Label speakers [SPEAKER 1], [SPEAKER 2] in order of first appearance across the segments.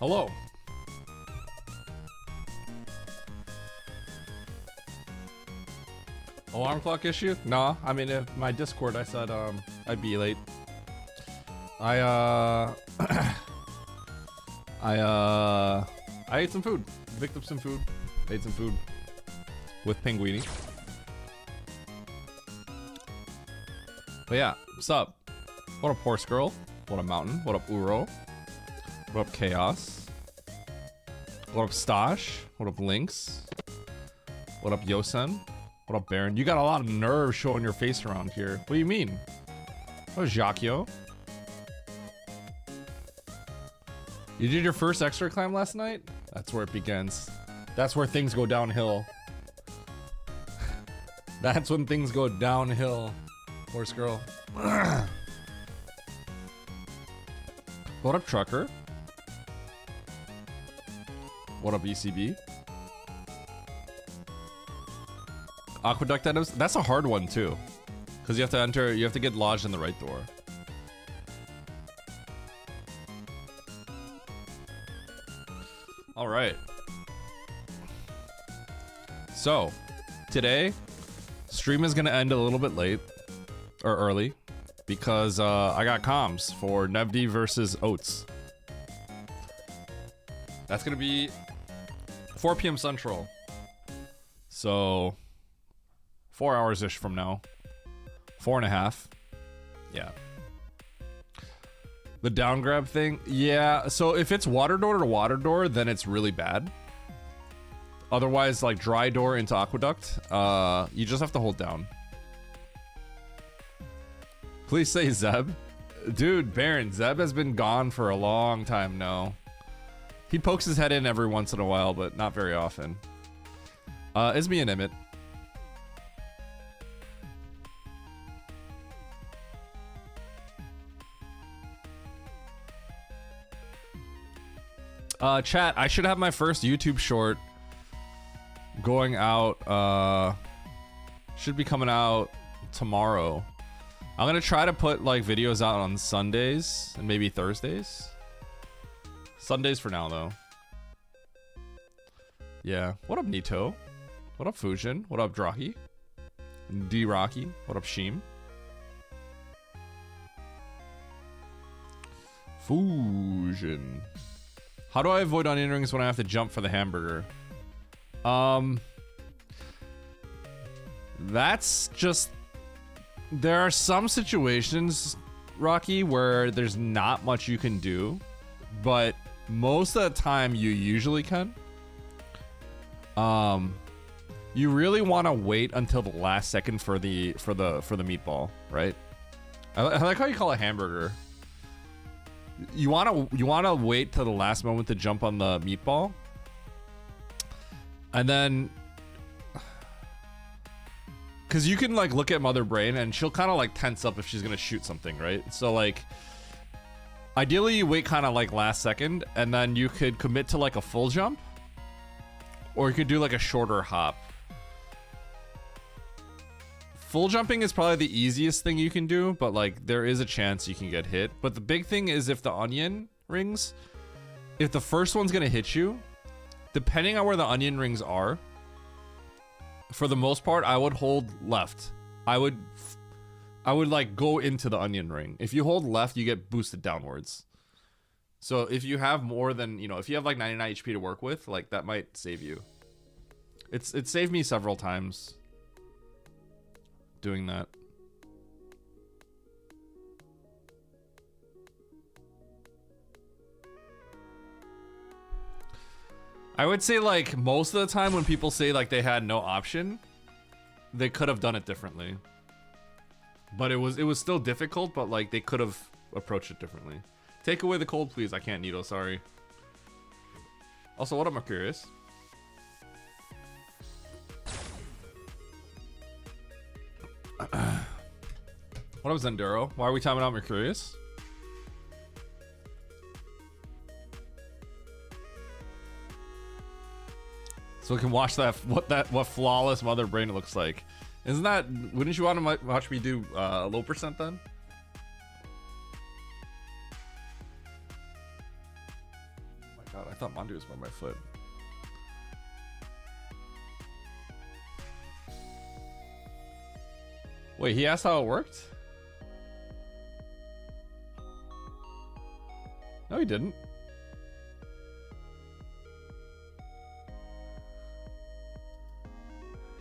[SPEAKER 1] Hello. Alarm clock issue? No, I mean, if my Discord, I said I'd be late. I ate some food. Picked up some food. Ate some food with Pinguini. But yeah, what's up? What up, Horse Girl? What up, Mountain? What up, Uro? What up, Chaos? What up, Stosh? What up, Lynx? What up, Yosen? What up, Baron? You got a lot of nerve showing your face around here. What do you mean? What is Jacquio? You did your first extra climb last night? That's where it begins. That's where things go downhill. That's when things go downhill. Horse Girl. What up, Trucker? What up, ECB? Aqueduct items? That's a hard one too. Because you have to enter, you have to get lodged in the right door. Alright. So, today, stream is gonna end a little bit late. Or early. Because I got comms for Nevd versus Oats. That's gonna be 4 p.m. Central. So 4 hours-ish from now. 4.5. Yeah. The down grab thing? Yeah, so if it's water door to water door, then it's really bad. Otherwise, like dry door into aqueduct, you just have to hold down. Please say Zeb. Dude, Baron, Zeb has been gone for a long time now. He pokes his head in every once in a while, but not very often. It's me and Emmett. Chat, I should have my first YouTube short going out, should be coming out tomorrow. I'm gonna try to put like videos out on Sundays and maybe Thursdays. Sundays for now though. Yeah. What up, Nito? What up, Fujin? What up, Draki? D Rocky? What up, Sheem? Fusion. How do I avoid onion rings when I have to jump for the hamburger? That's just... There are some situations, Rocky, where there's not much you can do, but most of the time you usually can. You really want to wait until the last second for the meatball, right? I like how you call it hamburger. You wanna wait till the last moment to jump on the meatball, and then, cause you can like look at Mother Brain and she'll kind of like tense up if she's gonna shoot something, right? So like, ideally you wait kind of like last second, and then you could commit to like a full jump, or you could do like a shorter hop. Full jumping is probably the easiest thing you can do, but like there is a chance you can get hit. But the big thing is if the onion rings, if the first one's gonna hit you, depending on where the onion rings are, for the most part, I would hold left. I would like go into the onion ring. If you hold left, you get boosted downwards. So if you have more than, you know, if you have like 99 HP to work with, like that might save you. It saved me several times doing that. I would say like most of the time when people say like they had no option, they could have done it differently. But it was still difficult, but like they could have approached it differently. Take away the cold, please. I can't needle, sorry. Also, what up, Mercurius? What up, Zenduro? Why are we timing out Mercurius? So we can watch that what flawless Mother Brain looks like. Isn't that? Wouldn't you want to watch me do low percent then? Oh my thought Mandu was by my foot. Wait, he asked how it worked? No, he didn't.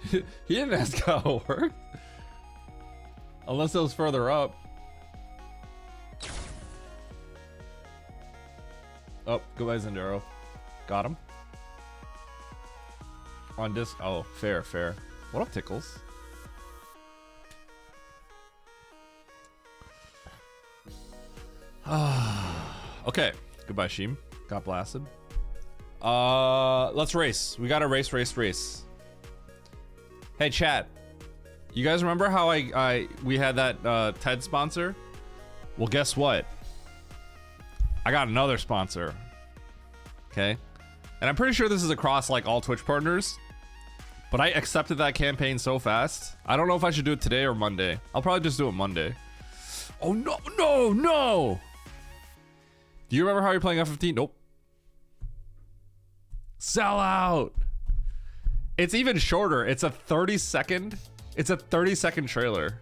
[SPEAKER 1] He didn't ask how it worked. Unless it was further up. Oh, goodbye, Zendaro. Got him. On disc. Oh, fair, fair. What up, Tickles? Okay. Goodbye, Sheem. Got blasted. Let's race. We gotta race. Hey, chat. You guys remember how we had that TED sponsor? Well, guess what? I got another sponsor. Okay. And I'm pretty sure this is across like all Twitch partners. But I accepted that campaign so fast. I don't know if I should do it today or Monday. I'll probably just do it Monday. Oh, no. Do you remember how you're playing F15? Nope. Sell out. It's even shorter. It's a 30-second. It's a 30-second trailer.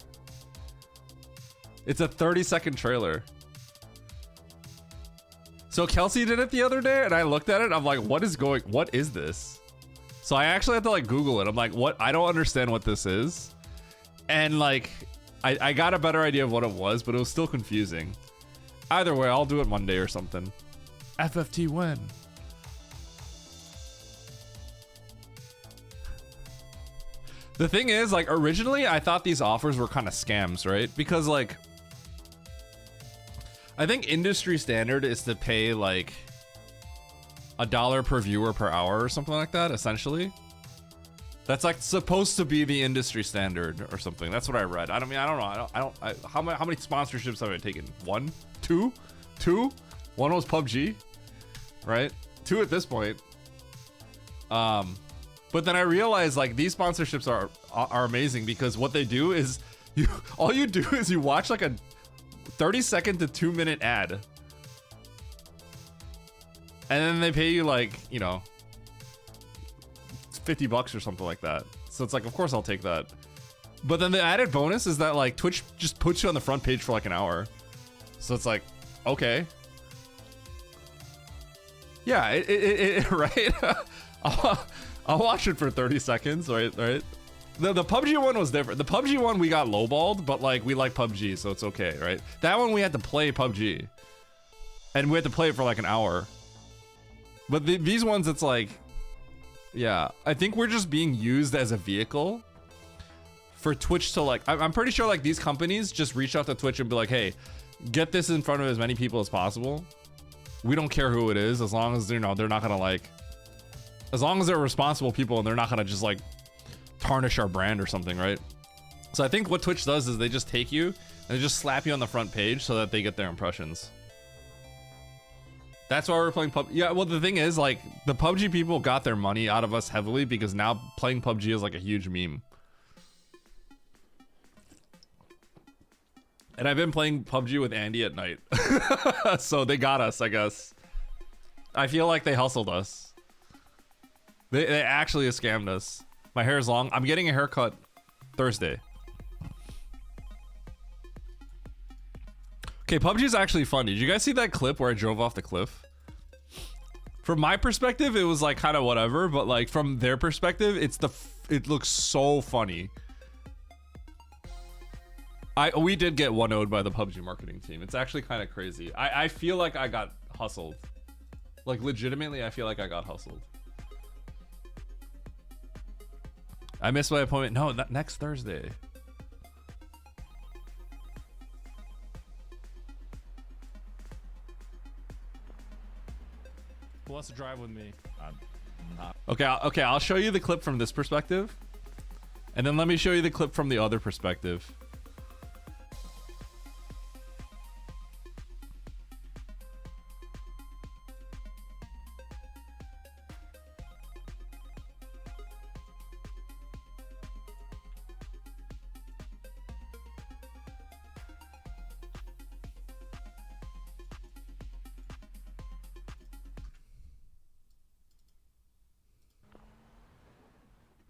[SPEAKER 1] It's a 30-second trailer. So Kelsey did it the other day, and I looked at it. I'm like, what is this? So I actually had to like Google it. I'm like, what? I don't understand what this is. And like, I got a better idea of what it was, but it was still confusing. Either way, I'll do it Monday or something. FFT win. The thing is, like, originally I thought these offers were kind of scams, right? Because like, I think industry standard is to pay like $1 per viewer per hour or something like that, essentially. That's like supposed to be the industry standard or something. That's what I read. I don't know. How many sponsorships have I taken? 1, 2, 2. One was PUBG, right? 2 at this point. But then I realized like these sponsorships are amazing because what they do is all you do is you watch like a 30-second to 2-minute ad, and then they pay you like, you know, $50 or something like that. So it's like, of course I'll take that. But then the added bonus is that like Twitch just puts you on the front page for like an hour. So it's like, okay. Yeah, right? I'll watch it for 30 seconds, right? The PUBG one was different. The PUBG one we got lowballed, but like we like PUBG, so it's okay, right? That one we had to play PUBG. And we had to play it for like an hour. But these ones, it's like, yeah, I think we're just being used as a vehicle for Twitch to like, I'm pretty sure like these companies just reach out to Twitch and be like, hey, get this in front of as many people as possible. We don't care who it is, as long as, you know, they're not gonna like, as long as they're responsible people and they're not gonna just like tarnish our brand or something, right? So I think what Twitch does is they just take you and they just slap you on the front page so that they get their impressions. That's why we're playing PUBG. Yeah, well, the thing is, like, the PUBG people got their money out of us heavily because now playing PUBG is like a huge meme. And I've been playing PUBG with Andy at night. So they got us, I guess. I feel like they hustled us. They actually scammed us. My hair is long. I'm getting a haircut Thursday. Okay, PUBG is actually fun. Did you guys see that clip where I drove off the cliff? From my perspective, it was like kind of whatever, but like from their perspective, it looks so funny. We did get 1-0'd by the PUBG marketing team. It's actually kind of crazy. I feel like I got hustled. Like legitimately, I feel like I got hustled. I missed my appointment. No, next Thursday.
[SPEAKER 2] Who wants to drive with me? I'm not.
[SPEAKER 1] Okay, I'll show you the clip from this perspective. And then let me show you the clip from the other perspective.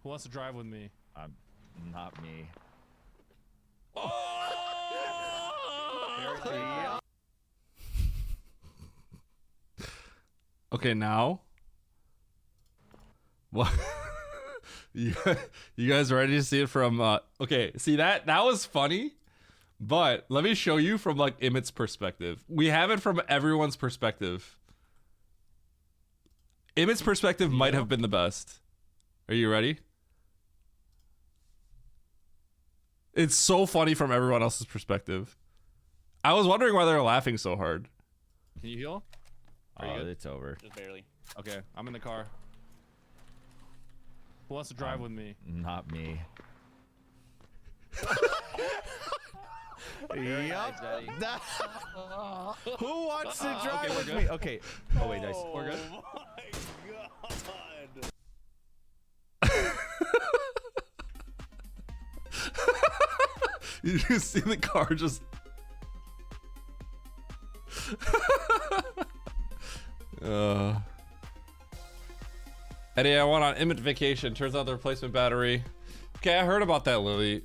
[SPEAKER 2] Who wants to drive with me?
[SPEAKER 3] Not me.
[SPEAKER 1] Okay, now. What? you guys ready to see it from? Okay, see that was funny, but let me show you from like Emmett's perspective. We have it from everyone's perspective. Emmett's perspective might have been the best. Are you ready? It's so funny from everyone else's perspective. I was wondering why they were laughing so hard.
[SPEAKER 2] Can you heal? Are you good?
[SPEAKER 3] It's over.
[SPEAKER 4] Just barely.
[SPEAKER 2] Okay, I'm in the car. Who wants to drive with me?
[SPEAKER 3] Not me.
[SPEAKER 4] Nice, Daddy.
[SPEAKER 3] Who wants to drive
[SPEAKER 2] okay, we're
[SPEAKER 3] with
[SPEAKER 2] good.
[SPEAKER 3] me? Okay. Oh wait, nice.
[SPEAKER 2] We're good?
[SPEAKER 4] Oh my god.
[SPEAKER 1] You just see the car just. Eddie, I went on Emmett vacation. Turns out the replacement battery. Okay, I heard about that, Lily.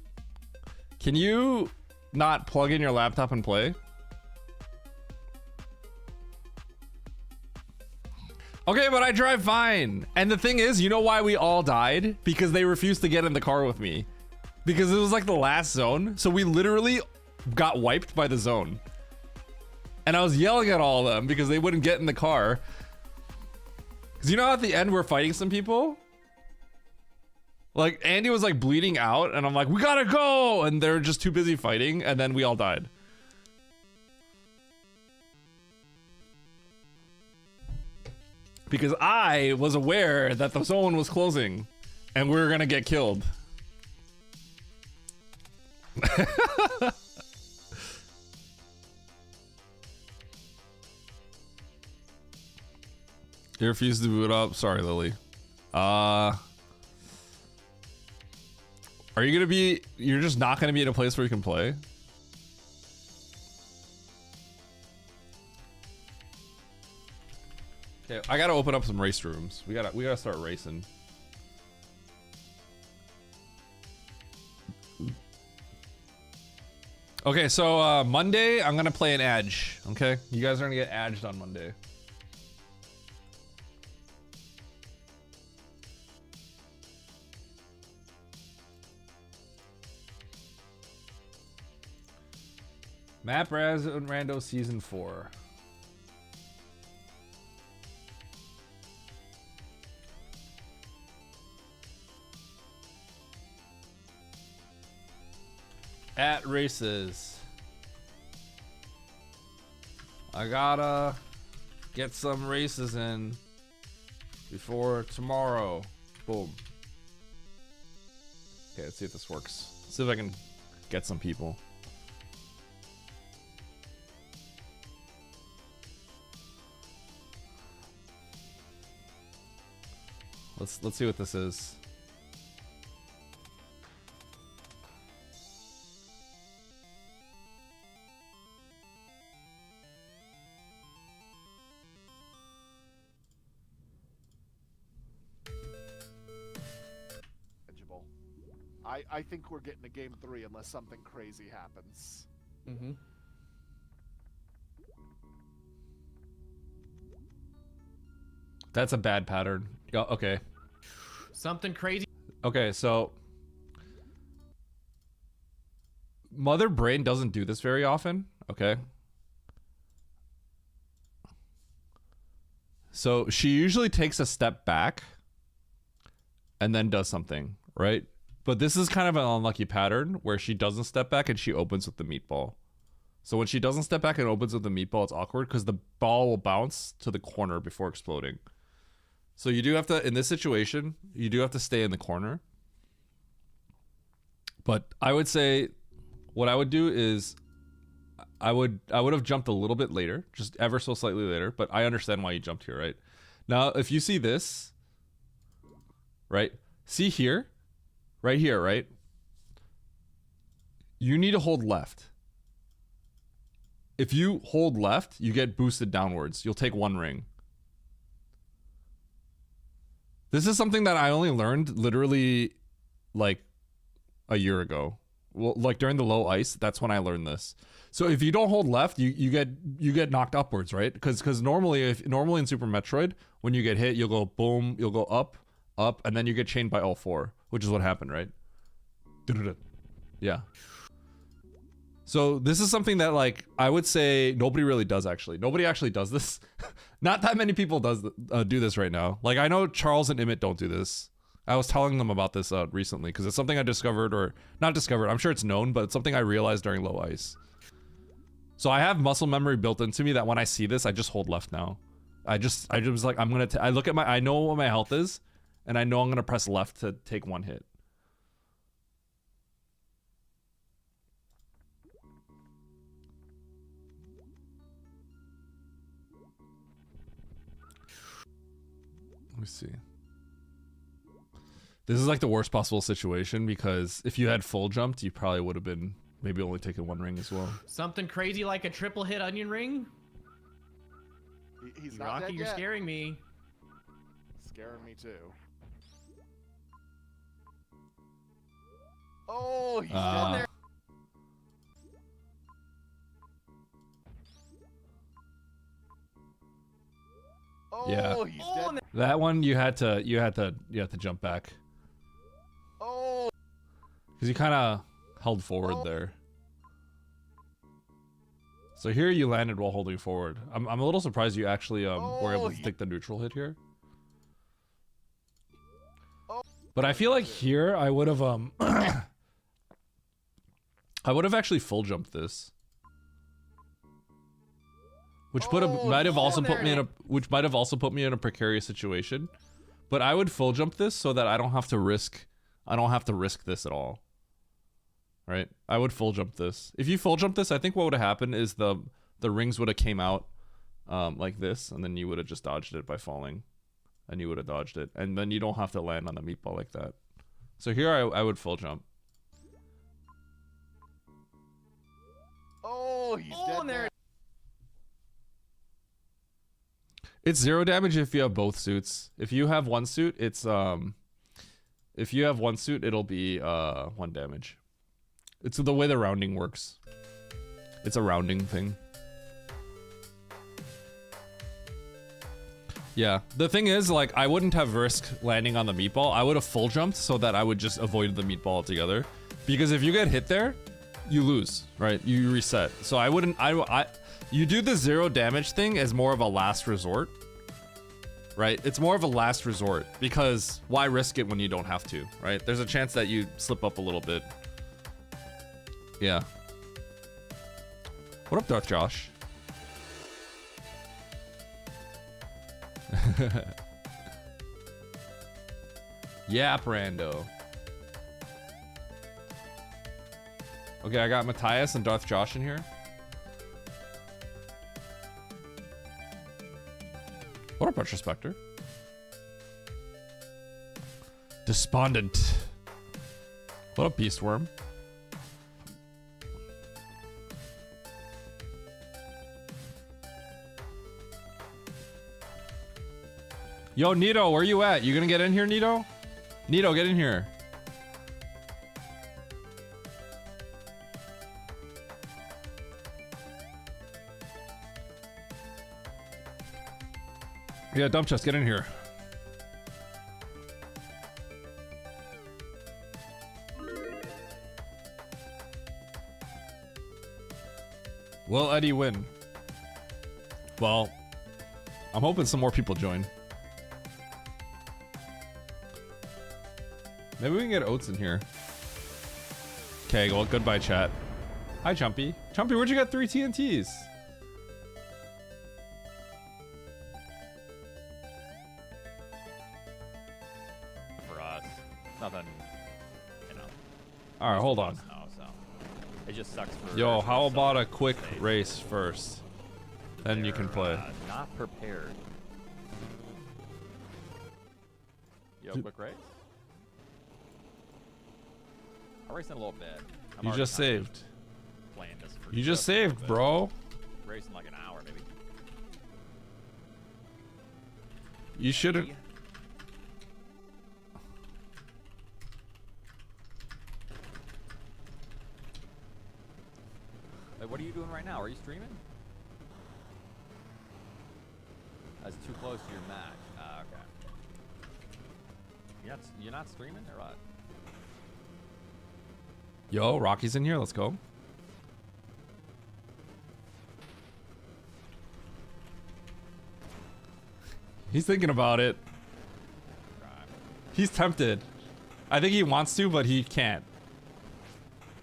[SPEAKER 1] Can you not plug in your laptop and play? Okay, but I drive fine. And the thing is, you know why we all died? Because they refused to get in the car with me. Because it was like the last zone. So we literally got wiped by the zone. And I was yelling at all of them because they wouldn't get in the car. Because you know at the end we're fighting some people? Like Andy was like bleeding out and I'm like, we gotta go! And they're just too busy fighting and then we all died. Because I was aware that the zone was closing and we were gonna get killed. You refused to boot up? Sorry, Lily. Are you gonna be, you're just not gonna be in a place where you can play? Okay, I gotta open up some race rooms. We gotta start racing. Okay, so Monday I'm gonna play an edge. Okay, you guys are gonna get edged on Monday. Map Raz and Rando Season 4. At races. I gotta get some races in before tomorrow. Boom. Okay, let's see if this works. See if I can get some people. Let's see what this is.
[SPEAKER 5] I think we're getting a game 3 unless something crazy happens.
[SPEAKER 4] Mm-hmm.
[SPEAKER 1] That's a bad pattern. Oh, okay.
[SPEAKER 4] Something crazy.
[SPEAKER 1] Okay, so Mother Brain doesn't do this very often, okay? So she usually takes a step back and then does something, right? But this is kind of an unlucky pattern where she doesn't step back and she opens with the meatball. So when she doesn't step back and opens with the meatball, it's awkward because the ball will bounce to the corner before exploding. So you do have to, in this situation, you do have to stay in the corner. But I would say what I would do is I would have jumped a little bit later, just ever so slightly later, but I understand why you jumped here, right? Now, if you see this, right? See here, right here, right? You need to hold left. If you hold left, you get boosted downwards. You'll take one ring. This is something that I only learned literally like a year ago. Well, like during the low ice, that's when I learned this. So if you don't hold left, you get knocked upwards, right? Because normally in Super Metroid, when you get hit, you'll go boom, you'll go up, and then you get chained by all four, which is what happened, right? Yeah. So this is something that like I would say nobody really does actually. Nobody actually does this. Not that many people do this right now. Like I know Charles and Emmett don't do this. I was telling them about this recently because it's something I discovered, or not discovered. I'm sure it's known, but it's something I realized during low ice. So I have muscle memory built into me that when I see this, I just hold left now. I just like I look at I know what my health is, and I know I'm gonna press left to take one hit. Let me see. This is like the worst possible situation because if you had full jumped, you probably would have been maybe only taking one ring as well.
[SPEAKER 4] Something crazy like a triple hit onion ring?
[SPEAKER 5] He's not
[SPEAKER 4] Rocky,
[SPEAKER 5] dead
[SPEAKER 4] you're
[SPEAKER 5] yet.
[SPEAKER 4] scaring me.
[SPEAKER 5] Scaring me too. Oh, he's dead there. Oh,
[SPEAKER 1] Yeah.
[SPEAKER 5] he's dead.
[SPEAKER 1] That one you had to jump back
[SPEAKER 5] Oh,
[SPEAKER 1] because you kind of held forward there. So here you landed while holding forward. I'm a little surprised you actually were able to take the neutral hit here. But I feel like here I would have I would have actually full jumped this. Which might have also put me in a precarious situation. But I would full jump this so that I don't have to risk this at all. Right? I would full jump this. If you full jump this, I think what would have happened is the rings would have came out like this, and then you would have just dodged it by falling. And you would have dodged it. And then you don't have to land on the meatball like that. So here I would full jump.
[SPEAKER 5] oh, he's dead there.
[SPEAKER 1] It's 0 damage if you have both suits. If you have one suit, it's it'll be 1 damage. It's the way the rounding works. It's a rounding thing. Yeah, the thing is, like, I wouldn't have risked landing on the meatball. I would have full jumped so that I would just avoid the meatball altogether. Because if you get hit there, you lose, right? You reset. So I wouldn't, you do the 0 damage thing as more of a last resort, right? It's more of a last resort because why risk it when you don't have to, right? There's a chance that you slip up a little bit. Yeah. What up, Darth Josh? Yeah, Brando. Okay, I got Matthias and Darth Josh in here. What up, Retrospector? Despondent. What up, Beastworm? Yo, Nito, where you at? You gonna get in here, Nito? Nito, get in here. Yeah, dump chest, get in here. Will Eddie win? Well, I'm hoping some more people join. Maybe we can get Oats in here. Okay, well, goodbye, chat. Hi, Chumpy. Chumpy, where'd you get 3 TNTs?
[SPEAKER 3] For us, nothing, you know.
[SPEAKER 1] All right, hold on.
[SPEAKER 3] No, so it just sucks for.
[SPEAKER 1] Yo, how
[SPEAKER 3] some
[SPEAKER 1] about a
[SPEAKER 3] of the
[SPEAKER 1] quick
[SPEAKER 3] states.
[SPEAKER 1] race first? Then you can play.
[SPEAKER 3] Not prepared. Yo, quick race. I'll race in a little bit. I'm
[SPEAKER 1] You
[SPEAKER 3] already
[SPEAKER 1] just
[SPEAKER 3] kind of
[SPEAKER 1] saved.
[SPEAKER 3] playing this for
[SPEAKER 1] You just
[SPEAKER 3] a little
[SPEAKER 1] saved,
[SPEAKER 3] bit.
[SPEAKER 1] bro.
[SPEAKER 3] Race in like an hour, maybe.
[SPEAKER 1] You shouldn't.
[SPEAKER 3] What are you doing right now? Are you streaming? That's too close to your match. Ah, okay. You're not streaming or what?
[SPEAKER 1] Yo, Rocky's in here. Let's go. He's thinking about it.
[SPEAKER 3] Right.
[SPEAKER 1] He's tempted. I think he wants to, but he can't.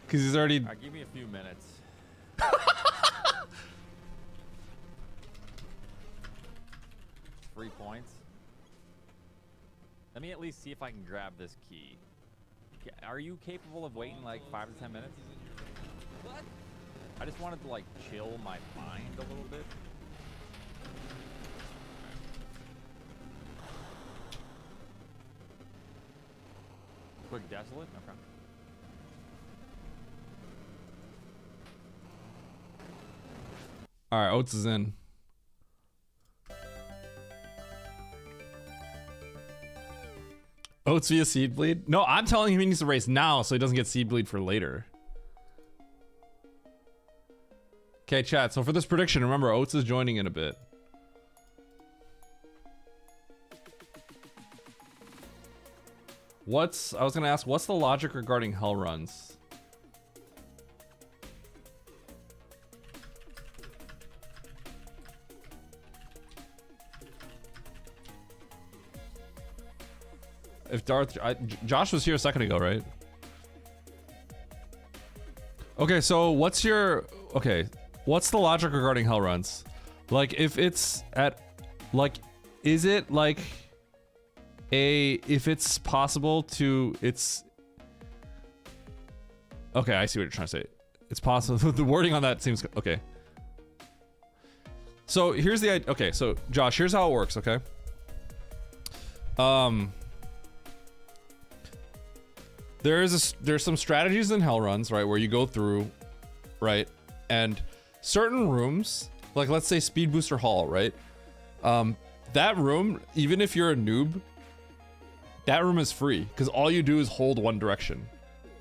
[SPEAKER 1] Because he's already...
[SPEAKER 3] All right, give me a few minutes. 3 points. Let me at least see if I can grab this key. Are you capable of waiting like 5 to 10 minutes? What? I just wanted to like chill my mind a little bit. Quick desolate? Okay.
[SPEAKER 1] All right, Oates is in. Oates via seed bleed? No, I'm telling him he needs to race now so he doesn't get seed bleed for later. Okay, chat. So for this prediction, remember Oates is joining in a bit. I was gonna ask, what's the logic regarding hell runs? If Josh was here a second ago, right? Okay, so what's the logic regarding hell runs? Like, if it's at, like, is it like if it's possible to, okay, I see what you're trying to say. It's possible. The wording on that seems, okay. So here's the, okay, so Josh, here's how it works, okay? There's some strategies in hell runs, right, where you go through, right, and certain rooms, like let's say Speed Booster Hall, right, that room, even if you're a noob, that room is free because all you do is hold one direction,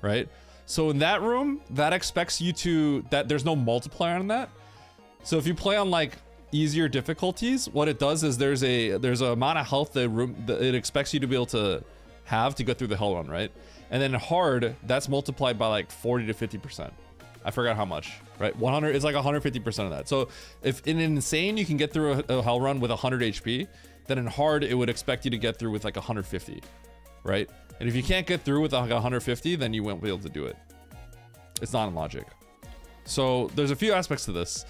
[SPEAKER 1] right? So in that room, that expects you to, that there's no multiplier on that. So if you play on like easier difficulties, what it does is there's a amount of health that it expects you to be able to have to go through the hell run, right? And then hard, that's multiplied by like 40 to 50%. I forgot how much, right? 100 is like 150% of that. So if in insane you can get through a hell run with 100 HP, then in hard it would expect you to get through with like 150, right? And if you can't get through with like 150, then you won't be able to do it. It's not in logic. So there's a few aspects to this.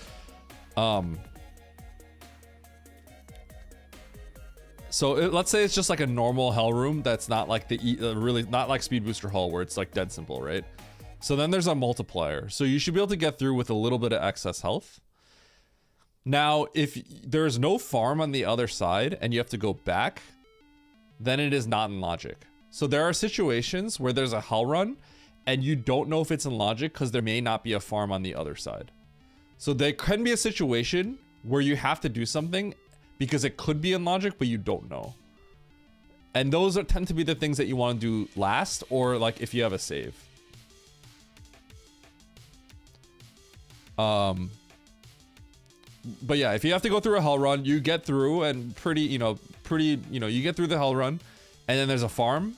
[SPEAKER 1] So let's say it's just like a normal hell room that's not like really not like Speed Booster Hall where it's like dead simple, right? So then there's a multiplier. So you should be able to get through with a little bit of excess health. Now, if there's no farm on the other side and you have to go back, then it is not in logic. So there are situations where there's a hell run and you don't know if it's in logic because there may not be a farm on the other side. So there can be a situation where you have to do something because it could be in logic, but you don't know. And those tend to be the things that you want to do last, or like if you have a save. But yeah, if you have to go through a hell run, you get through and you get through the hell run, and then there's a farm,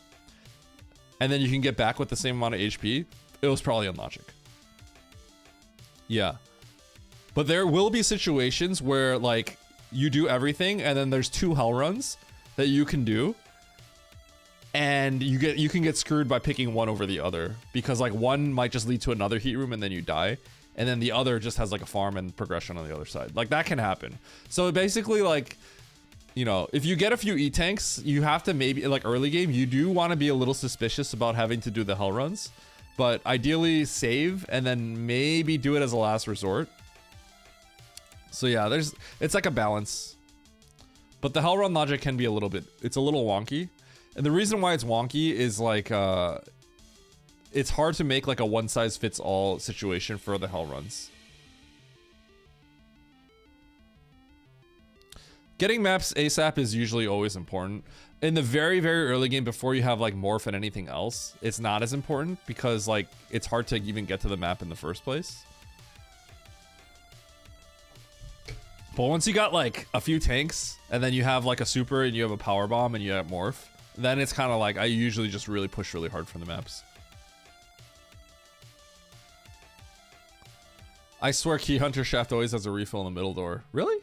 [SPEAKER 1] and then you can get back with the same amount of HP. It was probably in logic. Yeah. But there will be situations where like you do everything and then there's 2 hell runs that you can do, and you can get screwed by picking one over the other because like one might just lead to another heat room and then you die, and then the other just has like a farm and progression on the other side. Like that can happen. So basically, like, you know, if you get a few E-tanks, you have to maybe, like early game, you do want to be a little suspicious about having to do the hell runs, but ideally save and then maybe do it as a last resort. So yeah, it's like a balance. But the hell run logic can be it's a little wonky. And the reason why it's wonky is like, it's hard to make like a one-size-fits-all situation for the hell runs. Getting maps ASAP is usually always important. In the very, very early game, before you have like morph and anything else, it's not as important because like it's hard to even get to the map in the first place. But once you got like a few tanks, and then you have like a super, and you have a power bomb, and you have morph, then it's kind of like I usually just really push really hard for the maps. I swear Key Hunter Shaft always has a refill in the middle door. Really?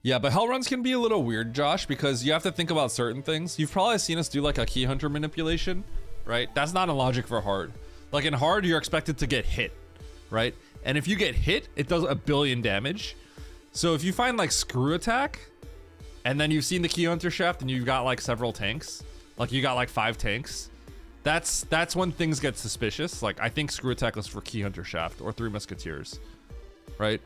[SPEAKER 1] Yeah, but hell runs can be a little weird, Josh, because you have to think about certain things. You've probably seen us do like a Key Hunter manipulation, right? That's not a logic for hard. Like in hard, you're expected to get hit, right? And if you get hit, it does 1 billion damage. So if you find like Screw Attack, and then you've seen the Key Hunter Shaft and you've got like several tanks, like you got like 5 tanks, that's when things get suspicious. Like I think Screw Attack was for Key Hunter Shaft or 3 Musketeers, right?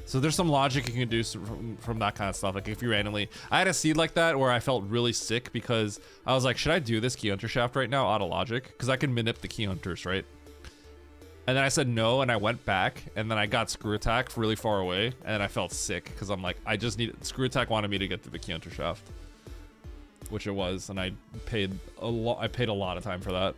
[SPEAKER 1] So there's some logic you can do from that kind of stuff. Like if you randomly, I had a seed like that where I felt really sick because I was like, should I do this Key Hunter Shaft right now out of logic? Because I can manip the Key Hunters, right? And then I said no, and I went back, and then I got Screw Attack really far away, and then I felt sick because I'm like, I just need Screw Attack wanted me to get to the Key Hunter Shaft, which it was, and I paid a lot. I paid a lot of time for that.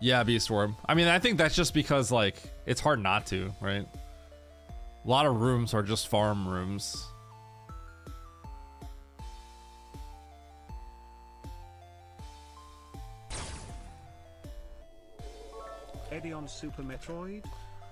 [SPEAKER 1] Yeah, Beastworm. I mean, I think that's just because like it's hard not to, right? A lot of rooms are just farm rooms.
[SPEAKER 6] Eddie on Super Metroid.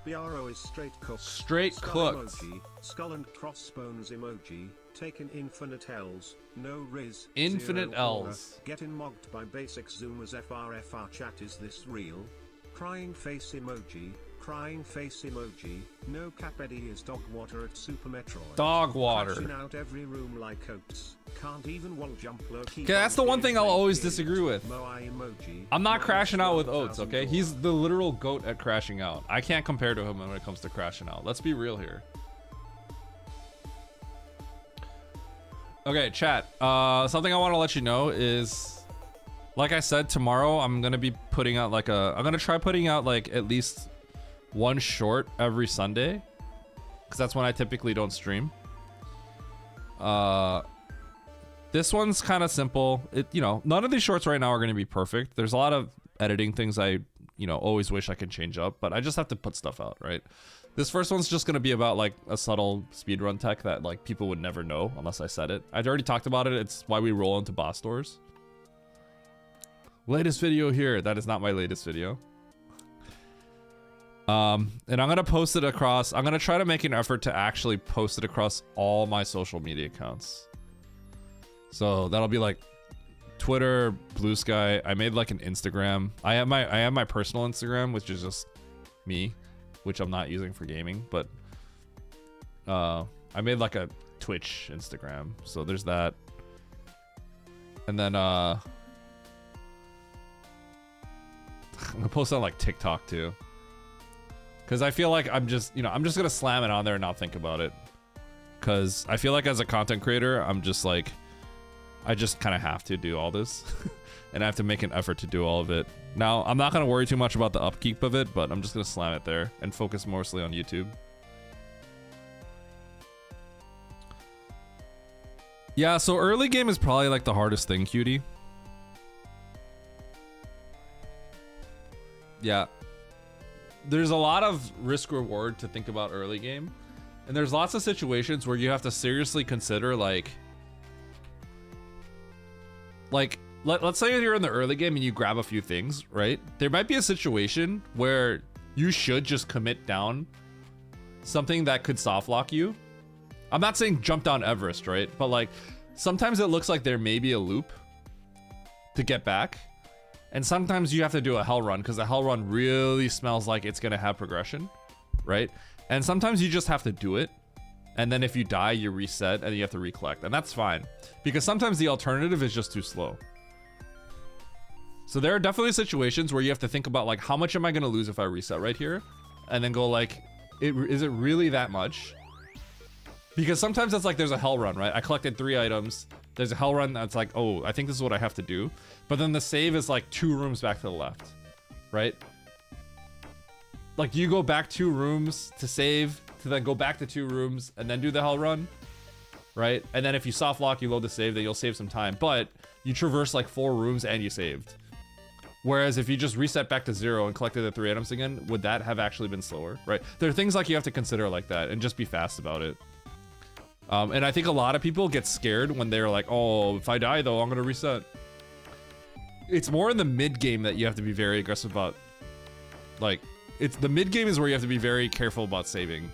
[SPEAKER 6] BRO is straight cooked.
[SPEAKER 1] Straight
[SPEAKER 6] Skull
[SPEAKER 1] cooked.
[SPEAKER 6] Emoji, skull and crossbones emoji. Taken infinite L's. No Riz.
[SPEAKER 1] Infinite
[SPEAKER 6] zero aura,
[SPEAKER 1] L's.
[SPEAKER 6] Getting mogged by basic zoomers. FRFR chat. Is this real? Crying face emoji. Crying face emoji. No cap. Eddie is dog water at Super Metroid.
[SPEAKER 1] Dog water.
[SPEAKER 6] Crashing out every room like oats. Can't even wall jump low.
[SPEAKER 1] Okay, that's the one thing I'll always disagree with.
[SPEAKER 6] Moai emoji.
[SPEAKER 1] I'm not crashing out with Oats,
[SPEAKER 6] 1,000
[SPEAKER 1] okay? He's the literal GOAT at crashing out. I can't compare to him when it comes to crashing out. Let's be real here. Okay, chat. Something I want to let you know is, like I said, tomorrow I'm gonna be putting out like I'm gonna try putting out like at least one short every Sunday, because that's when I typically don't stream. This one's kind of simple. None of these shorts right now are going to be perfect. There's a lot of editing things I, always wish I could change up, but I just have to put stuff out, right? This first one's just going to be about like a subtle speedrun tech that like people would never know unless I said it. I'd already talked about it. It's why we roll into boss doors. Latest video here. That is not my latest video. And I'm going to post it across. I'm going to try to make an effort to actually post it across all my social media accounts. So that'll be like Twitter, Blue Sky. I made like an Instagram. I have my personal Instagram, which is just me, which I'm not using for gaming, but I made like a Twitch Instagram. So there's that. And then I'm gonna post on like TikTok too. Cause I feel like I'm just gonna slam it on there and not think about it. Cause I feel like as a content creator, I'm just like, I just kind of have to do all this and I have to make an effort to do all of it. Now, I'm not going to worry too much about the upkeep of it, but I'm just going to slam it there and focus mostly on YouTube. Yeah, so early game is probably like the hardest thing, Cutie. Yeah. There's a lot of risk reward to think about early game. And there's lots of situations where you have to seriously consider like let's say you're in the early game and you grab a few things, right? There might be a situation where you should just commit down something that could soft lock you. I'm not saying jump down Everest, right? But like sometimes it looks like there may be a loop to get back. And sometimes you have to do a hell run because the hell run really smells like it's gonna have progression, right? And sometimes you just have to do it. And then if you die, you reset and you have to recollect. And that's fine. Because sometimes the alternative is just too slow. So there are definitely situations where you have to think about like, how much am I going to lose if I reset right here? And then go like, is it really that much? Because sometimes it's like there's a hell run, right? I collected 3 items. There's a hell run that's like, oh, I think this is what I have to do. But then the save is like 2 rooms back to the left, right? Like you go back 2 rooms to save, to then go back to 2 rooms and then do the hell run, right? And then if you soft lock, you load the save, then you'll save some time. But you traverse like 4 rooms and you saved. Whereas if you just reset back to 0 and collected the 3 items again, would that have actually been slower, right? There are things like you have to consider like that and just be fast about it. And I think a lot of people get scared when they're like, oh, if I die though, I'm gonna reset. It's more in the mid game that you have to be very aggressive about. Like, it's the mid game is where you have to be very careful about saving.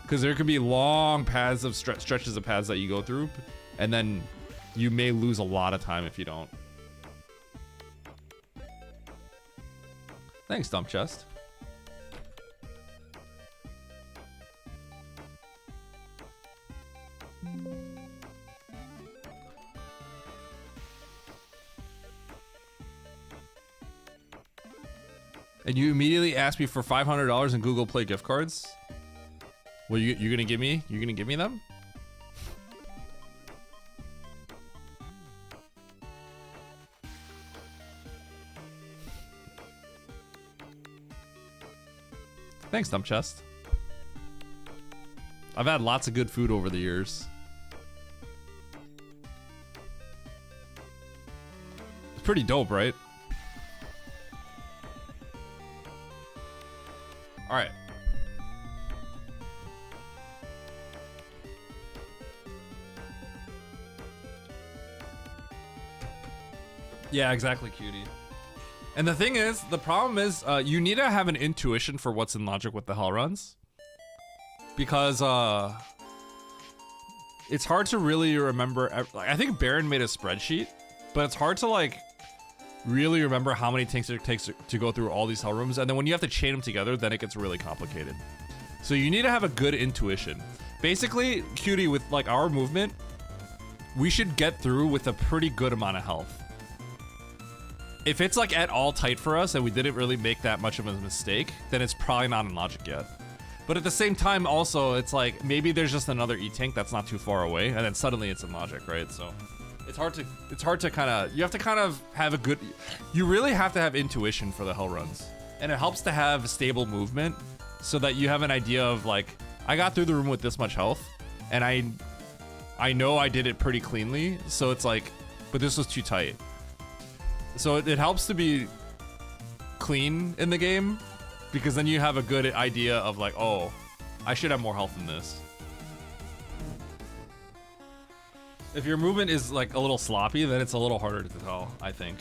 [SPEAKER 1] Because there could be long paths of stretches of paths that you go through, and then you may lose a lot of time if you don't. Thanks, Dump Chest. And you immediately asked me for $500 in Google Play gift cards? Well, you're gonna give me? You're gonna give me them? Thanks, Dump Chest. I've had lots of good food over the years. It's pretty dope, right? All right. Yeah, exactly, cutie. And the thing is, the problem is, you need to have an intuition for what's in logic with the hell runs. Because, it's hard to really remember. I think Baron made a spreadsheet, but it's hard to, like, really remember how many tanks it takes to go through all these hell rooms. And then when you have to chain them together, then it gets really complicated. So you need to have a good intuition. Basically, cutie, with, like, our movement, we should get through with a pretty good amount of health. If it's like at all tight for us and we didn't really make that much of a mistake, then it's probably not in logic yet. But at the same time, also, it's like maybe there's just another E-tank that's not too far away, and then suddenly it's in logic, right? So it's hard to kind of, you have to kind of have a good, you really have to have intuition for the hell runs. And it helps to have stable movement so that you have an idea of like, I got through the room with this much health, and I know I did it pretty cleanly, so it's like, but this was too tight. So it helps to be clean in the game, because then you have a good idea of like, oh, I should have more health than this. If your movement is like a little sloppy, then it's a little harder to tell, I think.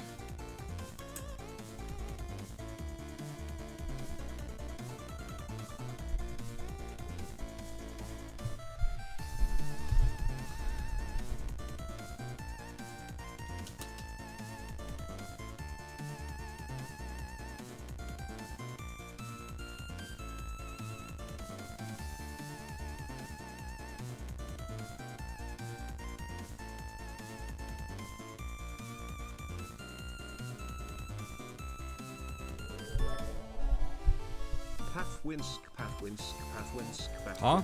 [SPEAKER 1] Huh?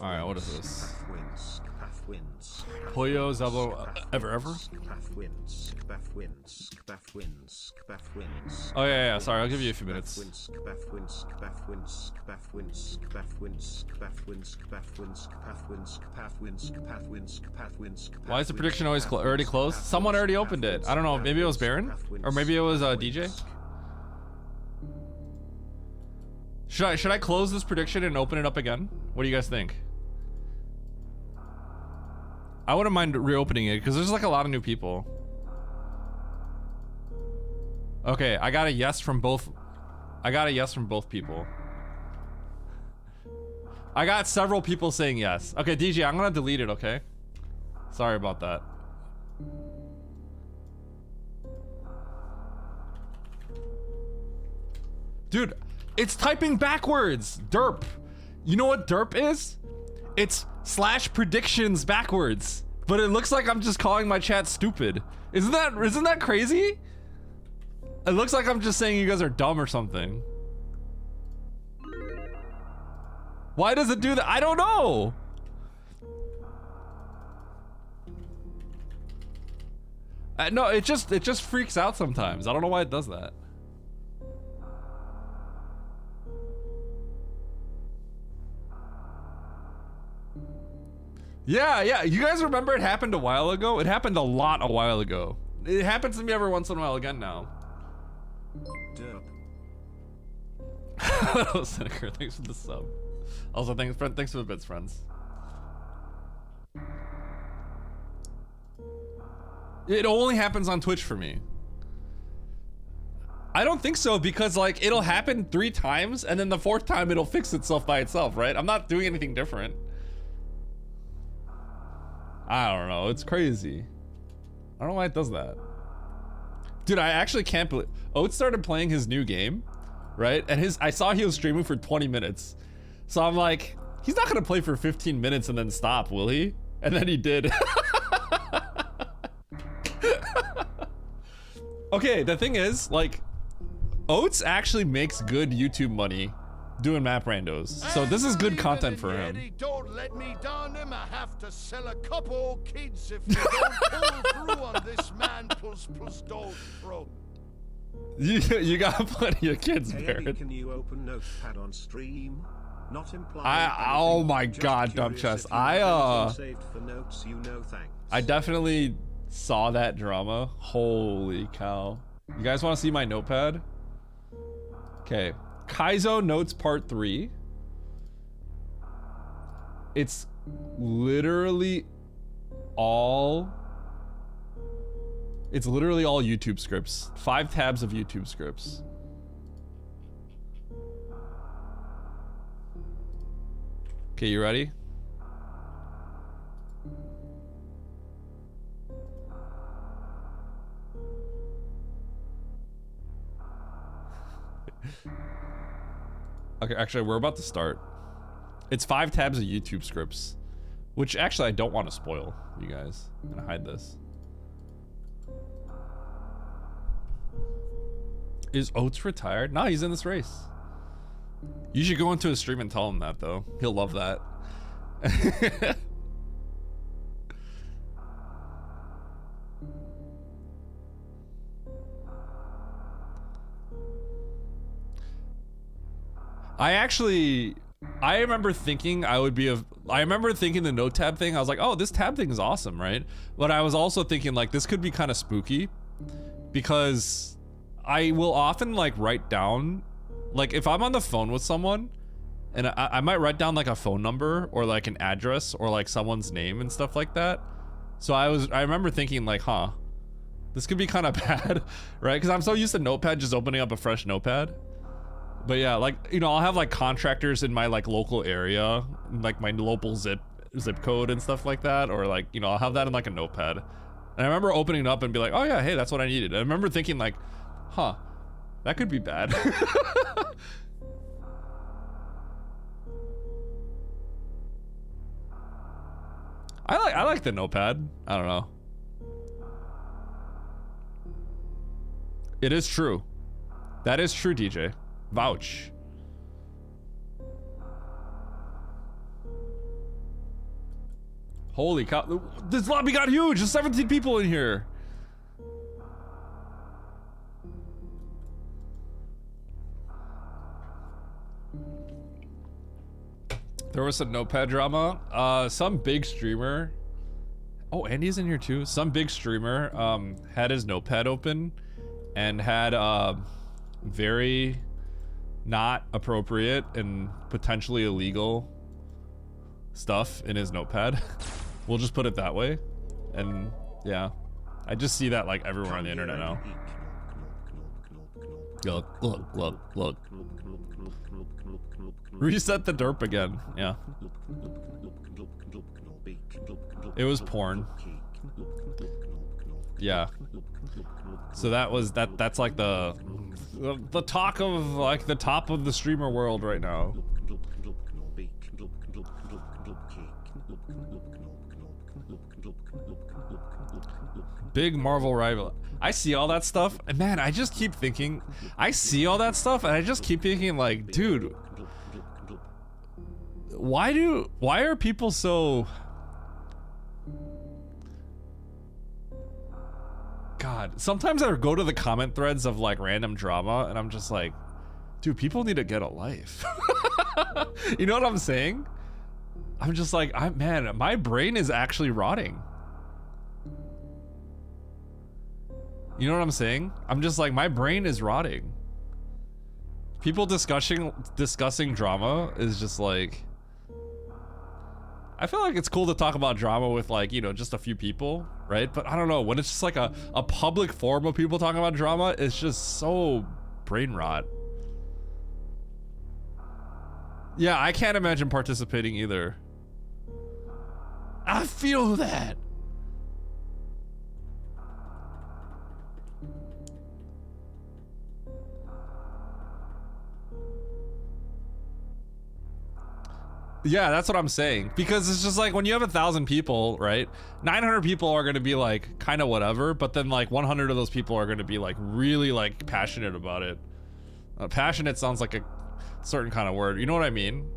[SPEAKER 1] Alright, what is this? Pollo Zablo ever? Oh yeah, sorry, I'll give you a few minutes. Why is the prediction always already closed? Someone already opened it. I don't know, maybe it was Baron? Or maybe it was DJ? Should I close this prediction and open it up again? What do you guys think? I wouldn't mind reopening it because there's like a lot of new people. Okay, I got a yes from both. I got a yes from both people. I got several people saying yes. Okay, DJ, I'm gonna delete it, okay? Sorry about that. Dude, it's typing backwards. Derp. You know what derp is? It's /predictions backwards. But it looks like I'm just calling my chat stupid. Isn't that crazy? It looks like I'm just saying you guys are dumb or something. Why does it do that? I don't know. No, it just freaks out sometimes. I don't know why it does that. Yeah. You guys remember it happened a while ago? It happened a while ago. It happens to me every once in a while again now.
[SPEAKER 6] Derp.
[SPEAKER 1] Hello, Seneca. Thanks for the sub. Also, thanks for the bits, friends. It only happens on Twitch for me. I don't think so, because like it'll happen 3 times and then the 4th time it'll fix itself by itself, right? I'm not doing anything different. I don't know. It's crazy. I don't know why it does that. Dude, I actually can't believe Oates started playing his new game, right? And I saw he was streaming for 20 minutes. So I'm like, he's not gonna play for 15 minutes and then stop, will he? And then he did. Okay, the thing is, like, Oates actually makes good YouTube money doing map randos. So this is good content for him.
[SPEAKER 7] Don't let me down him. I have to sell a couple kids if you don't pull through on this man plus dog throat.
[SPEAKER 1] You got plenty of kids,
[SPEAKER 6] Hey,
[SPEAKER 1] Barrett.
[SPEAKER 6] Eddie, can you open Notepad on stream? Not implying
[SPEAKER 1] Oh
[SPEAKER 6] anything,
[SPEAKER 1] my
[SPEAKER 6] just
[SPEAKER 1] God, Dumb
[SPEAKER 6] curious
[SPEAKER 1] Chest.
[SPEAKER 6] if you have anything saved for notes, you know, thanks.
[SPEAKER 1] I definitely saw that drama. Holy cow. You guys want to see my notepad? Okay. Kaizo Notes Part 3. It's literally all YouTube scripts. 5 tabs of YouTube scripts. Okay, you ready? Okay, actually, we're about to start. It's 5 tabs of YouTube scripts, which actually I don't want to spoil, you guys. I'm gonna hide this. Is Oates retired? No, he's in this race. You should go into his stream and tell him that, though. He'll love that. I remember thinking I remember thinking the note tab thing, I was like, oh, this tab thing is awesome, right? But I was also thinking like, this could be kind of spooky because I will often like write down, like if I'm on the phone with someone and I might write down like a phone number or like an address or like someone's name and stuff like that. So I remember thinking like, huh, this could be kind of bad, right? Because I'm so used to Notepad just opening up a fresh notepad. But yeah, like, you know, I'll have like contractors in my like local area, like my local zip code and stuff like that, or like, you know, I'll have that in like a notepad. And I remember opening it up and be like, oh yeah, hey, that's what I needed. And I remember thinking like, huh, that could be bad. I like the notepad. I don't know. It is true. That is true, DJ. Vouch. Holy cow. This lobby got huge. There's 17 people in here. There was some notepad drama. Some big streamer. Oh, Andy's in here too. Some big streamer had his notepad open and had very not appropriate and potentially illegal stuff in his notepad. We'll just put it that way. And yeah, I just see that like everywhere on the internet now. Look. Reset the derp again. Yeah. It was porn. Yeah. So that's like the talk of like the top of the streamer world right now. Big Marvel rival. I see all that stuff and man, I just keep thinking, I see all that stuff and I just keep thinking like, dude, why are people so, God, sometimes I go to the comment threads of like random drama and I'm just like, dude, people need to get a life. You know what I'm saying? I'm just like, man, my brain is actually rotting. You know what I'm saying? I'm just like, my brain is rotting. People discussing drama is just like, I feel like it's cool to talk about drama with like, you know, just a few people, right? But I don't know, when it's just like a public forum of people talking about drama, it's just so brain rot. Yeah, I can't imagine participating either. I feel that. Yeah, that's what I'm saying. Because it's just like when you have 1,000 people, right? 900 people are going to be like kind of whatever, but then like 100 of those people are going to be like really like passionate about it. Passionate sounds like a certain kind of word. You know what I mean?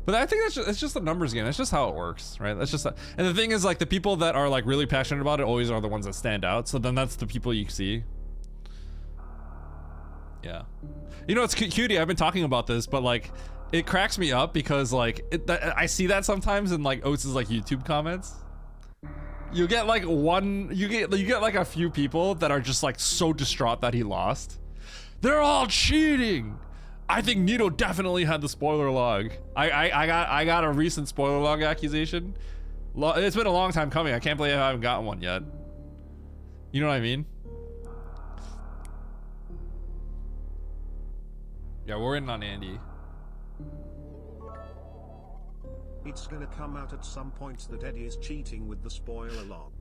[SPEAKER 1] But I think it's just a numbers game. That's just how it works, right? That's just, and the thing is like the people that are like really passionate about it always are the ones that stand out. So then that's the people you see. Yeah. You know, it's cutie. I've been talking about this, but like, it cracks me up because like I see that sometimes in like Oates' like YouTube comments. You get like you get like a few people that are just like so distraught that he lost. They're all cheating. I think Nito definitely had the spoiler log. I got a recent spoiler log accusation. It's been a long time coming. I can't believe I haven't gotten one yet. You know what I mean? Yeah, we're in on Andy.
[SPEAKER 6] It's gonna come out at some point that Eddie is cheating with the spoiler log.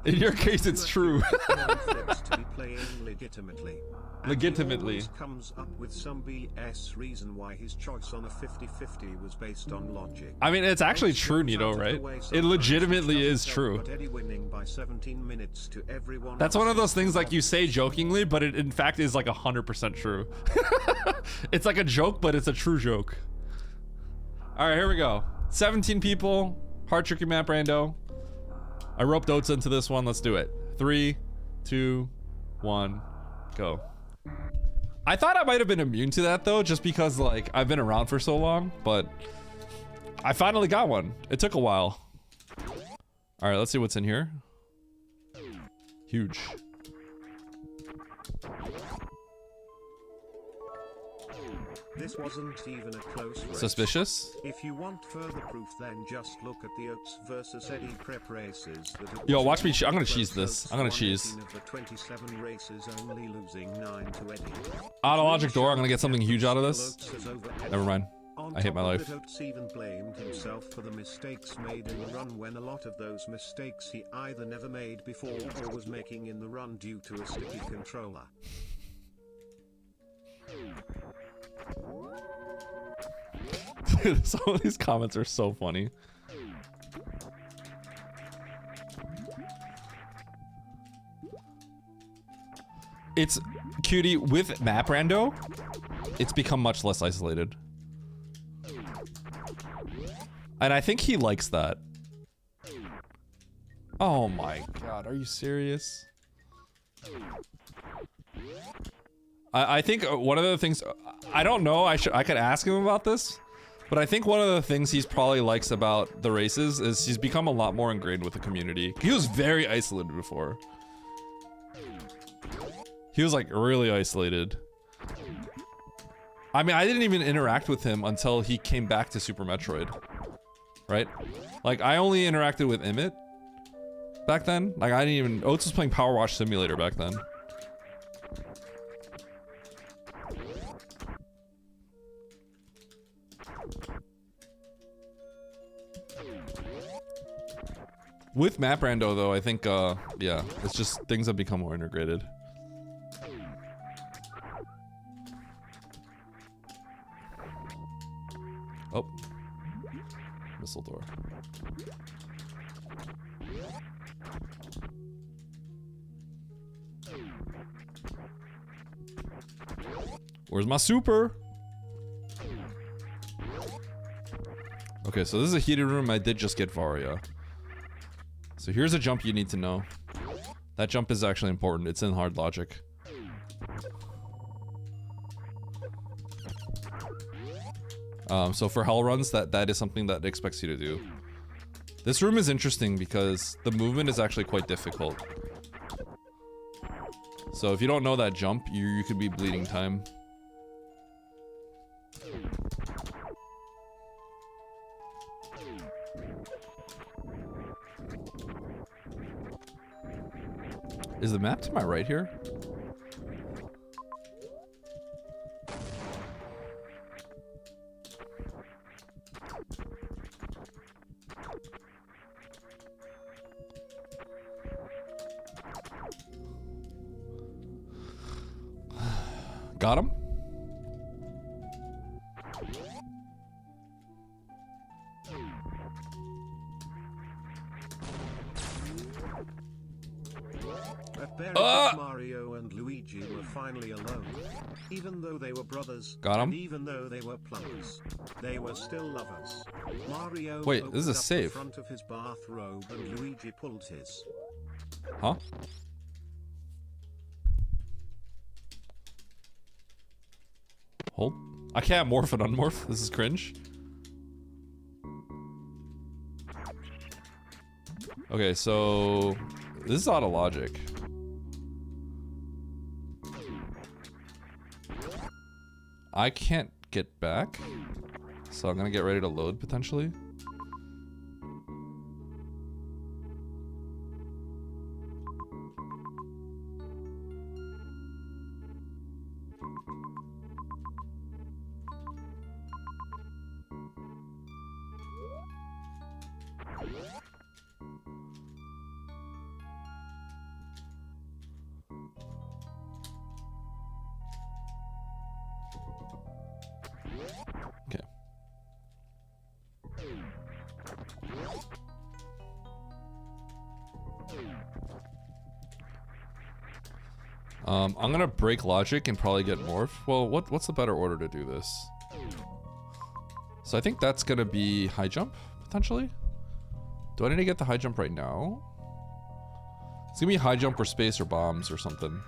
[SPEAKER 1] In your case, it's true.
[SPEAKER 6] To be playing legitimately.
[SPEAKER 1] Legitimately.
[SPEAKER 6] He always comes up with some BS reason why his choice on a 50-50 was based on logic.
[SPEAKER 1] I mean, it's actually true, Nito, right? It legitimately is true.
[SPEAKER 6] But Eddie winning by 17 minutes to everyone.
[SPEAKER 1] That's one of those things like you say jokingly, but it in fact is like 100% true. It's like a joke, but it's a true joke. All right, here we go. 17 people, hard tricky map rando. I roped Oates into this one. Let's do it. 3, 2, 1, go. I thought I might have been immune to that though, just because like I've been around for so long, but I finally got one. It took a while. All right, let's see what's in here. Huge.
[SPEAKER 6] This wasn't even a close race.
[SPEAKER 1] Suspicious?
[SPEAKER 6] If you want further proof, then just look at the Oates versus Eddie prep races.
[SPEAKER 1] Yo, watch me. I'm gonna cheese this. I'm gonna cheese.
[SPEAKER 6] Of the 27 races, only losing 9 to Eddie.
[SPEAKER 1] Auto logic door. I'm gonna get something huge out of this. Never mind. I hate my life.
[SPEAKER 6] Oates even blamed himself for the mistakes made in the run, when a lot of those mistakes he either never made before or was making in the run due to a sticky controller.
[SPEAKER 1] Dude, some of these comments are so funny. It's cutie with map rando. It's become much less isolated. And I think he likes that. Oh my god, are you serious? I think one of the things, I don't know, I could ask him about this, but I think one of the things he's probably likes about the races is he's become a lot more ingrained with the community. He was very isolated before. He was like really isolated. I mean, I didn't even interact with him until he came back to Super Metroid. Right? Like, I only interacted with Emmett back then. Like, I didn't even... Oates was playing Power Wash Simulator back then. With map rando, though, I think, yeah, it's just things have become more integrated. Oh. Missile door. Where's my super? Okay, so this is a heated room. I did just get Varia. So here's a jump you need to know. That jump is actually important. It's in hard logic. So for hell runs, that is something that it expects you to do. This room is interesting because the movement is actually quite difficult. So if you don't know that jump, you could be bleeding time. Is the map to my right here? Got him?
[SPEAKER 6] At Berry, Mario and Luigi were finally alone. Even though they were brothers,
[SPEAKER 1] Got him.
[SPEAKER 6] and even though they were plumbers, they were still lovers. Mario
[SPEAKER 1] Wait, this is a
[SPEAKER 6] opened up
[SPEAKER 1] save.
[SPEAKER 6] the front of his bathrobe and Luigi pulled his.
[SPEAKER 1] Huh? Hold. I can't morph and unmorph. This is cringe. Okay, so this is out of logic. I can't get back, so I'm gonna get ready to load potentially. Okay. I'm gonna break logic and probably get morph. Well, what's the better order to do this? So I think that's gonna be high jump, potentially. Do I need to get the high jump right now? It's gonna be high jump or space or bombs or something.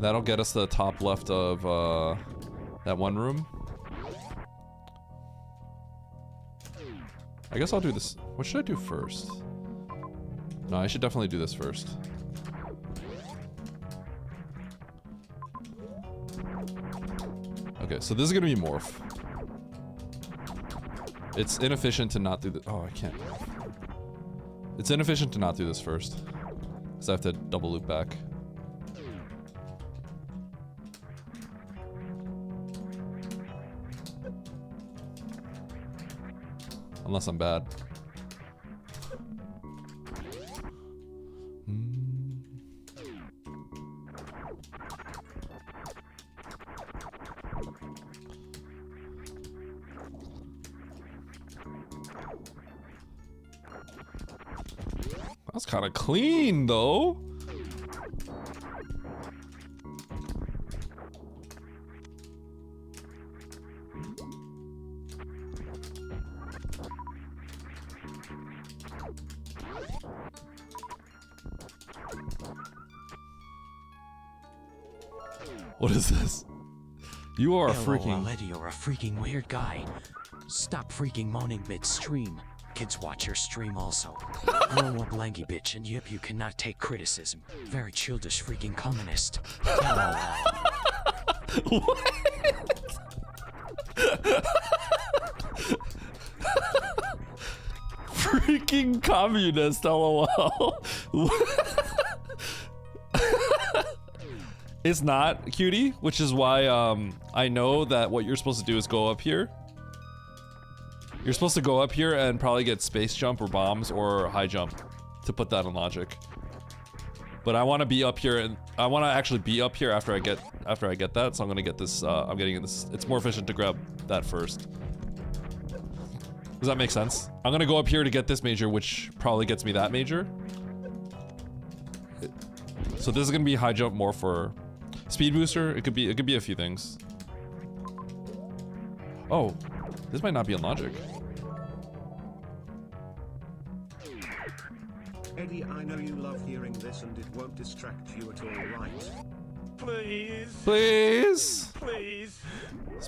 [SPEAKER 1] That'll get us to the top left of that one room. I guess I'll do this. What should I do first? No, I should definitely do this first. Okay, so this is gonna be morph. It's inefficient to not do the— oh, I can't. It's inefficient to not do this first, because I have to double loop back. Unless I'm bad. That's kind of clean, though. What is this? You are a freaking—
[SPEAKER 8] Eddie, you're a freaking weird guy. Stop freaking moaning mid-stream. Kids watch your stream also. I'm a blanky bitch, and yep, you cannot take criticism. Very childish freaking communist. LOL.
[SPEAKER 1] What? Freaking communist, lol. It's not, cutie, which is why I know that what you're supposed to do is go up here. You're supposed to go up here and probably get space jump or bombs or high jump to put that in logic. But I want to be up here, and I want to actually be up here after I get that. So I'm gonna get this. I'm getting this. It's more efficient to grab that first. Does that make sense? I'm gonna go up here to get this major, which probably gets me that major. So this is gonna be high jump more for speed booster. It could be a few things. Oh, this might not be in logic.
[SPEAKER 6] Eddie, I know you love hearing this and it won't distract you at all, right?
[SPEAKER 7] Please.
[SPEAKER 1] Please.
[SPEAKER 7] Please.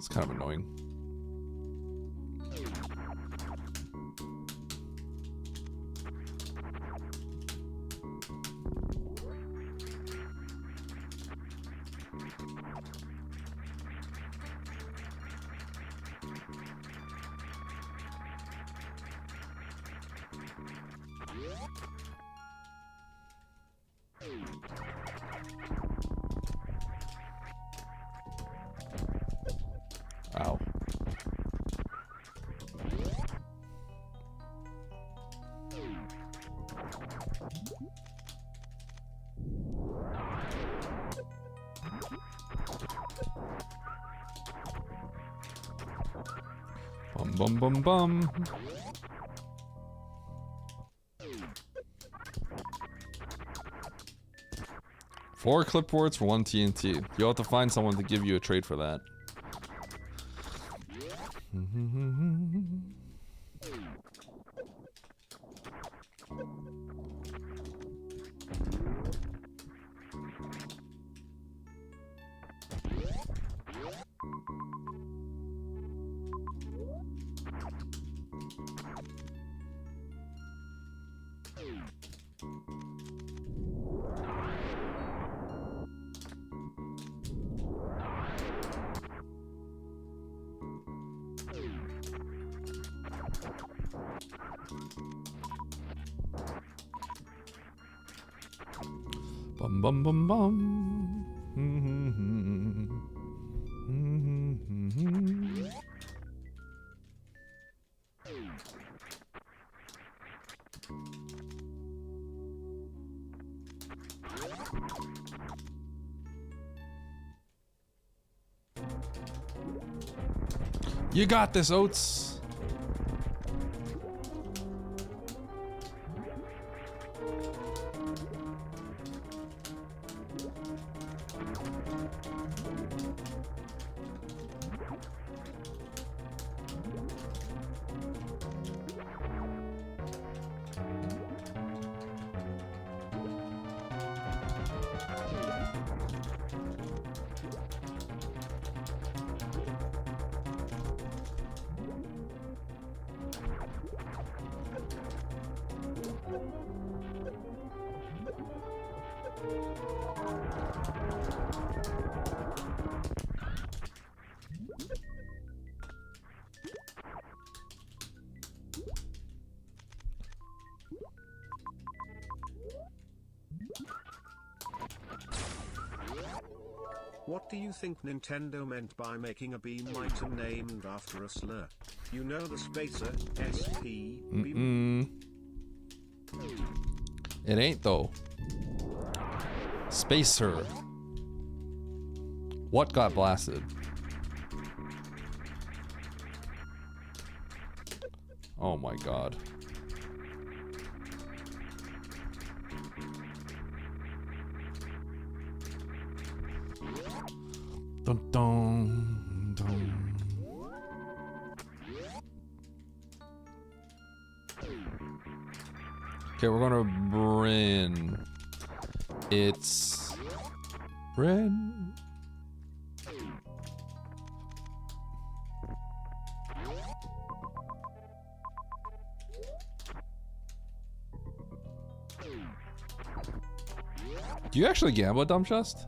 [SPEAKER 1] It's kind of annoying. Ow. Bum bum bum bum. Four clipboards for 1 TNT. You'll have to find someone to give you a trade for that. Bum bum bum bum. You got this, Oats.
[SPEAKER 6] What do you think Nintendo meant by making a beam item named after a slur? You know the spacer, SP, beam.
[SPEAKER 1] It ain't though. Spacer. What got blasted? Oh my god. Dun dun dun. Okay, we're gonna Bryn. It's Bryn. Do you actually gamble at Dumb Chest?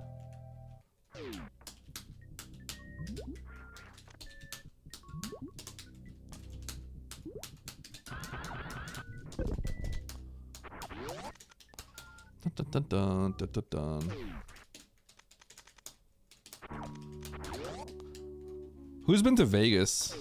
[SPEAKER 1] Dun, dun, dun, dun, dun. Who's been to Vegas?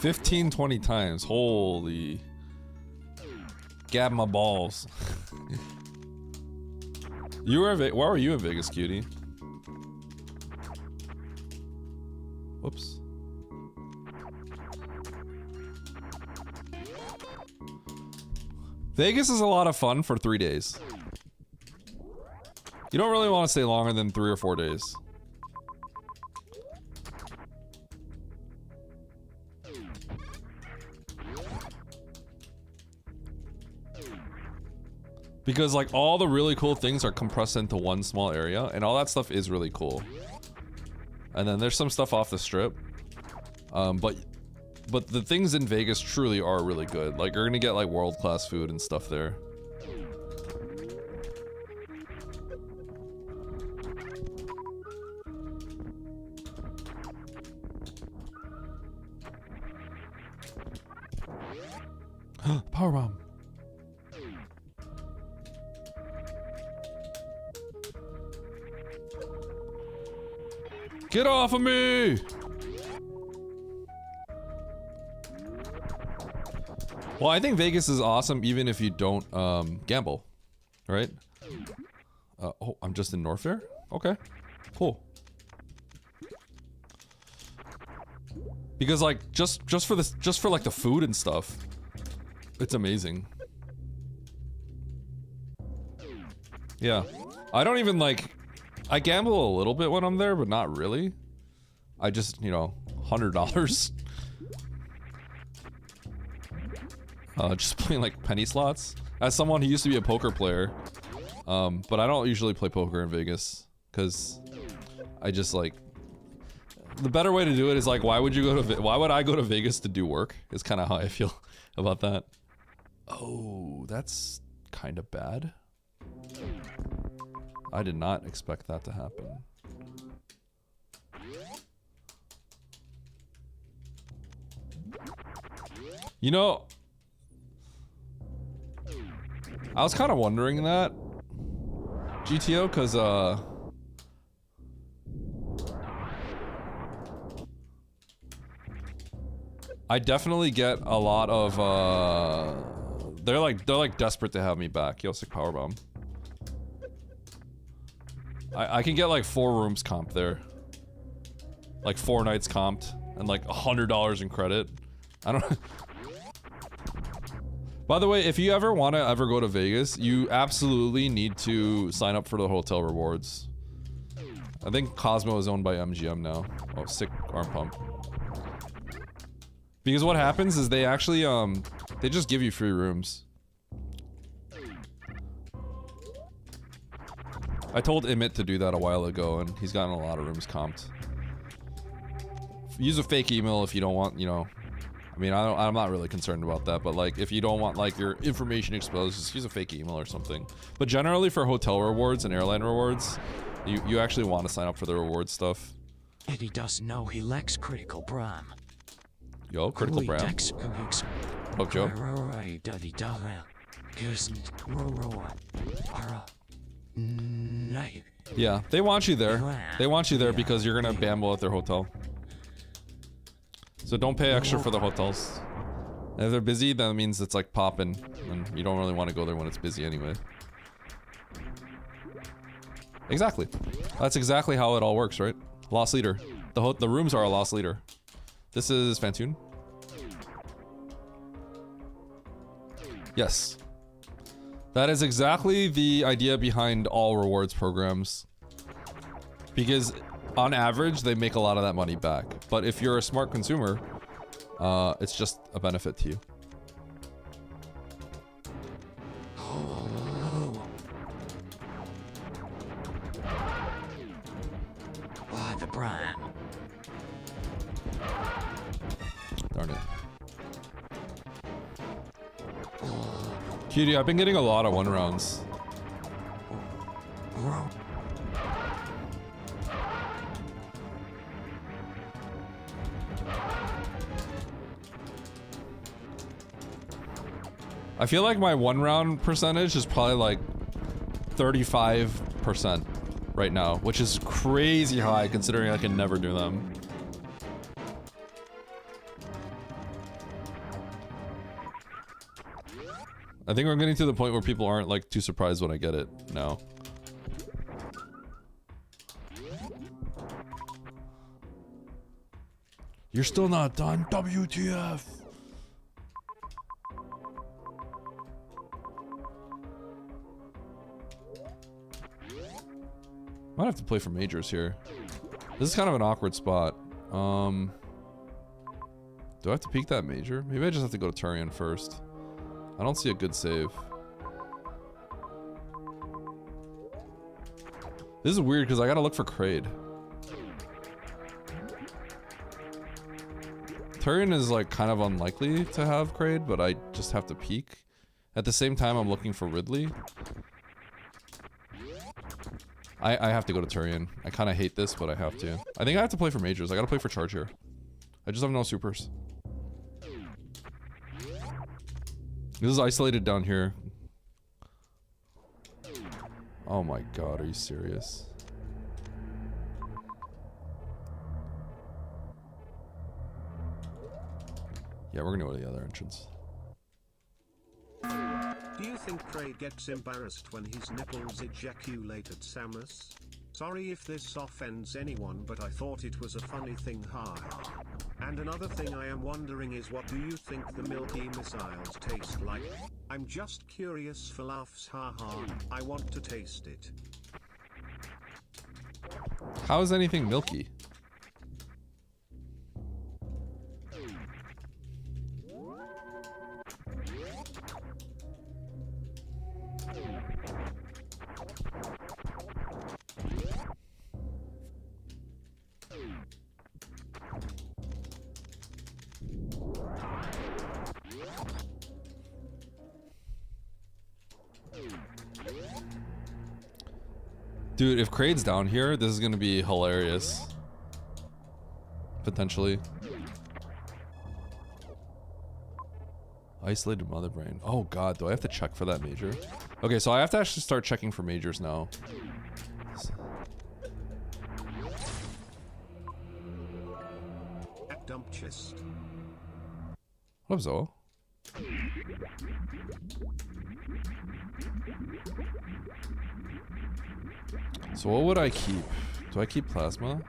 [SPEAKER 1] $15, 20 times. Holy. Gab my balls. You were why were you in Vegas, cutie? Whoops. Vegas is a lot of fun for 3 days. You don't really want to stay longer than 3 or 4 days. Because like all the really cool things are compressed into one small area, and all that stuff is really cool. And then there's some stuff off the strip. But the things in Vegas truly are really good. Like you're gonna get like world-class food and stuff there. Powerbomb. Get off of me! Well, I think Vegas is awesome even if you don't gamble, right? Oh, I'm just in Norfair? Okay, cool. Because like just for like the food and stuff, it's amazing. Yeah, I don't even like. I gamble a little bit when I'm there, but not really. I just, you know, $100. Just playing like penny slots. As someone who used to be a poker player, but I don't usually play poker in Vegas because I just like. The better way to do it is like, why would I go to Vegas to do work? Is kind of how I feel about that. Oh, that's kind of bad. I did not expect that to happen. You know, I was kind of wondering that, GTO, because I definitely get a lot of they're like desperate to have me back. Yo, sick powerbomb. I can get like 4 rooms comp there. Like 4 nights comped and like $100 in credit. I don't. By the way, if you ever want to go to Vegas, you absolutely need to sign up for the hotel rewards. I think Cosmo is owned by MGM now. Oh, sick arm pump. Because what happens is they actually they just give you free rooms. I told Emmett to do that a while ago, and he's gotten a lot of rooms comped. Use a fake email if you don't want, you know. I mean, I'm not really concerned about that, but like, if you don't want like your information exposed, just use a fake email or something. But generally, for hotel rewards and airline rewards, you actually want to sign up for the reward stuff.
[SPEAKER 8] Eddie doesn't know he lacks critical Bram.
[SPEAKER 1] Yo, critical Bram. Oh, Joe. Yeah, they want you there. They want you there because you're gonna bamble at their hotel. So don't pay extra for the hotels. And if they're busy, that means it's like popping, and you don't really want to go there when it's busy anyway. Exactly. That's exactly how it all works, right? Lost leader. The rooms are a lost leader. This is Fantoon. Yes. That is exactly the idea behind all rewards programs. Because on average, they make a lot of that money back. But if you're a smart consumer, it's just a benefit to you.
[SPEAKER 8] Why the Bram?
[SPEAKER 1] Darn it. Cutie, I've been getting a lot of 1 rounds. I feel like my 1 round percentage is probably like 35% right now, which is crazy high considering I can never do them. I think we're getting to the point where people aren't like too surprised when I get it now. You're still not done, WTF. Might have to play for majors here. This is kind of an awkward spot. Do I have to peek that major? Maybe I just have to go to Turian first. I don't see a good save. This is weird because I gotta look for Kraid. Turian is like kind of unlikely to have Kraid, but I just have to peek. At the same time, I'm looking for Ridley. I have to go to Turian. I kind of hate this, but I have to. I think I have to play for majors. I gotta play for charge here. I just have no supers. This is isolated down here. Oh my god, are you serious? Yeah, we're gonna go to the other entrance.
[SPEAKER 6] Do you think Kraid gets embarrassed when his nipples ejaculate at Samus? Sorry if this offends anyone, but I thought it was a funny thing, ha. And another thing I am wondering is, what do you think the milky missiles taste like? I'm just curious for laughs, haha. I want to taste it.
[SPEAKER 1] How is anything milky? Dude, if Kraid's down here, this is gonna be hilarious. Potentially. Isolated mother brain. Oh god, do I have to check for that major? Okay, so I have to actually start checking for majors now.
[SPEAKER 6] At dump chest.
[SPEAKER 1] What up, Zoe? So what would I keep? Do I keep plasma?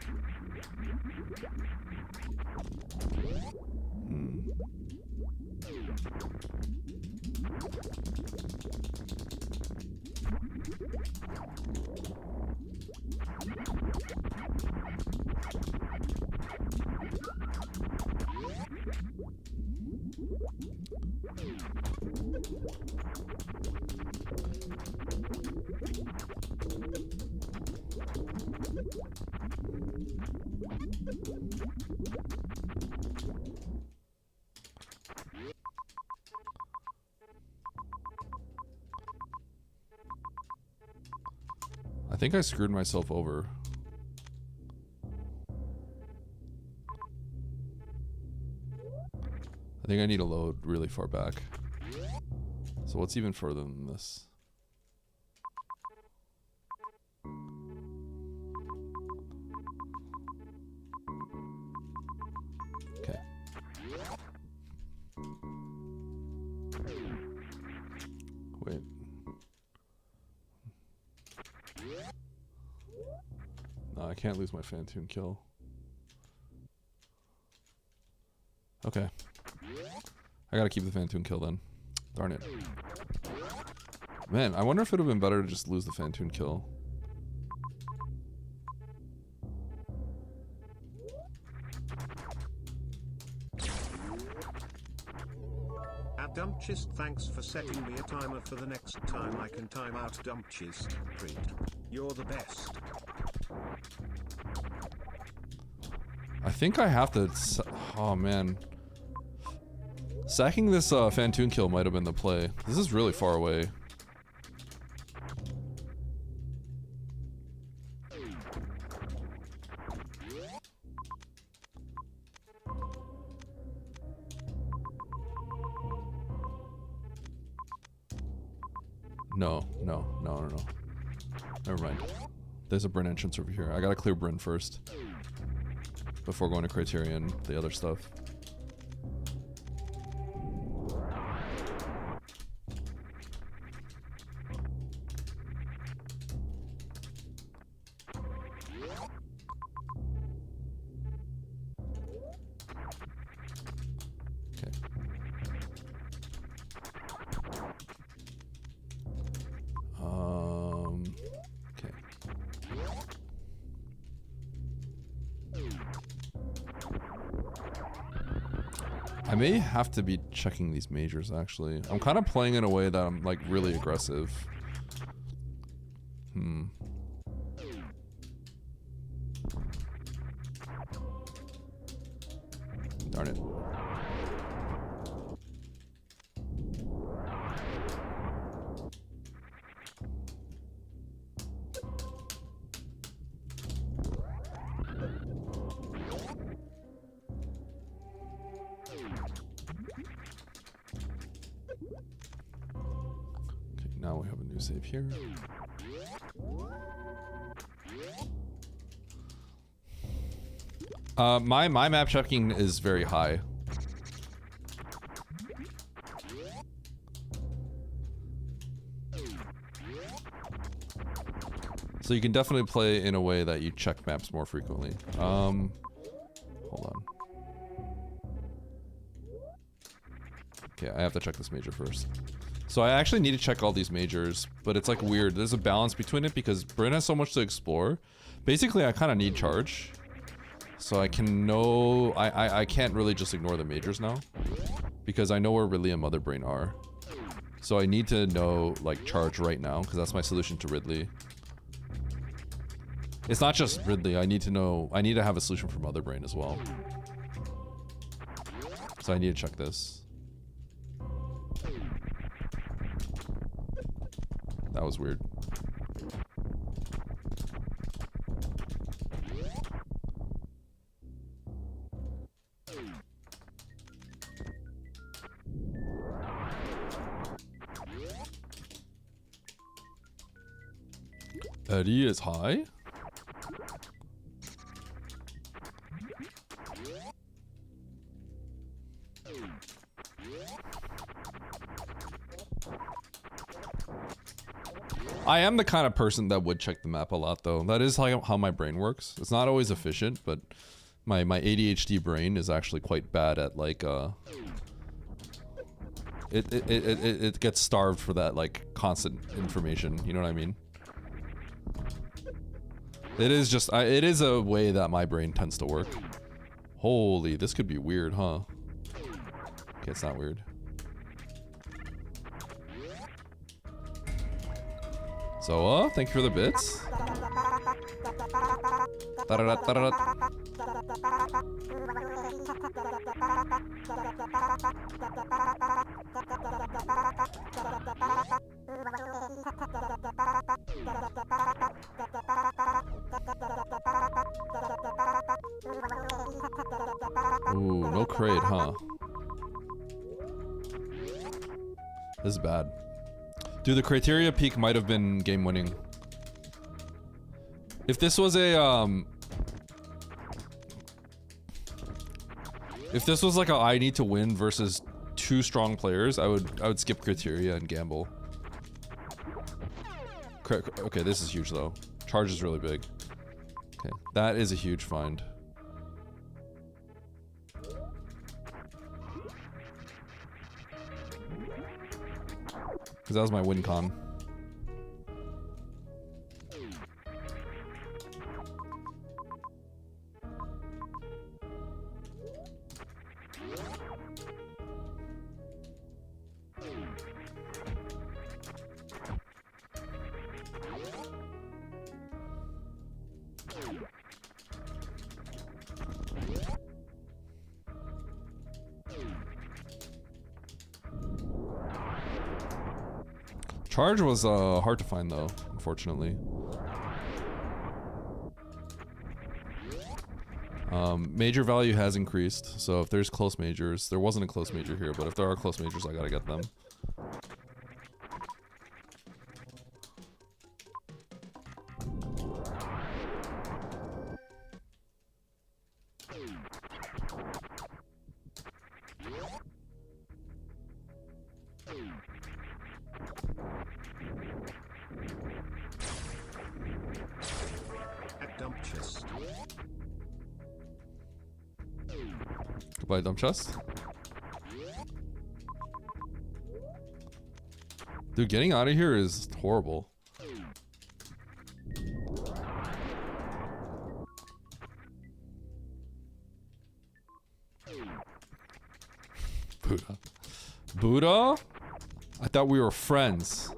[SPEAKER 1] I think I screwed myself over. I think I need to load really far back. So what's even further than this? Okay. Wait. No, I can't lose my Phantoon kill. Okay. I gotta keep the Phantoon kill then. Darn it. Man, I wonder if it would have been better to just lose the Phantoon kill.
[SPEAKER 6] At Dumpchist, thanks for setting me a timer for the next time I can time out Dumpchist. Treat. You're the best.
[SPEAKER 1] I think I have to... Oh, man. Sacking this Phantoon kill might have been the play. This is really far away. No. Never mind. There's a Bryn entrance over here. I gotta clear Bryn first. Before going to Criterion, the other stuff. I may have to be checking these majors, actually. I'm kind of playing in a way that I'm, like, really aggressive. Darn it. Okay, now we have a new save here. My map checking is very high. So you can definitely play in a way that you check maps more frequently. Hold on. Okay, I have to check this major first. So I actually need to check all these majors, but it's like weird. There's a balance between it because Bryn has so much to explore. Basically, I kind of need charge. So I can know, I can't really just ignore the majors now. Because I know where Ridley and Motherbrain are. So I need to know, like, charge right now, because that's my solution to Ridley. It's not just Ridley, I need to have a solution for Motherbrain as well. So I need to check this. That was weird. Eddie is high? I am the kind of person that would check the map a lot though. That is how my brain works. It's not always efficient, but my ADHD brain is actually quite bad at like it gets starved for that like constant information, you know what I mean? It is just it is a way that my brain tends to work. Holy, this could be weird, huh? Okay, it's not weird. So, thank you for the bits. Ooh, no crate, huh? This is bad. Dude, the criteria peak might have been game winning. If this was a if this was like a I need to win versus two strong players, I would skip criteria and gamble. Okay, this is huge though. Charge is really big. Okay, that is a huge find. Because that was my win con. Charge was hard to find though, unfortunately. Major value has increased, so if there's close majors, there wasn't a close major here, but if there are close majors, I gotta get them. Goodbye, dump chest. Dude, getting out of here is horrible. Buddha. Buddha? I thought we were friends.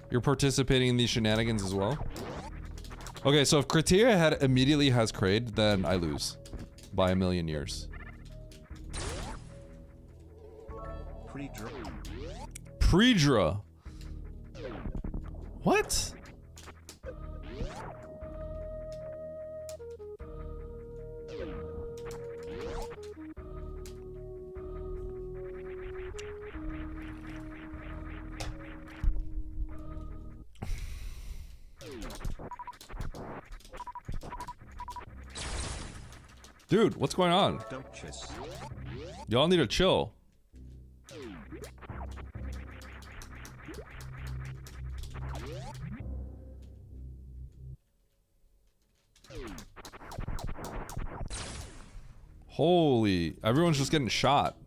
[SPEAKER 1] You're participating in these shenanigans as well? Okay, so if Criteria immediately has Kraid, then I lose. by a million years.
[SPEAKER 6] Pre-draw.
[SPEAKER 1] Predra. What? Dude, what's going on?
[SPEAKER 6] Duchess.
[SPEAKER 1] Y'all need to chill. Holy, everyone's just getting shot.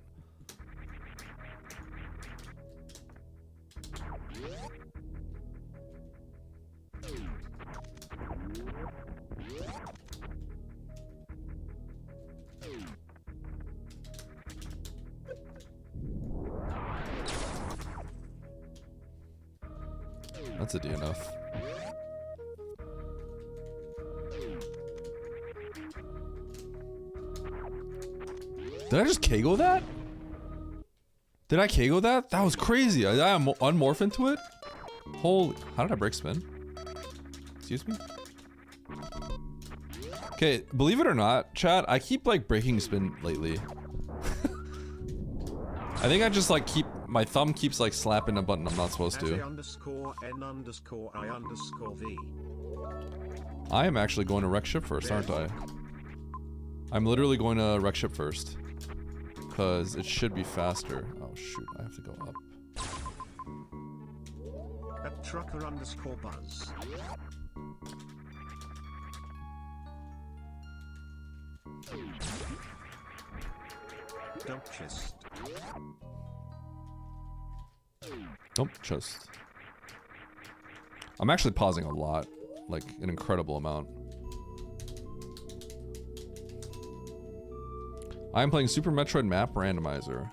[SPEAKER 1] That's a DNF. Did I just KO that? Did I KO that? That was crazy. I unmorph into it? Holy, how did I break spin? Excuse me? Okay, believe it or not, chat, I keep like breaking spin lately. I think I just like my thumb keeps like slapping a button I'm not supposed to.
[SPEAKER 6] @_N_I_V.
[SPEAKER 1] I am actually going to wreck ship first, aren't I? I'm literally going to wreck ship first. Because it should be faster. Oh shoot, I have to go up.
[SPEAKER 6] @Trucker_Buzz. Dump chest.
[SPEAKER 1] Nope, chest. I'm actually pausing a lot. Like, an incredible amount. I am playing Super Metroid Map Randomizer.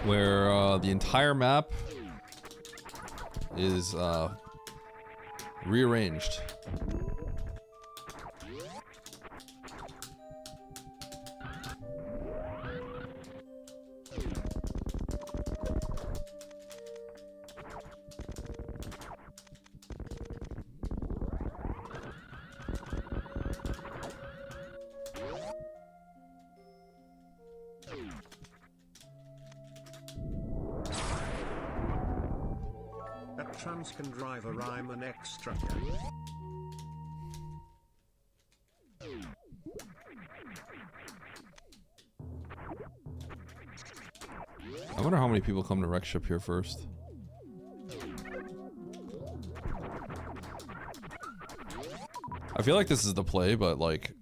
[SPEAKER 1] Where the entire map is rearranged.
[SPEAKER 6] Trans can drive a rhyme an extra.
[SPEAKER 1] I wonder how many people come to wreck ship here first. I feel like this is the play, but like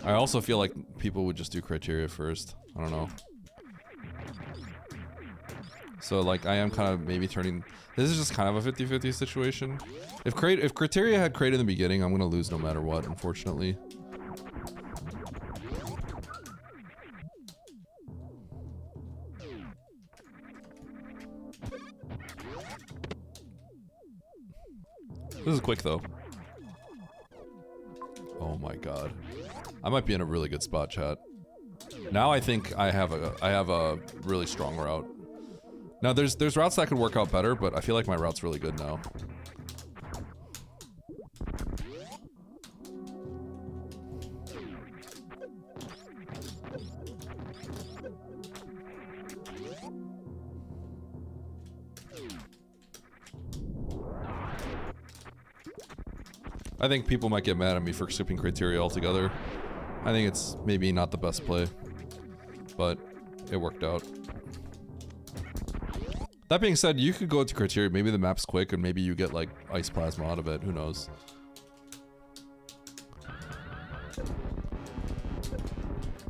[SPEAKER 1] I also feel like people would just do criteria first. I don't know. So like I am kind of maybe turning. This is just kind of a 50-50 situation. If criteria had crate in the beginning, I'm gonna lose no matter what, unfortunately. This is quick though. Oh my god. I might be in a really good spot, chat. Now I think I have a really strong route. Now there's routes that could work out better, but I feel like my route's really good now. I think people might get mad at me for skipping criteria altogether. I think it's maybe not the best play, but it worked out. That being said, you could go to criteria. Maybe the map's quick and maybe you get like ice plasma out of it. Who knows?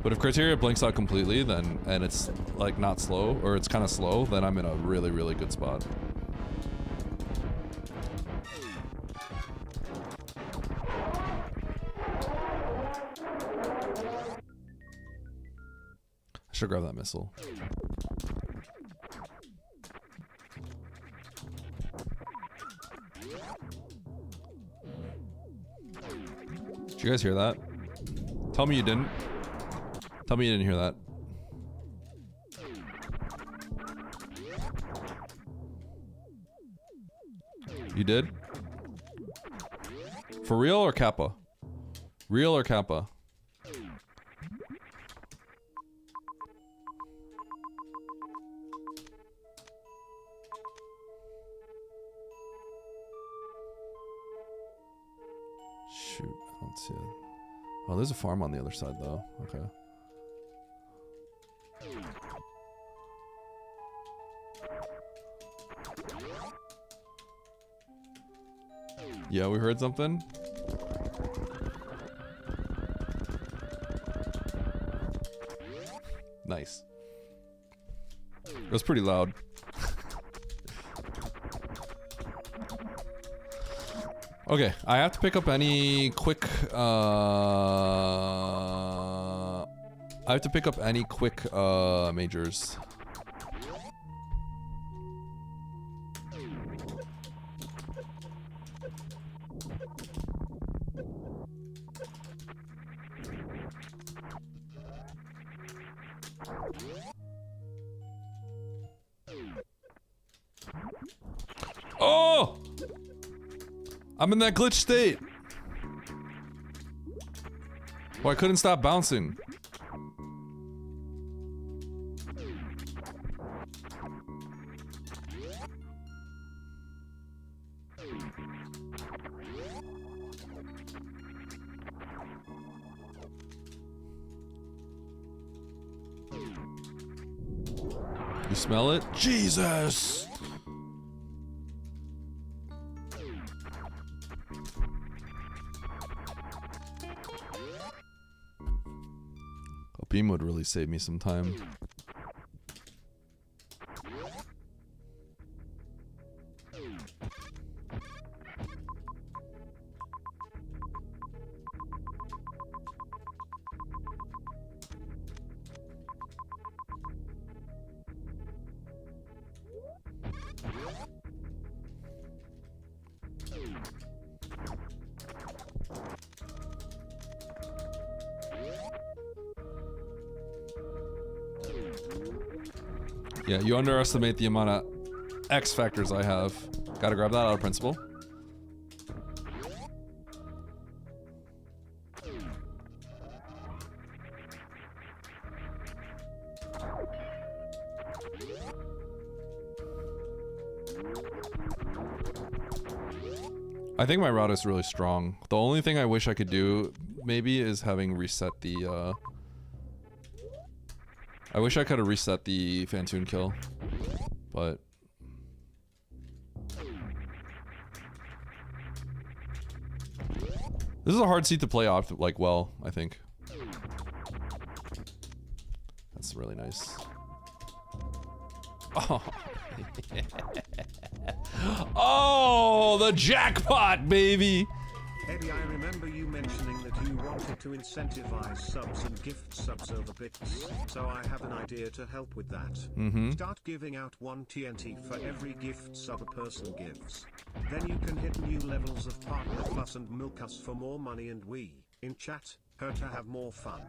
[SPEAKER 1] But if criteria blinks out completely, then and it's like not slow or it's kind of slow, then I'm in a really, really good spot. I should grab that missile. you guys hear that? Tell me you didn't. Tell me you didn't hear that. You did? For real or Kappa? Real or Kappa? Shoot, I don't see it. Oh, there's a farm on the other side though. Okay. Yeah, we heard something. Nice. It was pretty loud. Okay, I have to pick up any quick, majors. Oh! I'm in that glitch state. Oh, I couldn't stop bouncing. You smell it? Jesus! A beam would really save me some time. Yeah, you underestimate the amount of X factors I have. Gotta grab that out of principle. I think my route is really strong. The only thing I wish I could do maybe is having reset the I wish I could have reset the Fantoon kill, but this is a hard seat to play off like well, I think. That's really nice. Oh, oh, the jackpot, baby!
[SPEAKER 6] Eddie, I remember you mentioning that you wanted to incentivize subs and gift subs over bits, so I have an idea to help with that. Start giving out 1 TNT for every gift sub a person gives. Then you can hit new levels of Partner Plus and milk us for more money, and we, in chat, her to have more fun.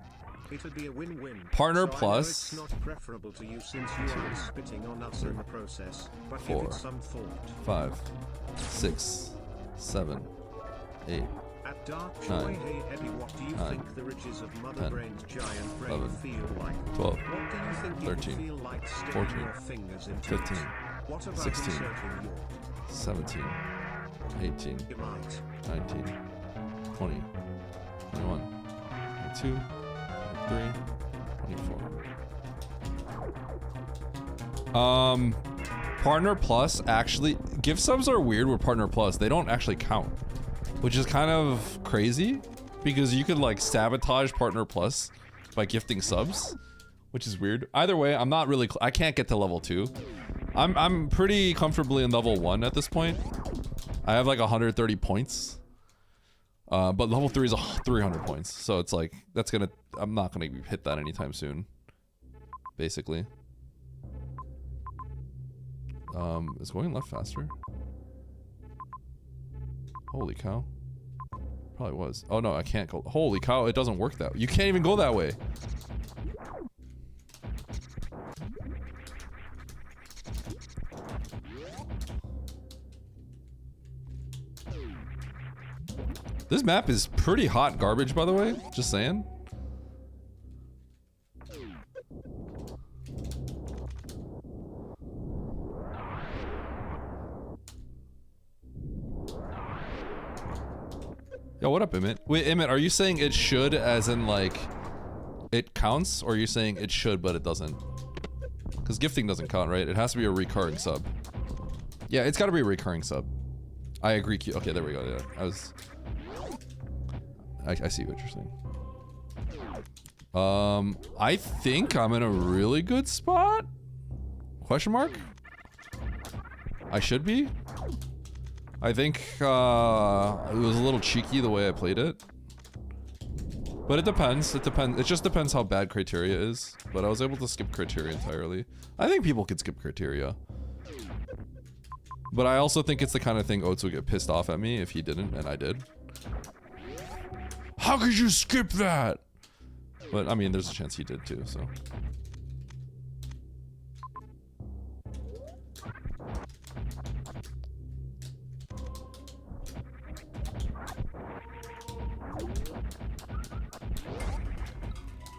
[SPEAKER 6] It'd be a win-win.
[SPEAKER 1] Partner
[SPEAKER 6] so
[SPEAKER 1] Plus.
[SPEAKER 6] It's not preferable to you since you are spitting on us in the process, but
[SPEAKER 1] 4,
[SPEAKER 6] give it some thought.
[SPEAKER 1] 5, 6, 7, 8.
[SPEAKER 6] At Dark
[SPEAKER 1] 9,
[SPEAKER 6] Joy, hey Eddie, what do you
[SPEAKER 1] 9,
[SPEAKER 6] think the riches of Mother
[SPEAKER 1] 10,
[SPEAKER 6] Brain's giant brain
[SPEAKER 1] 11,
[SPEAKER 6] feel like?
[SPEAKER 1] 12,
[SPEAKER 6] What do you think
[SPEAKER 1] 13,
[SPEAKER 6] it would feel like sticking
[SPEAKER 1] 14,
[SPEAKER 6] your fingers into
[SPEAKER 1] 15,
[SPEAKER 6] it? What about
[SPEAKER 1] 16,
[SPEAKER 6] inserting your
[SPEAKER 1] 17, 18,
[SPEAKER 6] you might.
[SPEAKER 1] 19, 20, 21, 22, 23, 24. Partner Plus, actually, gift subs are weird with Partner Plus. They don't actually count, which is kind of crazy because you could like sabotage Partner Plus by gifting subs, which is weird. Either way, I'm not really, I can't get to level 2. I'm pretty comfortably in level 1 at this point. I have like 130 points. But level 3 is 300 points. So it's like, that's gonna, I'm not gonna hit that anytime soon. Basically. Is going left faster? Holy cow. Probably was. Oh no, I can't go. Holy cow, it doesn't work that way. You can't even go that way. This map is pretty hot garbage, by the way. Just saying. Yo, what up, Emmett? Wait, Emmett, are you saying it should as in like it counts, or are you saying it should but it doesn't? Because gifting doesn't count, right? It has to be a recurring sub. Yeah, it's got to be a recurring sub. I agree. Okay, there we go. Yeah, I see what you're saying. I think I'm in a really good spot? Question mark? I should be? I think it was a little cheeky the way I played it. But it depends. It just depends how bad criteria is. But I was able to skip criteria entirely. I think people could skip criteria. But I also think it's the kind of thing Oates would get pissed off at me if he didn't, and I did. How could you skip that? But I mean, there's a chance he did too, so.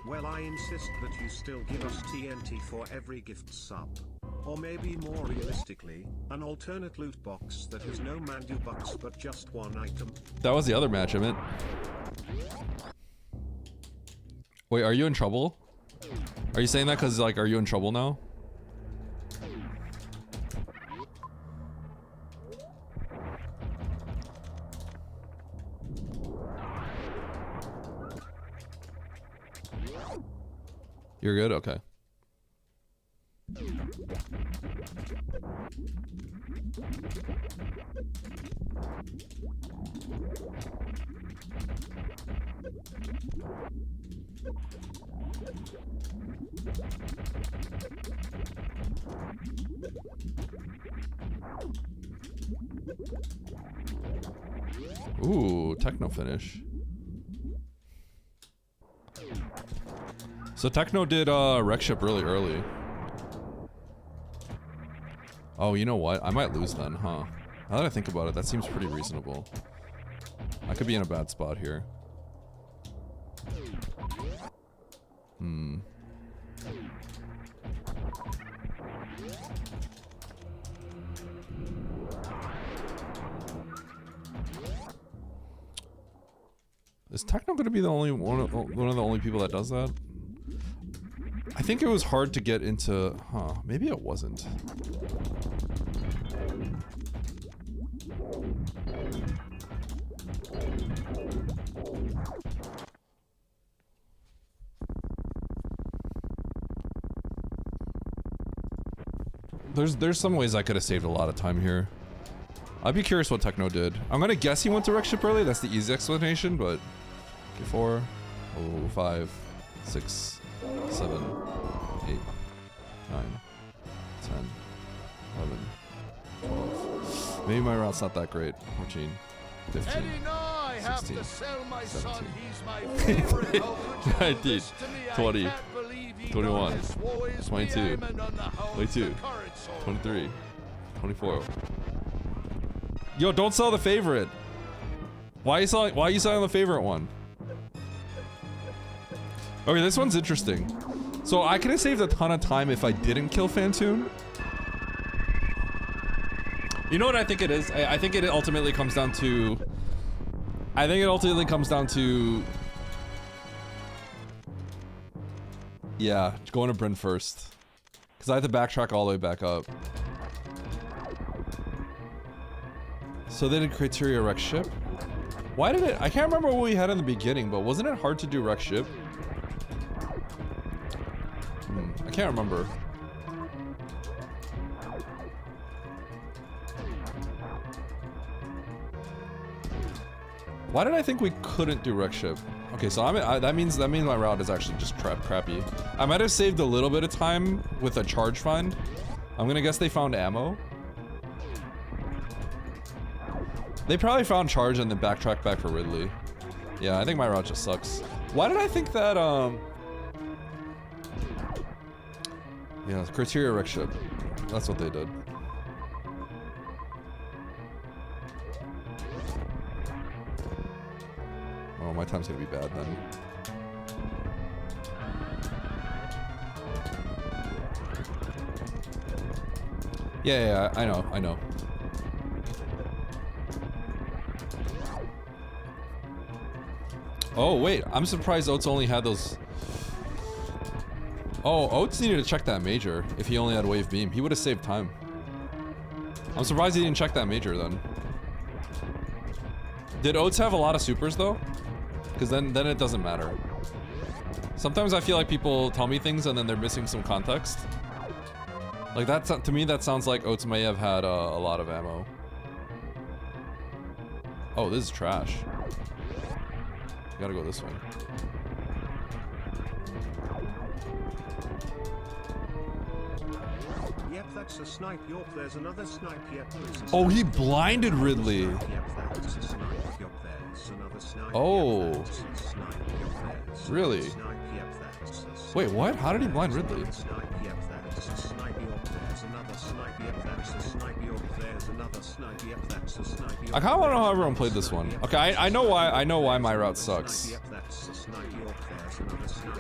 [SPEAKER 6] Well, I insist that you still give us TNT for every gift sub. Or maybe more realistically, an alternate loot box that has no Mandu bucks but just one item.
[SPEAKER 1] That was the other match, I meant. Wait, are you in trouble? Are you saying that because, like, are you in trouble now? You're good? Okay. Ooh, techno finish. So Techno did wreck ship really early. Oh, you know what? I might lose then, huh? Now that I think about it, that seems pretty reasonable. I could be in a bad spot here. Is Techno going to be the only one of the only people that does that? I think it was hard to get into, huh? Maybe it wasn't. There's some ways I could have saved a lot of time here. I'd be curious what Techno did. I'm gonna guess he went to wreck ship early. That's the easy explanation, but okay, 4, 5, 6, 7, 8, 9, 10, 11, 12. Maybe my route's not that great. 14, 15,
[SPEAKER 7] Eddie, now I have
[SPEAKER 1] 16,
[SPEAKER 7] to sell my
[SPEAKER 1] 17,
[SPEAKER 7] son. He's my favorite.
[SPEAKER 1] 19, 20, 21, 22, 22, 23, 24. Yo, don't sell the favorite. Why are you selling the favorite one? Okay, this one's interesting. So I could have saved a ton of time if I didn't kill Phantoon. You know what I think it is? I think it ultimately comes down to... Yeah, going to Bryn first. Because I had to backtrack all the way back up. So they did criteria wreck ship. Why did it? I can't remember what we had in the beginning, but wasn't it hard to do wreck ship? I can't remember. Why did I think we couldn't do wreck ship? Okay, so that means my route is actually just crappy. I might have saved a little bit of time with a charge find. I'm gonna guess they found ammo. They probably found charge and then backtracked back for Ridley. Yeah, I think my route just sucks. Why did I think that, yeah, Criteria wreck ship. That's what they did. Oh, my time's gonna be bad then. Yeah, I know. Oh, wait, I'm surprised Oates only had those. Oh, Oates needed to check that major if he only had wave beam. He would have saved time. I'm surprised he didn't check that major then. Did Oates have a lot of supers though? Because then it doesn't matter. Sometimes I feel like people tell me things and then they're missing some context. Like that, to me, that sounds like Oates may have had a lot of ammo. Oh, this is trash. Gotta go this way.
[SPEAKER 6] Yep, that's a snipe. Yup, there's another snipe. Yep,
[SPEAKER 1] oh, he blinded Ridley.
[SPEAKER 6] Yep, that's a snipe. Yup, there's another snipe.
[SPEAKER 1] Oh.
[SPEAKER 6] Yep, that's a snipe. Yup, there's
[SPEAKER 1] really?
[SPEAKER 6] another snipe. Yep, that's a snipe.
[SPEAKER 1] Wait, what? How did he blind Ridley?
[SPEAKER 6] Snipe. Yep, that's a snipe. Yup, there's another snipe. Yep, that's a snipe. Yup, there's another snipe. Yep, that's a snipe.
[SPEAKER 1] I kind of want to know how everyone played this one. Okay, I know why my route sucks.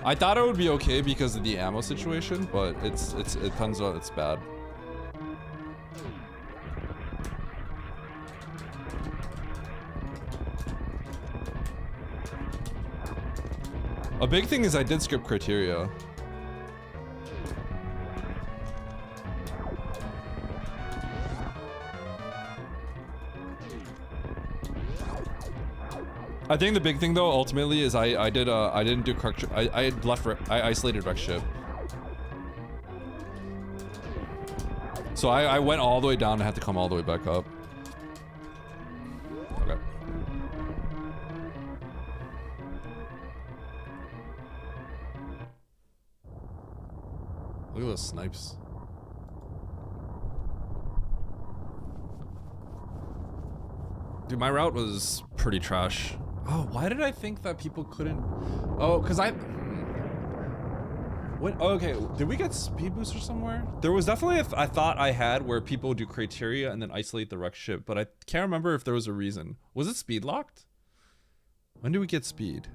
[SPEAKER 1] I thought it would be okay because of the ammo situation, but it turns out it's bad. A big thing is I did skip criteria. I think the big thing though, ultimately, is I didn't do correct. I isolated wreck ship. So I went all the way down and had to come all the way back up. Okay. Look at those snipes. Dude, my route was pretty trash. Oh, why did I think that people couldn't? Oh, because What? Oh, okay, did we get speed booster somewhere? There was definitely I thought I had where people do criteria and then isolate the wreck ship, but I can't remember if there was a reason. Was it speed locked? When did we get speed?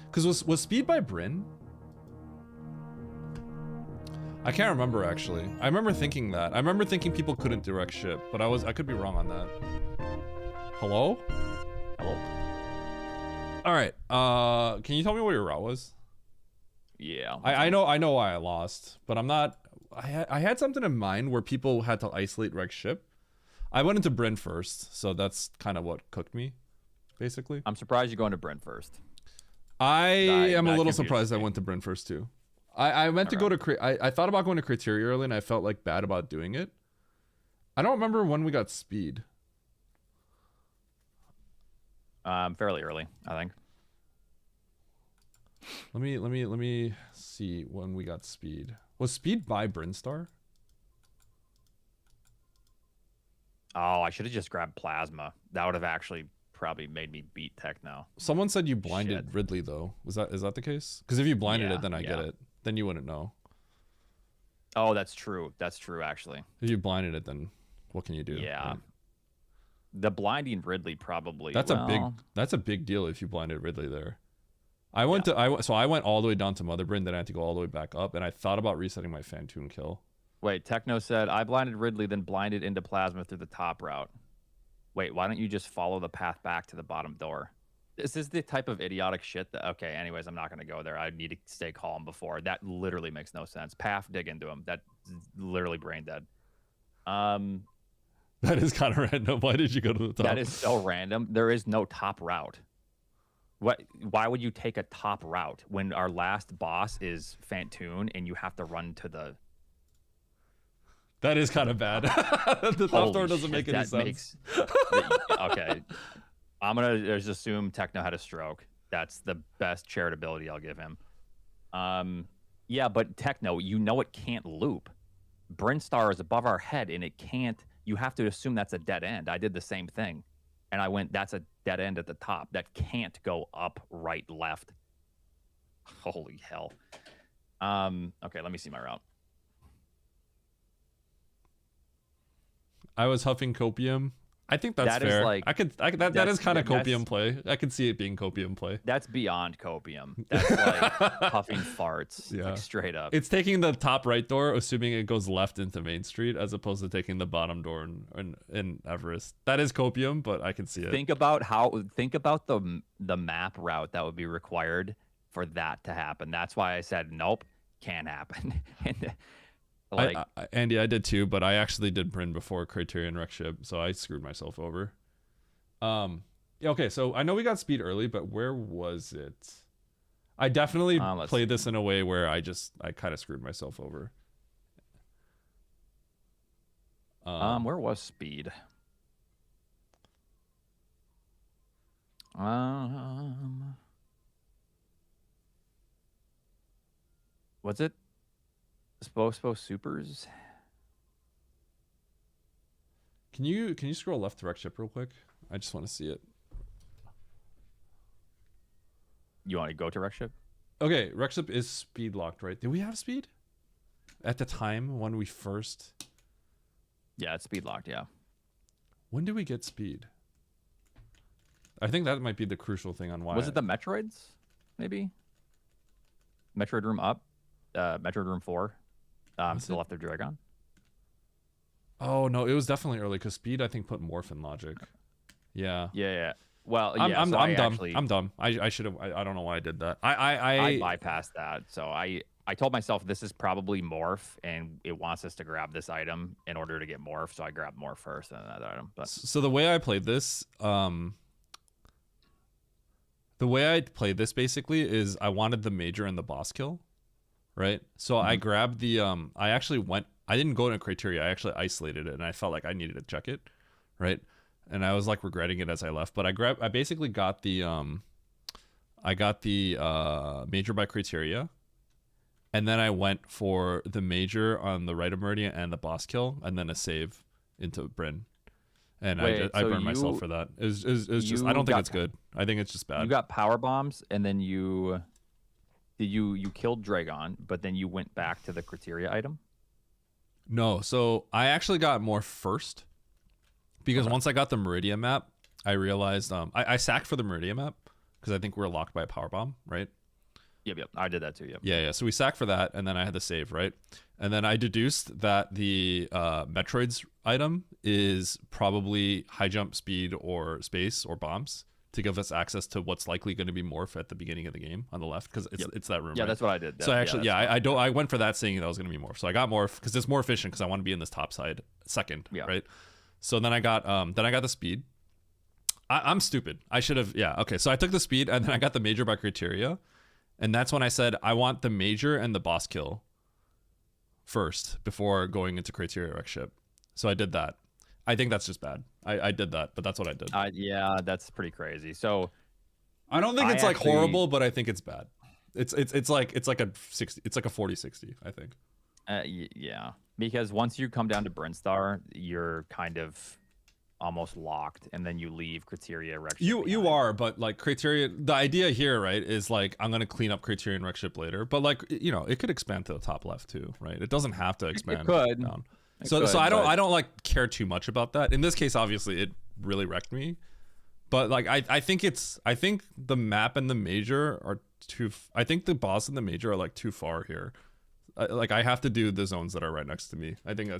[SPEAKER 1] Because was speed by Bryn? I can't remember actually. I remember thinking that. I remember thinking people couldn't do wreck ship, but I could be wrong on that. Hello? Hello? Alright, can you tell me what your route was?
[SPEAKER 3] Yeah.
[SPEAKER 1] I know why I lost, but I'm not... I had something in mind where people had to isolate wreck ship. I went into Bryn first, so that's kind of what cooked me, basically.
[SPEAKER 3] I'm surprised you're going to Bryn first.
[SPEAKER 1] I am a little surprised I went to Bryn first too. I meant to go to... I thought about going to criteria early and I felt like bad about doing it. I don't remember when we got speed.
[SPEAKER 3] Fairly early, I think.
[SPEAKER 1] Let me see when we got speed. Was speed by Brinstar?
[SPEAKER 3] Oh, I should have just grabbed plasma. That would have actually probably made me beat Techno.
[SPEAKER 1] Someone said you blinded Ridley though. Is that the case? Because if you blinded it, then I get
[SPEAKER 3] yeah.
[SPEAKER 1] it. Then you wouldn't know.
[SPEAKER 3] Oh, that's true. That's true, actually.
[SPEAKER 1] If you blinded it, then what can you do?
[SPEAKER 3] Yeah.
[SPEAKER 1] Right?
[SPEAKER 3] The blinding Ridley probably.
[SPEAKER 1] That's a big deal if you blinded Ridley there. I went all the way down to Mother Bryn, then I had to go all the way back up, and I thought about resetting my Fantoon kill.
[SPEAKER 3] Wait, Techno said I blinded Ridley, then blinded into Plasma through the top route. Wait, why don't you just follow the path back to the bottom door? Is this the type of idiotic shit that... Okay, anyways, I'm not going to go there. I need to stay calm before. That literally makes no sense. Path, dig into him. That's literally brain dead.
[SPEAKER 1] That is kind of random. Why did you go to the top?
[SPEAKER 3] That is so random. There is no top route. Why would you take a top route when our last boss is Fantoon and you have to run to the...
[SPEAKER 1] That is kind of bad. The top door doesn't make any sense.
[SPEAKER 3] Okay. I'm going to just assume Techno had a stroke. That's the best charitability I'll give him. Yeah, but Techno, you know it can't loop. Brinstar is above our head and it can't... You have to assume that's a dead end. I did the same thing. and I went, that's a dead end at the top. That can't go up, right, left. Holy hell. Okay, let me see my route.
[SPEAKER 1] I was huffing copium. I think that's
[SPEAKER 3] That is
[SPEAKER 1] fair.
[SPEAKER 3] like-
[SPEAKER 1] that is kind of
[SPEAKER 3] that's-
[SPEAKER 1] copium play. I can see it being copium play.
[SPEAKER 3] That's beyond copium. That's like puffing farts,
[SPEAKER 1] Yeah.
[SPEAKER 3] like straight up.
[SPEAKER 1] It's taking the top right door, assuming it goes left into Main Street, as opposed to taking the bottom door in Everest. That is copium, but I can see it.
[SPEAKER 3] Think about the map route that would be required for that to happen. That's why I said nope, can't happen. And like
[SPEAKER 1] Andy, I did too, but I actually did Bryn before Criterion Wreck Ship, so I screwed myself over. Yeah, okay, so I know we got speed early, but where was it? I definitely played this in a way where I kind of screwed myself over.
[SPEAKER 3] Where was speed? Was it Spo Supers?
[SPEAKER 1] Can you scroll left to Wreck Ship real quick? I just want to see it.
[SPEAKER 3] You want to go to Wreck Ship?
[SPEAKER 1] Okay, Wreck Ship is speed locked, right? Did we have speed at the time when we first?
[SPEAKER 3] Yeah, it's speed locked. Yeah.
[SPEAKER 1] When did we get speed? I think that might be the crucial thing on why.
[SPEAKER 3] Was it the Metroids? Maybe. Metroid Room up. Metroid Room 4. To the left of Dragon.
[SPEAKER 1] Oh no, it was definitely early because speed I think put Morphin logic. Yeah.
[SPEAKER 3] Yeah. Well,
[SPEAKER 1] I'm
[SPEAKER 3] yeah.
[SPEAKER 1] dumb.
[SPEAKER 3] Actually,
[SPEAKER 1] I'm dumb. I should have. I don't know why I did that.
[SPEAKER 3] I bypassed that. So I told myself this is probably morph, and it wants us to grab this item in order to get morph. So I grabbed morph first and then that item. But
[SPEAKER 1] so the way I played this, basically is I wanted the major and the boss kill, right? So I grabbed the I didn't go to criteria. I actually isolated it, and I felt like I needed to check it, right? And I was like regretting it as I left. But I basically got the major by criteria, and then I went for the major on the right of Meridian and the boss kill, and then a save into Bryn. And I burned myself for that. It was just I don't think it's good. I think it's just bad.
[SPEAKER 3] You got power bombs, and then you killed Dragon, but then you went back to the criteria item.
[SPEAKER 1] No, so I actually got more first because once I got the Meridian map, I realized I sacked for the Meridian map because I think we were locked by a power bomb, right?
[SPEAKER 3] Yep. I did that too. Yep.
[SPEAKER 1] Yeah. So we sacked for that, and then I had the save, right? And then I deduced that the Metroid's item is probably high jump, speed, or space, or bombs to give us access to what's likely going to be morph at the beginning of the game on the left because it's that room.
[SPEAKER 3] Yeah,
[SPEAKER 1] right?
[SPEAKER 3] that's what I did.
[SPEAKER 1] So actually, I went for that, saying that was going to be morph. So I got morph because it's more efficient because I want to be in this top side second, right? So then I got the speed. I'm stupid. I should have. Yeah. Okay. So I took the speed and then I got the major by criteria, and that's when I said I want the major and the boss kill first before going into criteria wreck ship. So I did that. I think that's just bad. I did that, but that's what I did.
[SPEAKER 3] Yeah, that's pretty crazy. So
[SPEAKER 1] I don't think it's like horrible, but I think it's bad. It's like a 60. It's like a 40-60, I think.
[SPEAKER 3] Yeah, because once you come down to Brinstar, you're kind of almost locked, and then you leave criteria wreck ship.
[SPEAKER 1] You are, but like criteria, the idea here, right, is like I'm gonna clean up criteria and wreck ship later, but like it could expand to the top left too, right? It doesn't have to expand.
[SPEAKER 3] It could.
[SPEAKER 1] Down. So I don't like care too much about that. In this case, obviously, it really wrecked me. But like I think the map and the major are too. I think the boss and the major are like too far here. I have to do the zones that are right next to me. I think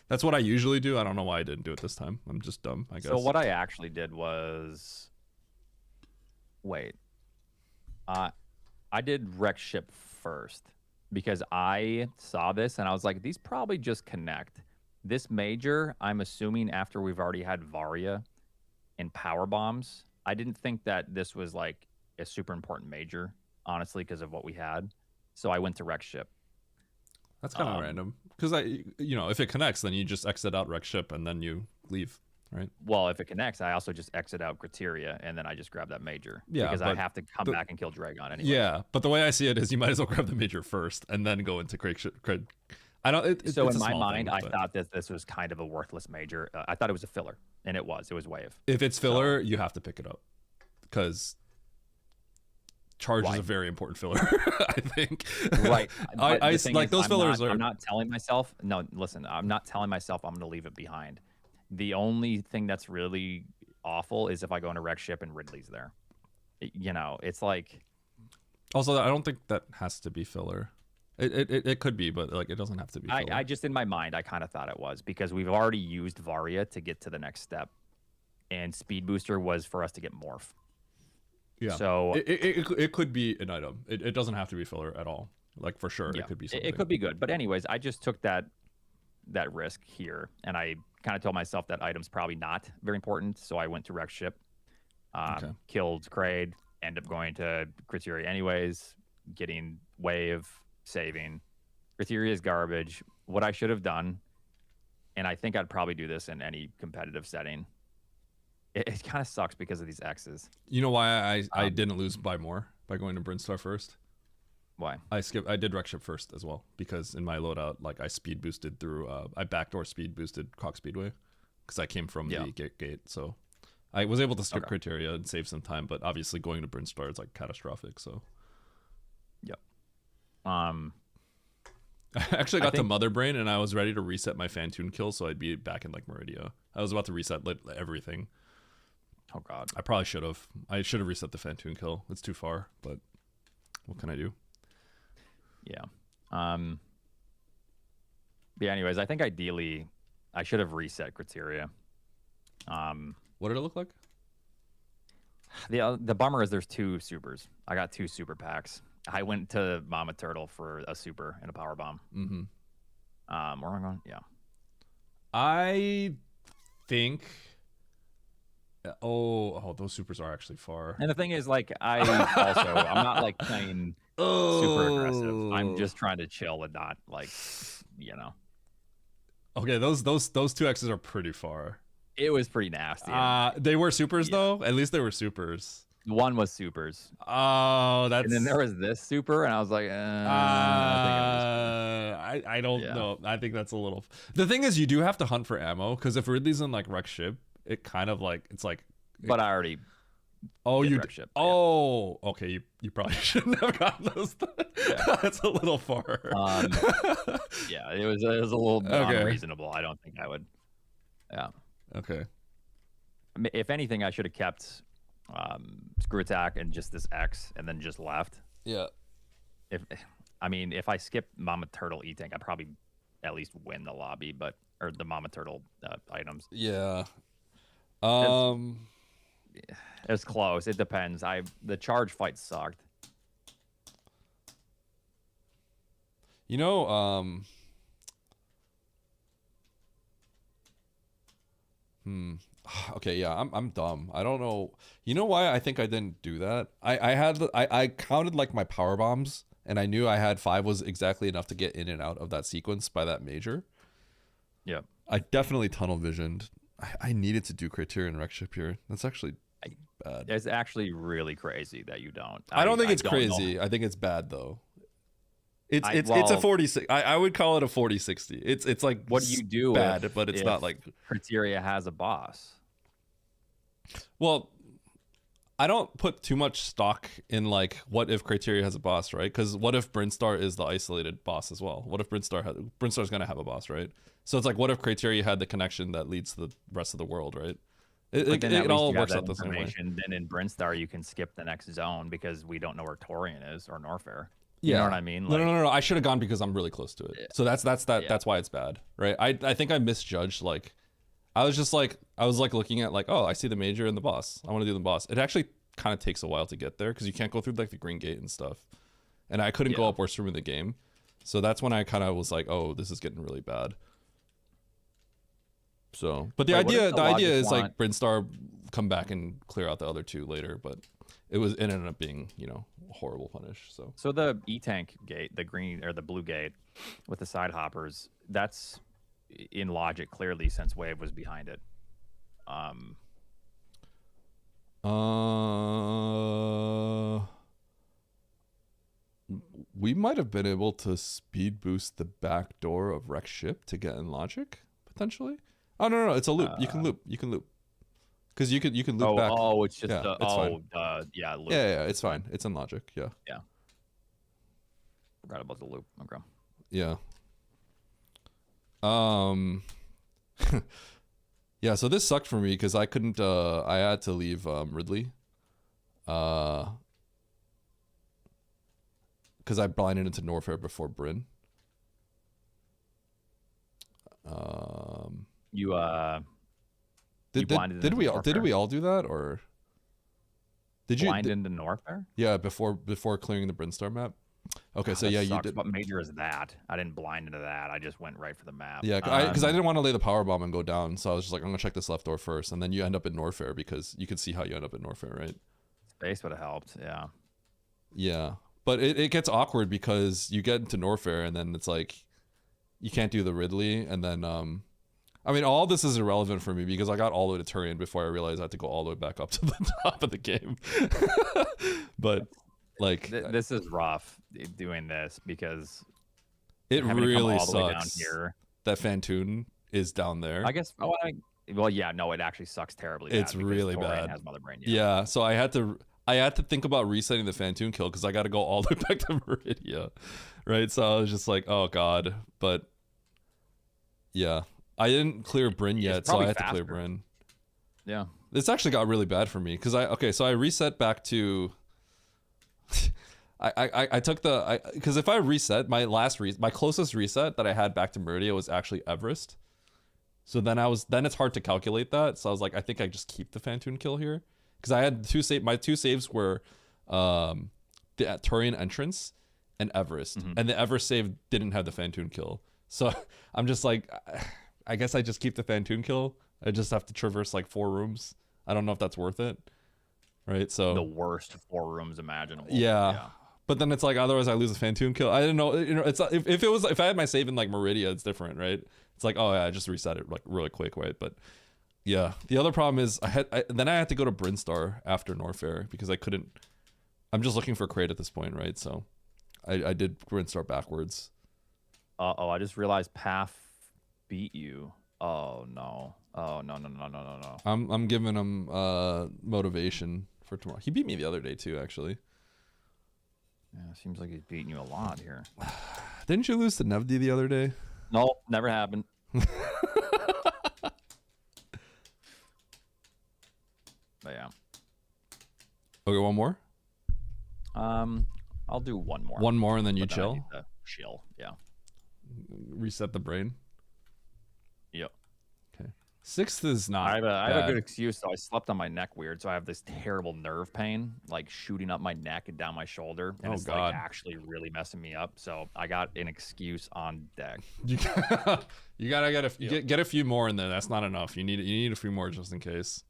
[SPEAKER 1] that's what I usually do. I don't know why I didn't do it this time. I'm just dumb, I guess.
[SPEAKER 3] So what I actually did was, I did wreck ship first because I saw this and I was like, these probably just connect. This major, I'm assuming after we've already had Varia and power bombs. I didn't think that this was like a super important major, honestly, because of what we had. So I went to wreck ship.
[SPEAKER 1] That's kind of random because if it connects, then you just exit out wreck ship and then you leave, right?
[SPEAKER 3] Well, if it connects, I also just exit out criteria and then I just grab that major.
[SPEAKER 1] Yeah,
[SPEAKER 3] because I have to come back and kill Dragon anyway.
[SPEAKER 1] Yeah, but the way I see it is you might as well grab the major first and then go into I don't.
[SPEAKER 3] So
[SPEAKER 1] it's
[SPEAKER 3] in
[SPEAKER 1] a
[SPEAKER 3] my
[SPEAKER 1] small
[SPEAKER 3] mind,
[SPEAKER 1] thing,
[SPEAKER 3] I
[SPEAKER 1] but
[SPEAKER 3] thought that this was kind of a worthless major. I thought it was a filler, and it was. It was wave.
[SPEAKER 1] if it's filler, you have to pick it up because charge
[SPEAKER 3] Why?
[SPEAKER 1] is a very important filler. I think.
[SPEAKER 3] Right.
[SPEAKER 1] I
[SPEAKER 3] But the thing
[SPEAKER 1] like
[SPEAKER 3] is,
[SPEAKER 1] those fillers are.
[SPEAKER 3] I'm not telling myself. No, listen. I'm not telling myself I'm going to leave it behind. The only thing that's really awful is if I go into wreck ship and Ridley's there. You know, it's like.
[SPEAKER 1] Also, I don't think that has to be filler. It could be, but like it doesn't have to be. Filler.
[SPEAKER 3] I just in my mind, I kind of thought it was because we've already used Varia to get to the next step, and Speed Booster was for us to get Morph.
[SPEAKER 1] Yeah.
[SPEAKER 3] So
[SPEAKER 1] it could be an item. It doesn't have to be filler at all. Like for sure,
[SPEAKER 3] yeah,
[SPEAKER 1] it could be something.
[SPEAKER 3] it could be good. But anyways, I just took that risk here, and I kind of told myself that item's probably not very important. So I went to wreck ship, killed Kraid, ended up going to Criteria anyways, getting wave, saving. Criteria is garbage. What I should have done, and I think I'd probably do this in any competitive setting. It kind of sucks because of these X's.
[SPEAKER 1] You know why I didn't lose by more by going to Brinstar first?
[SPEAKER 3] Why?
[SPEAKER 1] I did wreck ship first as well because in my loadout, like I speed boosted through. I backdoor speed boosted Cox Speedway because I came from the gate. So I was able to skip Criteria and save some time. But obviously going to Brinstar is like catastrophic. So.
[SPEAKER 3] Yep.
[SPEAKER 1] I actually got to Mother Brain and I was ready to reset my Fantoon kill so I'd be back in like Meridia. I was about to reset everything.
[SPEAKER 3] Oh god.
[SPEAKER 1] I probably should have. I should have reset the Fantoon kill. It's too far, but what can I do?
[SPEAKER 3] Yeah. But anyways, I think ideally I should have reset Criteria.
[SPEAKER 1] What did it look like?
[SPEAKER 3] The bummer is there's 2 supers. I got 2 super packs. I went to Mama Turtle for a super and a power bomb.
[SPEAKER 1] Mm-hmm.
[SPEAKER 3] Where am I going? Yeah.
[SPEAKER 1] I think. Oh, those supers are actually far.
[SPEAKER 3] And the thing is, like, I'm not like playing super aggressive. I'm just trying to chill and not like, you know.
[SPEAKER 1] Okay, those 2 X's are pretty far.
[SPEAKER 3] It was pretty nasty.
[SPEAKER 1] They were supers though. At least they were supers.
[SPEAKER 3] One was supers.
[SPEAKER 1] Oh, that's.
[SPEAKER 3] And then there was this super, and I was like,
[SPEAKER 1] I don't know. I think that's a little. The thing is, you do have to hunt for ammo because if Ridley's in like wreck ship, it kind of like it's like.
[SPEAKER 3] But I already.
[SPEAKER 1] Oh, you.
[SPEAKER 3] Ship,
[SPEAKER 1] oh, okay. You probably shouldn't have gotten those. That's a little far.
[SPEAKER 3] Yeah, it was a little unreasonable. I don't think I would. Yeah.
[SPEAKER 1] Okay.
[SPEAKER 3] If anything, I should have kept screw attack and just this X, and then just left.
[SPEAKER 1] Yeah.
[SPEAKER 3] If I skip Mama Turtle E-Tank, I probably at least win the lobby, or the Mama Turtle items.
[SPEAKER 1] Yeah.
[SPEAKER 3] It's close. It depends. The charge fight sucked.
[SPEAKER 1] You know, okay, yeah, I'm dumb. I don't know. You know why I think I didn't do that? I counted like my power bombs and I knew I had 5 was exactly enough to get in and out of that sequence by that major.
[SPEAKER 3] Yeah.
[SPEAKER 1] I definitely tunnel visioned. I needed to do Criterion wreck ship here. That's actually bad.
[SPEAKER 3] It's actually really crazy that you don't.
[SPEAKER 1] I don't think it's crazy. I think it's bad though. It's a 46. I would call it a 40-60. It's like
[SPEAKER 3] what do you do?
[SPEAKER 1] Bad, but it's not like
[SPEAKER 3] Criteria has a boss.
[SPEAKER 1] Well, I don't put too much stock in like what if Criteria has a boss, right? Because what if Brinstar is the isolated boss as well? What if Brinstar's gonna have a boss, right? So it's like what if Criteria had the connection that leads to the rest of the world, right? It all works out the same way.
[SPEAKER 3] Then in Brinstar you can skip the next zone because we don't know where Torian is or Norfair. You know what I mean?
[SPEAKER 1] Like, no. I should have gone because I'm really close to it. Yeah. So that's why it's bad, right? I think I misjudged. Like, I was looking at like, oh, I see the major and the boss. I want to do the boss. It actually kind of takes a while to get there because you can't go through like the green gate and stuff. And I couldn't go up worst room in the game, so that's when I kind of was like, oh, this is getting really bad. So, but the idea is like Brinstar come back and clear out the other 2 later, but it ended up being, you know, a horrible punish. So
[SPEAKER 3] the E-Tank gate, the green or the blue gate with the side hoppers, that's in logic clearly since Wave was behind it.
[SPEAKER 1] we might have been able to speed boost the back door of Rex ship to get in logic potentially. Oh no, it's a loop. You can loop. Because you can loop back.
[SPEAKER 3] Oh, it's just
[SPEAKER 1] yeah, it's
[SPEAKER 3] loop.
[SPEAKER 1] Yeah, it's fine. It's in logic. Yeah.
[SPEAKER 3] Yeah. Forgot about the loop. Okay.
[SPEAKER 1] Yeah. Yeah, so this sucked for me because I couldn't I had to leave Ridley. Because I blinded into Norfair before Bryn.
[SPEAKER 3] You
[SPEAKER 1] Did we all do that, or did you
[SPEAKER 3] blind into Norfair?
[SPEAKER 1] Yeah, before clearing the Brinstar map. Okay, so
[SPEAKER 3] that
[SPEAKER 1] yeah,
[SPEAKER 3] sucks.
[SPEAKER 1] you did.
[SPEAKER 3] What major is that? I didn't blind into that. I just went right for the map.
[SPEAKER 1] Yeah, because I didn't want to lay the power bomb and go down, so I was just like, I'm gonna check this left door first, and then you end up at Norfair because you can see how you end up at Norfair, right?
[SPEAKER 3] Space would have helped. Yeah.
[SPEAKER 1] Yeah, but it gets awkward because you get into Norfair and then it's like you can't do the Ridley, and then I mean, all this is irrelevant for me because I got all the way to Turian before I realized I had to go all the way back up to the top of the game. But like,
[SPEAKER 3] this is rough doing this because
[SPEAKER 1] it really
[SPEAKER 3] all the way down
[SPEAKER 1] sucks
[SPEAKER 3] here.
[SPEAKER 1] That Fantoon is down there.
[SPEAKER 3] I guess. Well, yeah, no, it actually sucks terribly. Bad
[SPEAKER 1] It's really
[SPEAKER 3] Torian
[SPEAKER 1] bad.
[SPEAKER 3] Has Mother Brain,
[SPEAKER 1] yeah, so I had to think about resetting the Fantoon kill because I got to go all the way back to Meridia, right? So I was just like, oh god, but yeah. I didn't clear Bryn yet, so I had to clear Bryn.
[SPEAKER 3] Yeah.
[SPEAKER 1] This actually got really bad for me because so I reset back to I took because if I reset my closest reset that I had back to Meridia was actually Everest. So then it's hard to calculate that. So I was like, I think I just keep the Fantoon kill here because I had my two saves were the Turian entrance and Everest, and the Everest save didn't have the Fantoon kill. So I'm just like, I guess I just keep the Fantoon kill. I just have to traverse like 4 rooms. I don't know if that's worth it. Right? So
[SPEAKER 3] the worst 4 rooms imaginable.
[SPEAKER 1] Yeah. But then it's like otherwise I lose a Fantoon kill. I didn't know, it's if I had my save in like Meridia, it's different, right? It's like, oh yeah, I just reset it like really quick, right? But yeah, the other problem is I had to go to Brinstar after Norfair because I couldn't. I'm just looking for crate at this point, right? So I did Brinstar backwards.
[SPEAKER 3] I just realized Path beat you. Oh no. No.
[SPEAKER 1] I'm giving him motivation for tomorrow. He beat me the other day too, actually.
[SPEAKER 3] Yeah, seems like he's beating you a lot here.
[SPEAKER 1] Didn't you lose to Nevdi the other day?
[SPEAKER 3] No, never happened. But yeah.
[SPEAKER 1] Okay, one more.
[SPEAKER 3] I'll do one more.
[SPEAKER 1] One more, and then you
[SPEAKER 3] But
[SPEAKER 1] chill.
[SPEAKER 3] I need to chill. Yeah.
[SPEAKER 1] Reset the brain.
[SPEAKER 3] Yep.
[SPEAKER 1] Okay. 6th is not.
[SPEAKER 3] I have a
[SPEAKER 1] bad.
[SPEAKER 3] good excuse though. I slept on my neck weird, so I have this terrible nerve pain, like shooting up my neck and down my shoulder, and
[SPEAKER 1] Oh,
[SPEAKER 3] it's
[SPEAKER 1] God.
[SPEAKER 3] like actually really messing me up. So I got an excuse on deck.
[SPEAKER 1] You gotta get a few more in there. That's not enough. You need a few more just in case.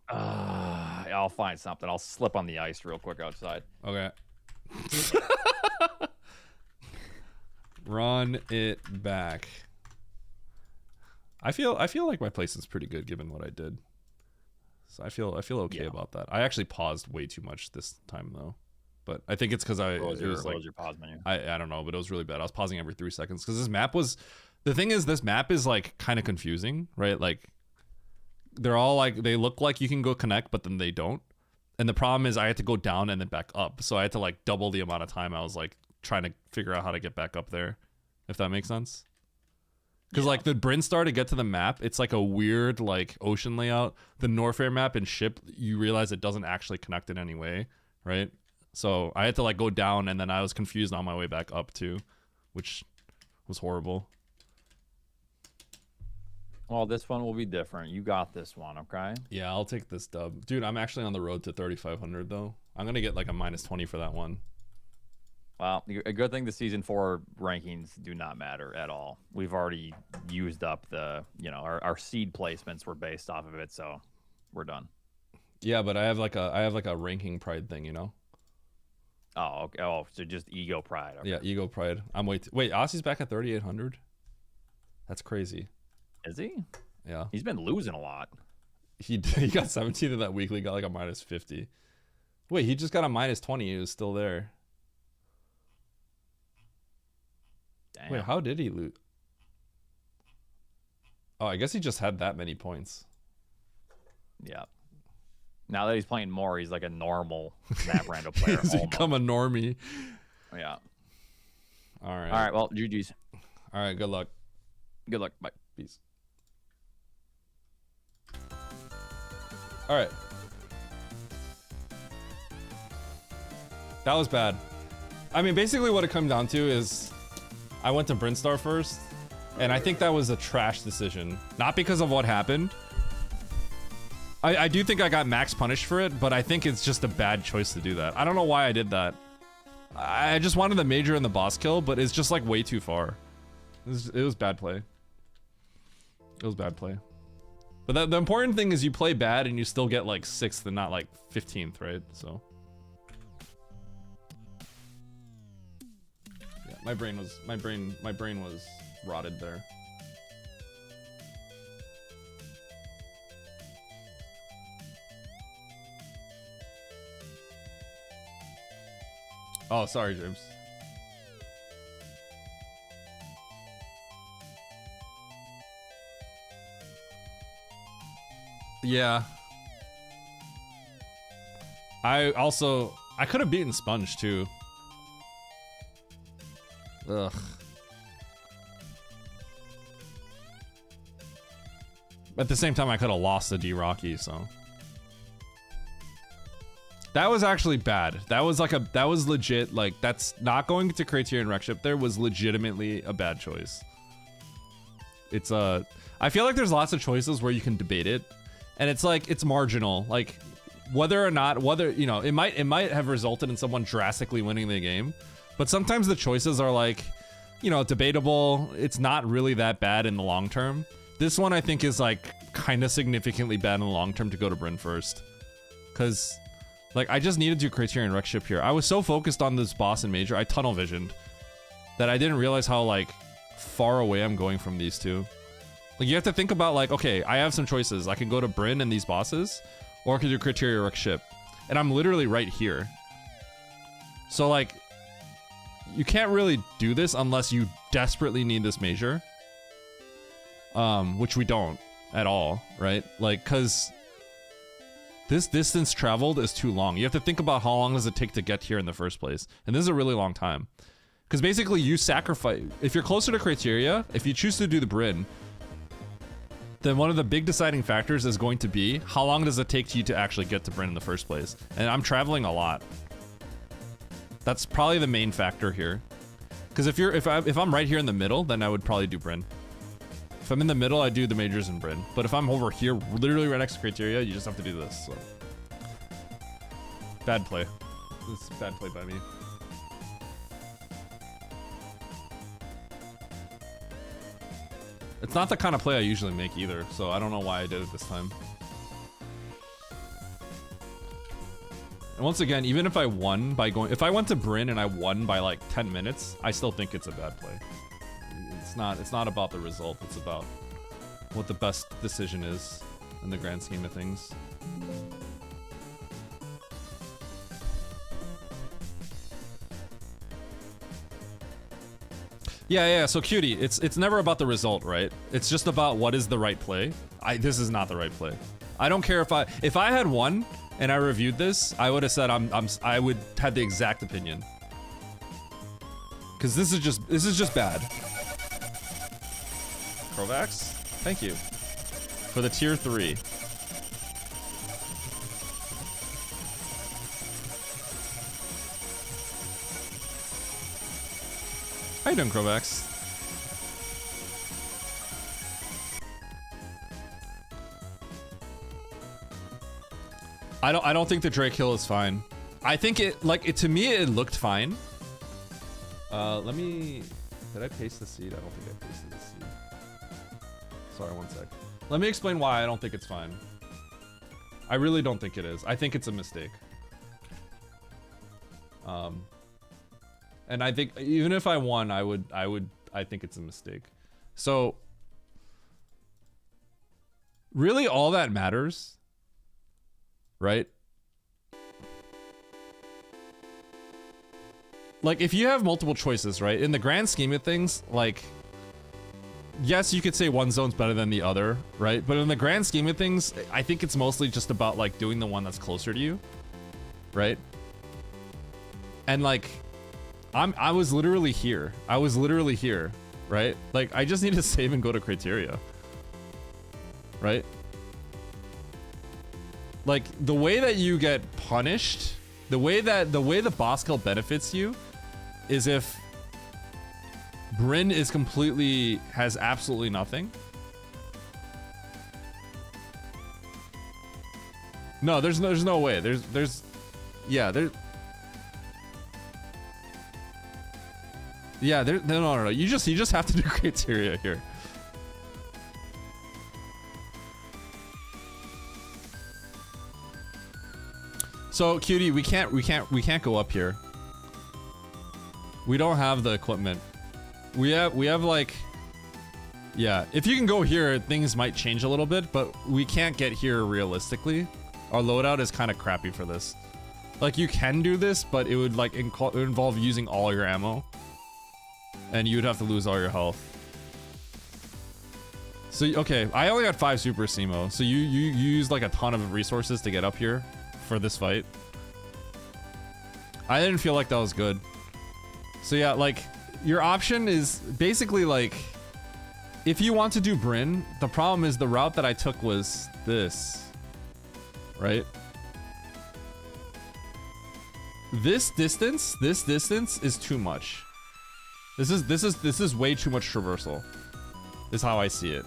[SPEAKER 3] I'll find something. I'll slip on the ice real quick outside.
[SPEAKER 1] Okay. Run it back. I feel like my place is pretty good given what I did. So I feel okay about that. I actually paused way too much this time though. But I think it's because
[SPEAKER 3] What was your pause menu?
[SPEAKER 1] I don't know, but it was really bad. I was pausing every 3 seconds because this map is like kind of confusing, right? Like they're all like, they look like you can go connect, but then they don't. And the problem is I had to go down and then back up. So I had to like double the amount of time I was like trying to figure out how to get back up there, if that makes sense. Because like the Brinstar to get to the map, it's like a weird like ocean layout. The Norfair map and ship, you realize it doesn't actually connect in any way, right? So I had to like go down and then I was confused on my way back up too, which was horrible.
[SPEAKER 3] Well, this one will be different. You got this one, okay?
[SPEAKER 1] Yeah, I'll take this dub. Dude, I'm actually on the road to 3,500 though. I'm going to get like a -20 for that one.
[SPEAKER 3] Well, a good thing the season 4 rankings do not matter at all. We've already used up our seed placements were based off of it, so we're done.
[SPEAKER 1] Yeah, but I have like a ranking pride thing, you know?
[SPEAKER 3] Oh, okay. Oh, so just ego pride. Okay.
[SPEAKER 1] Yeah, ego pride. Wait, Aussie's back at 3,800? That's crazy.
[SPEAKER 3] Is he?
[SPEAKER 1] Yeah.
[SPEAKER 3] He's been losing a lot.
[SPEAKER 1] He got 17 in that weekly, got like a -50. Wait, he just got a -20. He was still there.
[SPEAKER 3] Damn.
[SPEAKER 1] Wait, how did he loot? Oh, I guess he just had that many points.
[SPEAKER 3] Yeah. Now that he's playing more, he's like a normal map rando player.
[SPEAKER 1] He's become a normie.
[SPEAKER 3] Yeah.
[SPEAKER 1] All right.
[SPEAKER 3] All right. Well, GG's.
[SPEAKER 1] All right. Good luck.
[SPEAKER 3] Good luck. Bye.
[SPEAKER 1] Peace. All right. That was bad. I mean, basically what it comes down to is I went to Brinstar first, and I think that was a trash decision. Not because of what happened. I do think I got max punished for it, but I think it's just a bad choice to do that. I don't know why I did that. I just wanted the major and the boss kill, but it's just like way too far. It was bad play. It was bad play. But the important thing is you play bad and you still get like 6th and not like 15th, right? So yeah, my brain was rotted there. Oh, sorry, James. Yeah. I could have beaten Sponge too. Ugh. At the same time, I could have lost to D-Rocky, so. That was actually bad. That was legit, like, that's not going to Criterion Rec Ship there was legitimately a bad choice. It's, I feel like there's lots of choices where you can debate it, and it's like, it's marginal. Like, whether, you know, it might have resulted in someone drastically winning the game, but sometimes the choices are like, you know, debatable. It's not really that bad in the long term. This one I think is like kind of significantly bad in the long term to go to Bryn first. Cause like I just needed to do Criterion Rec Ship here. I was so focused on this boss and major, I tunnel visioned that I didn't realize how like far away I'm going from these two. Like you have to think about like, okay, I have some choices. I can go to Bryn and these bosses, or I can do Criterion Rec Ship. And I'm literally right here. So like, you can't really do this unless you desperately need this major. Which we don't at all, right? Like, cause this distance traveled is too long. You have to think about how long does it take to get here in the first place. And this is a really long time. Cause basically you sacrifice, if you're closer to Criteria, if you choose to do the Bryn, then one of the big deciding factors is going to be how long does it take you to actually get to Bryn in the first place. And I'm traveling a lot. That's probably the main factor here. Cause if I'm right here in the middle, then I would probably do Bryn. If I'm in the middle, I do the majors and Bryn. But if I'm over here, literally right next to Criteria, you just have to do this. So. Bad play. This is bad play by me. It's not the kind of play I usually make either, so I don't know why I did it this time. And once again, even if I won by going, if I went to Bryn and I won by like 10 minutes, I still think it's a bad play. It's not about the result, it's about what the best decision is in the grand scheme of things. Yeah, so Cutie, it's never about the result, right? It's just about what is the right play. This is not the right play. I don't care if I had won and I reviewed this, I would have said I would have the exact opinion. Cause this is just bad. Krovax, thank you for the tier 3. How you doing, Krovax? I don't think the Drake Hill is fine. I think to me it looked fine. Let me, did I paste the seed? I don't think I pasted the seed. Sorry, one sec. Let me explain why I don't think it's fine. I really don't think it is. I think it's a mistake. And I think even if I won, I think it's a mistake. So really all that matters, right, like if you have multiple choices, right? In the grand scheme of things, like, yes, you could say one zone's better than the other, right? But in the grand scheme of things, I think it's mostly just about like doing the one that's closer to you, right? And like, I was literally here. I was literally here, right? Like, I just need to save and go to criteria, right? Like, the way that you get punished, the way the boss kill benefits you is if Bryn is completely, has absolutely nothing. No, there's no way. No. You just have to do criteria here. So, Cutie, we can't go up here. We don't have the equipment. We have like, yeah, if you can go here, things might change a little bit, but we can't get here realistically. Our loadout is kind of crappy for this. Like, you can do this, but it would like involve using all your ammo. And you'd have to lose all your health. So, okay, I only got 5 Super Simo, so you used like a ton of resources to get up here for this fight. I didn't feel like that was good. So yeah, like, your option is basically like, if you want to do Bryn, the problem is the route that I took was this, right? This distance is too much. This is way too much traversal. Is how I see it.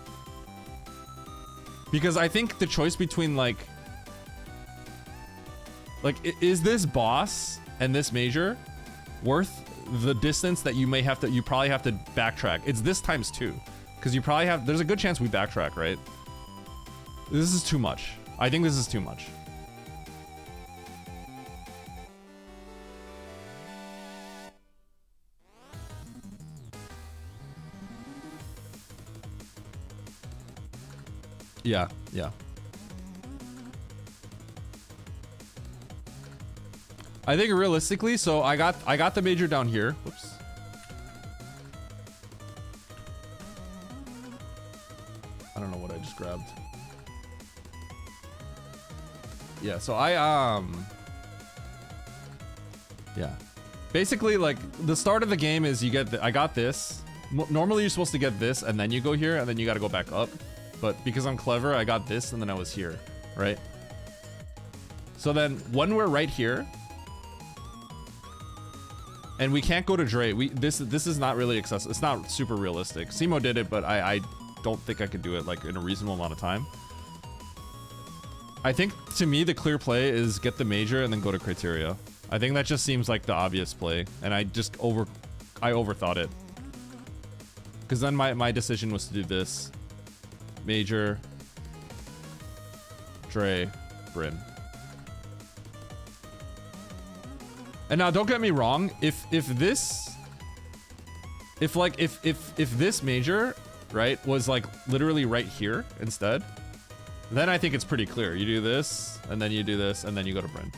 [SPEAKER 1] Because I think the choice between like is this boss and this major worth the distance that you probably have to backtrack? It's this times 2. Because you probably have, there's a good chance we backtrack, right? This is too much. I think this is too much. Yeah. I think realistically, so I got the major down here. Whoops. I don't know what I just grabbed. Yeah, so yeah. Basically, like, the start of the game is you get I got this. Normally you're supposed to get this and then you go here and then you got to go back up. But because I'm clever, I got this and then I was here, right? So then when we're right here, and we can't go to Dre, this is not really accessible. It's not super realistic. Simo did it, but I don't think I could do it like in a reasonable amount of time. I think to me the clear play is get the major and then go to criteria. I think that just seems like the obvious play, and I overthought it. Because then my decision was to do this. Major, Dre, Bryn. And now don't get me wrong, if this major, right, was like literally right here instead, then I think it's pretty clear. You do this, and then you do this, and then you go to Bryn.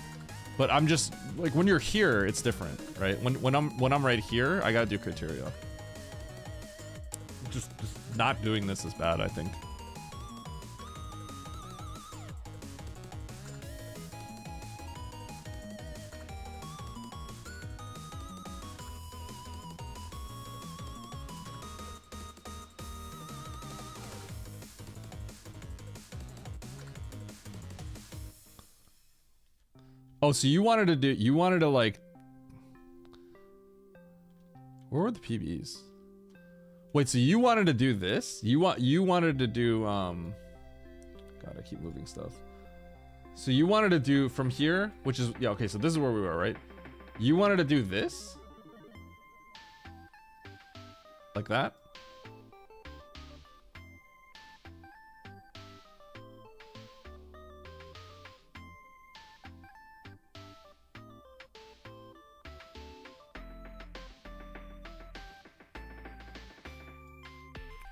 [SPEAKER 1] But I'm just like, when you're here, it's different, right? When I'm right here, I gotta do criteria. Just not doing this is bad, I think. Oh, so you wanted to like, where were the PBs? Wait, so you wanted to do this? You wanted to do, God, I keep moving stuff. So you wanted to do from here, which is, yeah, okay, so this is where we were, right? You wanted to do this? Like that?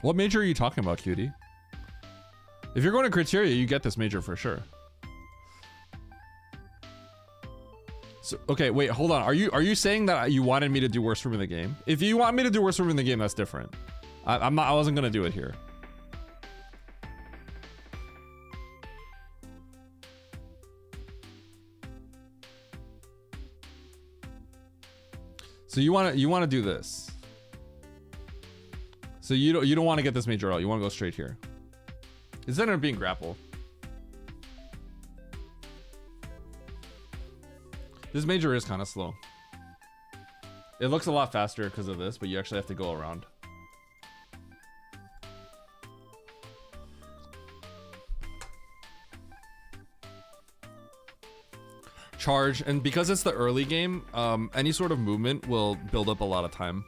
[SPEAKER 1] What major are you talking about, Cutie? If you're going to criteria, you get this major for sure. So, okay, wait, hold on. Are you saying that you wanted me to do worst room in the game? If you want me to do worst room in the game, that's different. I wasn't gonna do it here. So you want to do this. So you don't want to get this major out. You want to go straight here. Instead of being grapple. This major is kind of slow. It looks a lot faster because of this, but you actually have to go around. Charge, and because it's the early game, any sort of movement will build up a lot of time.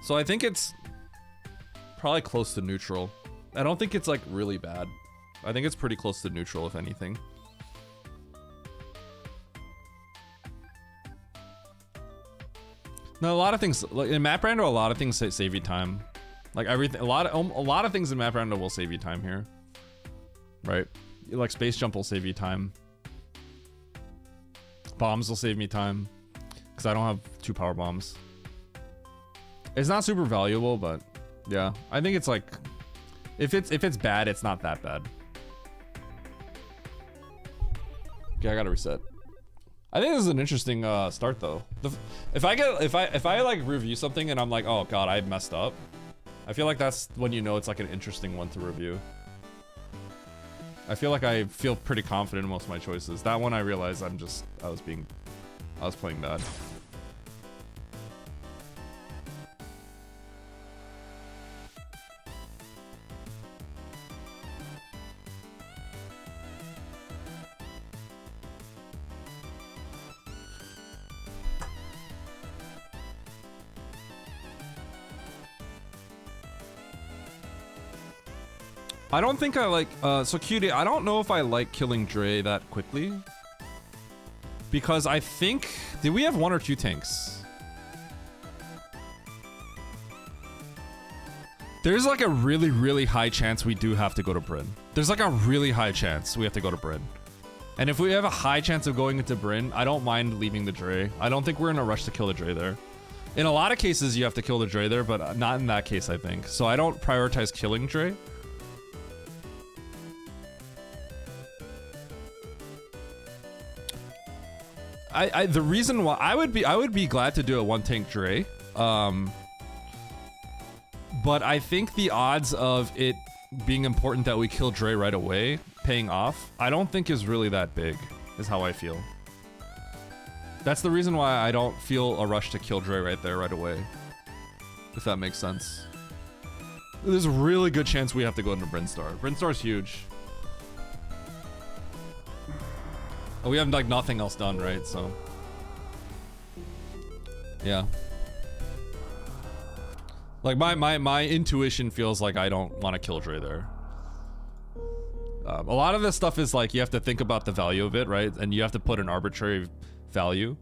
[SPEAKER 1] So I think it's probably close to neutral. I don't think it's like really bad. I think it's pretty close to neutral, if anything. No, a lot of things like in Map Rando, a lot of things save you time. Like everything, a lot of things in Map Rando will save you time here, right? Like space jump will save you time. Bombs will save me time because I don't have 2 power bombs. It's not super valuable, but yeah, I think it's like if it's bad, it's not that bad. Okay, I gotta reset. I think this is an interesting start though. If I like review something and I'm like, oh god, I messed up, I feel like that's when you know it's like an interesting one to review. I feel like I feel pretty confident in most of my choices. That one I realized I was playing bad. I don't think I like, so Cutie, I don't know if I like killing Dre that quickly. Because I think, did we have 1 or 2 tanks? There's like a really, really high chance we do have to go to Bryn. There's like a really high chance we have to go to Bryn. And if we have a high chance of going into Bryn, I don't mind leaving the Dre. I don't think we're in a rush to kill the Dre there. In a lot of cases, you have to kill the Dre there, but not in that case, I think. So I don't prioritize killing Dre. The reason why I would be glad to do a 1 tank Dre, but I think the odds of it being important that we kill Dre right away paying off, I don't think is really that big, is how I feel. That's the reason why I don't feel a rush to kill Dre right there right away, if that makes sense. There's a really good chance we have to go into Brinstar. Brinstar's huge. We have like nothing else done, right? So yeah, like my intuition feels like I don't want to kill Dre there. A lot of this stuff is like you have to think about the value of it, right? And you have to put an arbitrary value,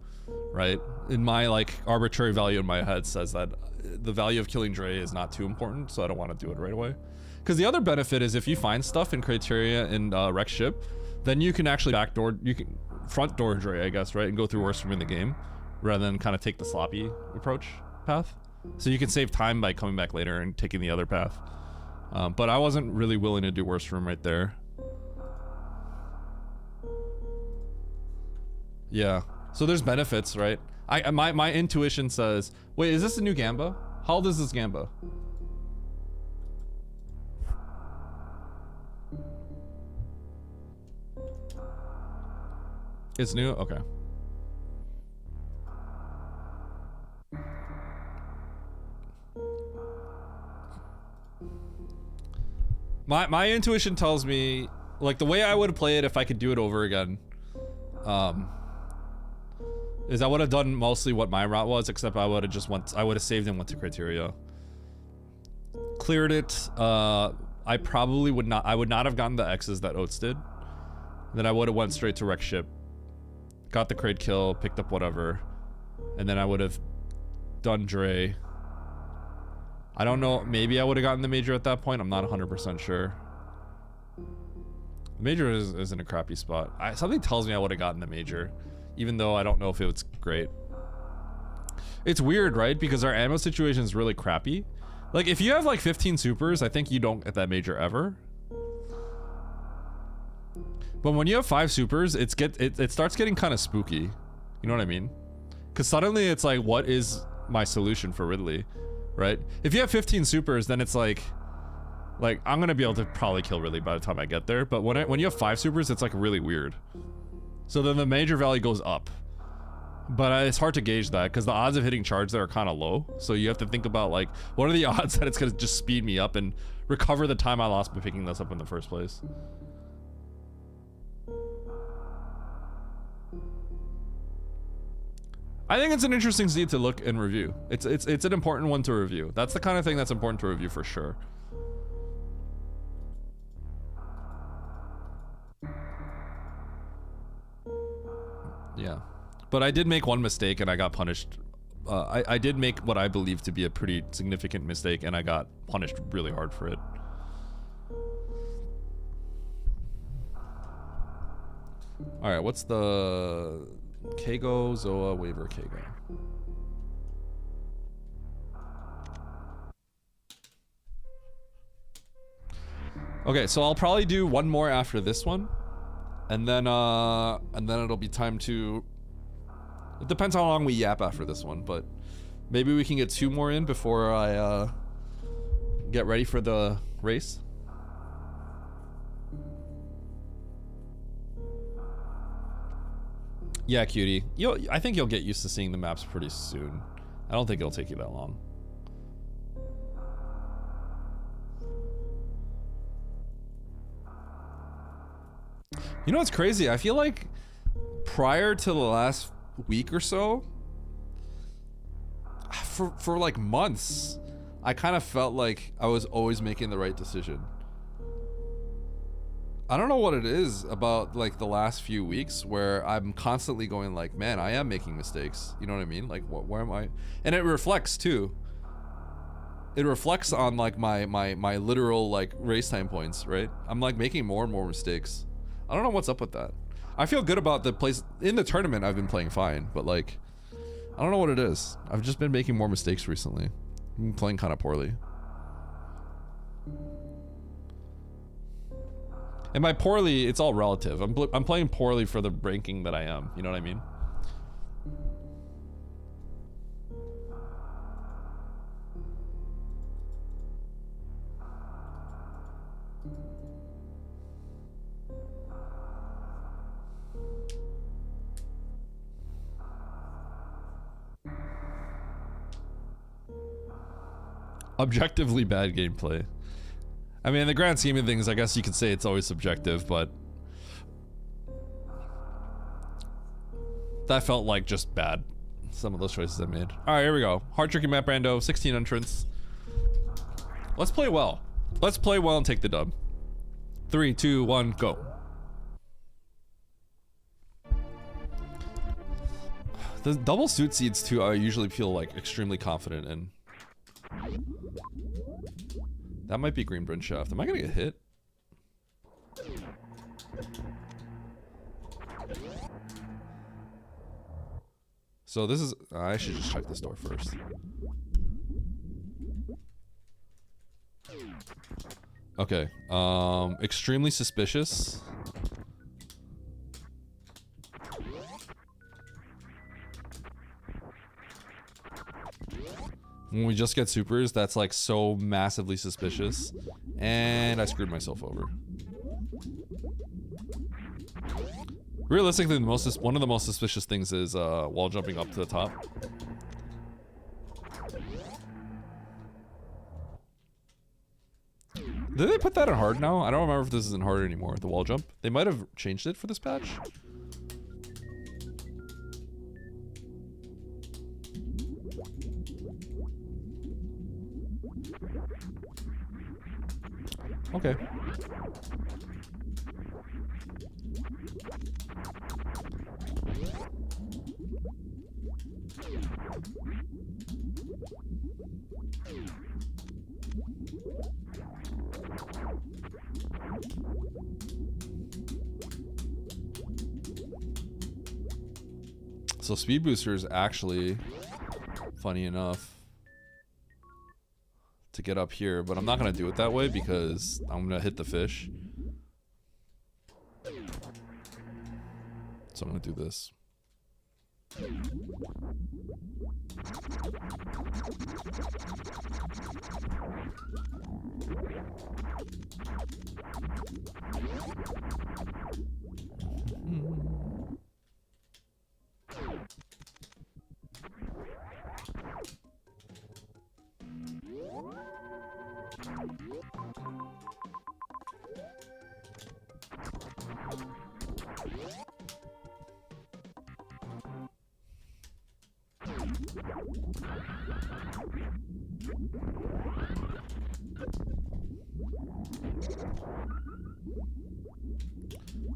[SPEAKER 1] right? In my like arbitrary value in my head says that the value of killing Dre is not too important, so I don't want to do it right away. Because the other benefit is if you find stuff in criteria in Wreck Ship, then you can actually front door Dre, I guess, right? And go through worst room in the game rather than kind of take the sloppy approach path. So you can save time by coming back later and taking the other path. But I wasn't really willing to do worst room right there. Yeah. So there's benefits, right? My intuition says, wait, is this a new Gamba? How old is this Gamba? It's new? Okay. My intuition tells me, like, the way I would play it if I could do it over again, is I would have done mostly what my route was, except I would have saved and went to criteria. Cleared it. I probably would not have gotten the X's that Oats did. Then I would have went straight to Wreck Ship. Got the crate kill, picked up whatever, and then I would have done Dre. I don't know, maybe I would have gotten the major at that point. I'm not 100% sure. The major is in a crappy spot. Something tells me I would have gotten the major. even though I don't know if it's great. It's weird, right? Because our ammo situation is really crappy. Like, if you have like 15 supers, I think you don't get that major ever. But when you have 5 supers, it starts getting kind of spooky. You know what I mean? Because suddenly it's like, what is my solution for Ridley, right? If you have 15 supers, then it's like I'm gonna be able to probably kill Ridley by the time I get there. But when you have 5 supers, it's like really weird. So then the major value goes up. But it's hard to gauge that because the odds of hitting charge there are kind of low. So you have to think about like, what are the odds that it's gonna just speed me up and recover the time I lost by picking this up in the first place? I think it's an interesting seed to look and review. It's an important one to review. That's the kind of thing that's important to review for sure. Yeah. But I did make one mistake and I got punished. I did make what I believe to be a pretty significant mistake and I got punished really hard for it. Alright, what's the... Kago, Zoa, Waiver, Kago. Okay, so I'll probably do one more after this one. And then it'll be time to... It depends how long we yap after this one, but maybe we can get 2 more in before I get ready for the race. Yeah, cutie. I think you'll get used to seeing the maps pretty soon. I don't think it'll take you that long. You know what's crazy? I feel like prior to the last week or so, for like months, I kind of felt like I was always making the right decision. I don't know what it is about like the last few weeks where I'm constantly going like, man, I am making mistakes. You know what I mean? Like, where am I? And it reflects too. It reflects on like my literal like race time points, right? I'm like making more and more mistakes. I don't know what's up with that. I feel good about the place in the tournament. I've been playing fine, but like, I don't know what it is. I've just been making more mistakes recently. I've been playing kind of poorly. And by poorly, it's all relative. I'm playing poorly for the ranking that I am. You know what I mean? Objectively bad gameplay. I mean, in the grand scheme of things, I guess you could say it's always subjective, but that felt like just bad. Some of those choices I made. All right, here we go. Hard tricky map rando, 16 entrants. Let's play well. Let's play well and take the dub. 3, 2, 1, go. The double suit seeds too, I usually feel like extremely confident in. That might be Green Brin Shaft. Am I gonna get hit? So this is... I should just check this door first. Okay. Extremely suspicious. When we just get supers, that's like so massively suspicious. And I screwed myself over. Realistically, one of the most suspicious things is wall jumping up to the top. Did they put that in hard now? I don't remember if this is in hard anymore, the wall jump. They might have changed it for this patch. Okay. So speed booster is actually funny enough to get up here, but I'm not gonna do it that way because I'm gonna hit the fish. So I'm gonna do this.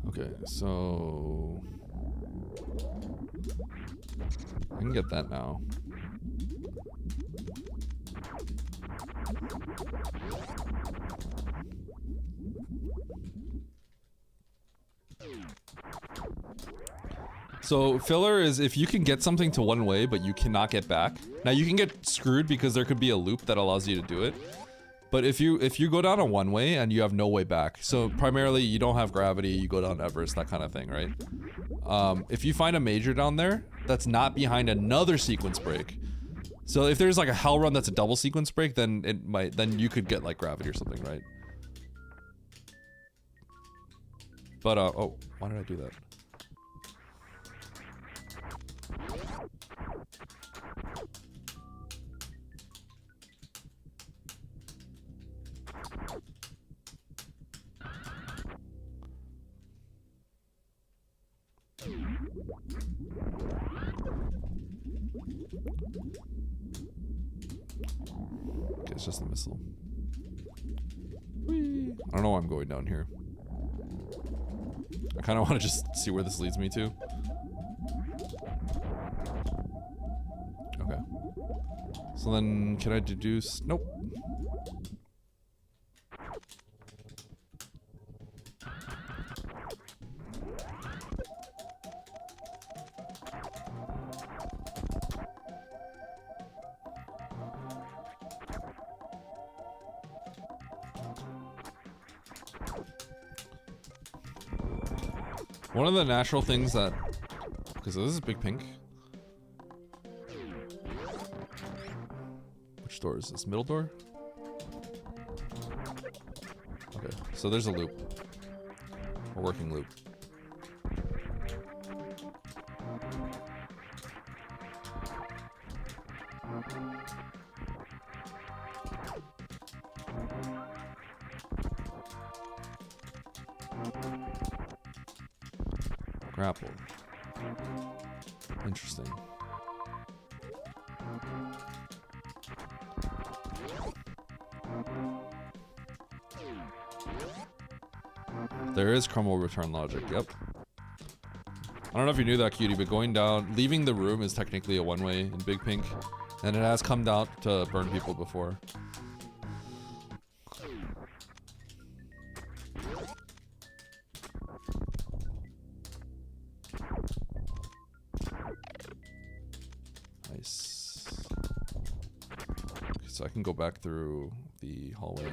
[SPEAKER 1] Okay, so I can get that now. So filler is if you can get something to one way, but you cannot get back. Now you can get screwed because there could be a loop that allows you to do it. But if you go down a one way and you have no way back, so primarily you don't have gravity, you go down Everest, that kind of thing, right? If you find a major down there that's not behind another sequence break, so if there's like a hell run that's a double sequence break, then then you could get like gravity or something, right? But oh, why did I do that? Okay, it's just a missile. Whee. I don't know why I'm going down here. I kind of want to just see where this leads me to. Okay. So then, can I deduce? Nope. One of the natural things that, because this is Big Pink. Which door is this? Middle door? Okay, so there's a loop. A working loop. Grapple. Interesting. There is crumble return logic, yep. I don't know if you knew that, Cutie, but going down, leaving the room is technically a one-way in Big Pink. And it has come down to burn people before. Nice. Okay, so I can go back through the hallway.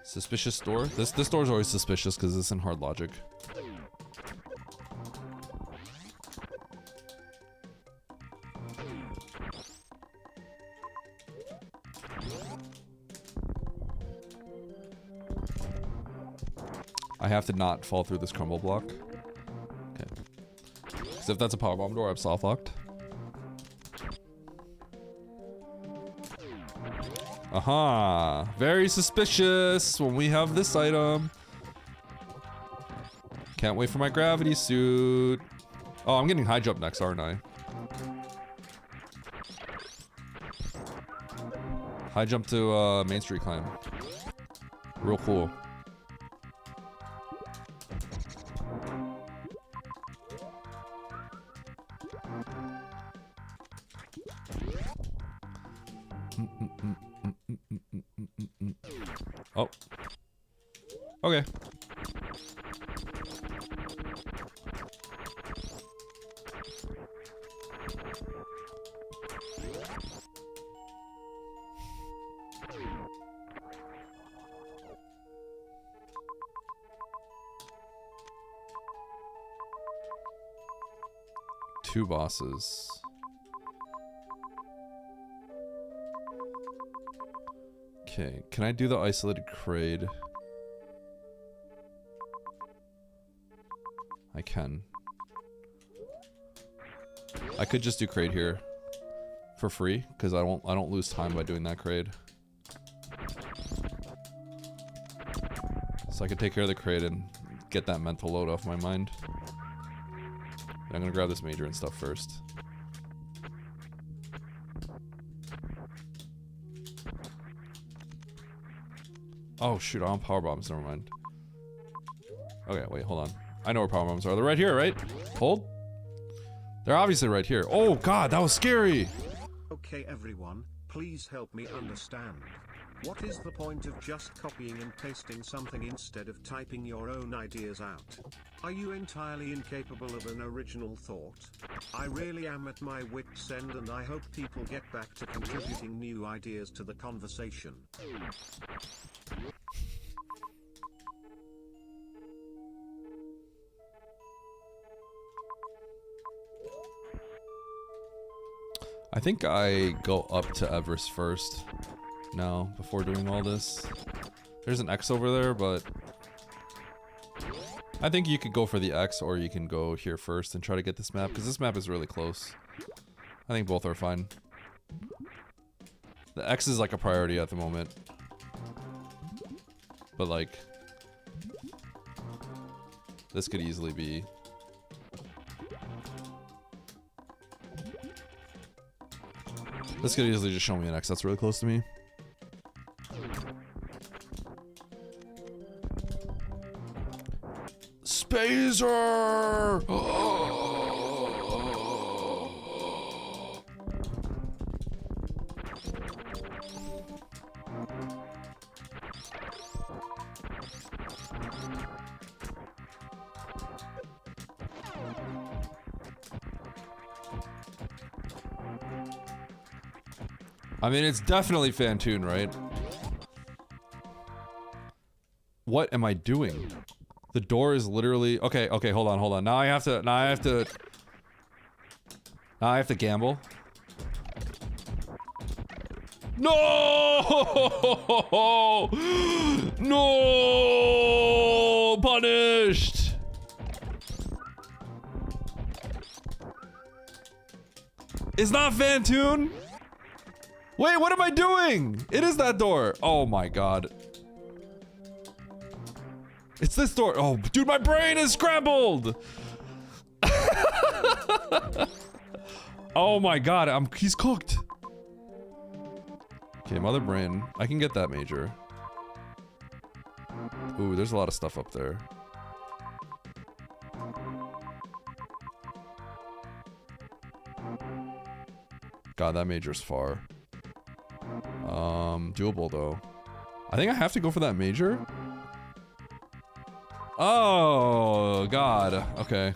[SPEAKER 1] Suspicious door? This door is always suspicious because it's in hard logic. I have to not fall through this crumble block. Okay. Because if that's a power bomb door, I'm soft locked. Aha! Very suspicious when we have this item. Can't wait for my gravity suit. Oh, I'm getting high jump next, aren't I? High jump to Main Street climb. Real cool. Oh. Okay. Two bosses. Okay, can I do the isolated Kraid? I can. I could just do Kraid here for free because I don't lose time by doing that Kraid. So I could take care of the Kraid and get that mental load off my mind. I'm gonna grab this major and stuff first. Oh shoot, I want power bombs, never mind. Okay, wait, hold on. I know where power bombs are. They're right here, right? Hold. They're obviously right here. Oh god, that was scary!
[SPEAKER 6] Okay everyone, please help me understand. What is the point of just copying and pasting something instead of typing your own ideas out? Are you entirely incapable of an original thought? I really am at my wit's end and I hope people get back to contributing new ideas to the conversation.
[SPEAKER 1] I think I go up to Everest first. Now, before doing all this. There's an X over there, but I think you could go for the X or you can go here first and try to get this map, because this map is really close. I think both are fine. The X is like a priority at the moment. But like, this could easily be. This could easily just show me an X that's really close to me. Spazer! I mean, it's definitely Phantoon, right? What am I doing? The door is literally okay. Okay, hold on. Now I have to gamble. No! No! Punished. It's not Phantoon. Wait, what am I doing? It is that door. Oh my god. It's this door. Oh, dude, my brain is scrambled. Oh my god, he's cooked. Okay, mother brain. I can get that major. Ooh, there's a lot of stuff up there. God, that major's far. Doable though. I think I have to go for that major. Oh god. Okay.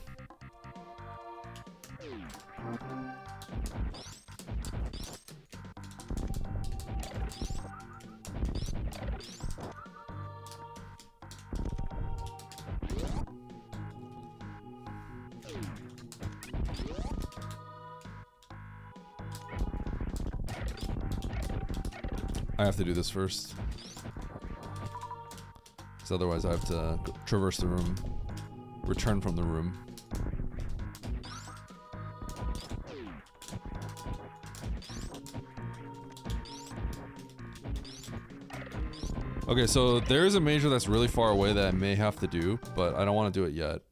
[SPEAKER 1] I have to do this first. Because otherwise I have to traverse the room. Return from the room. Okay, so there is a major that's really far away that I may have to do, but I don't want to do it yet.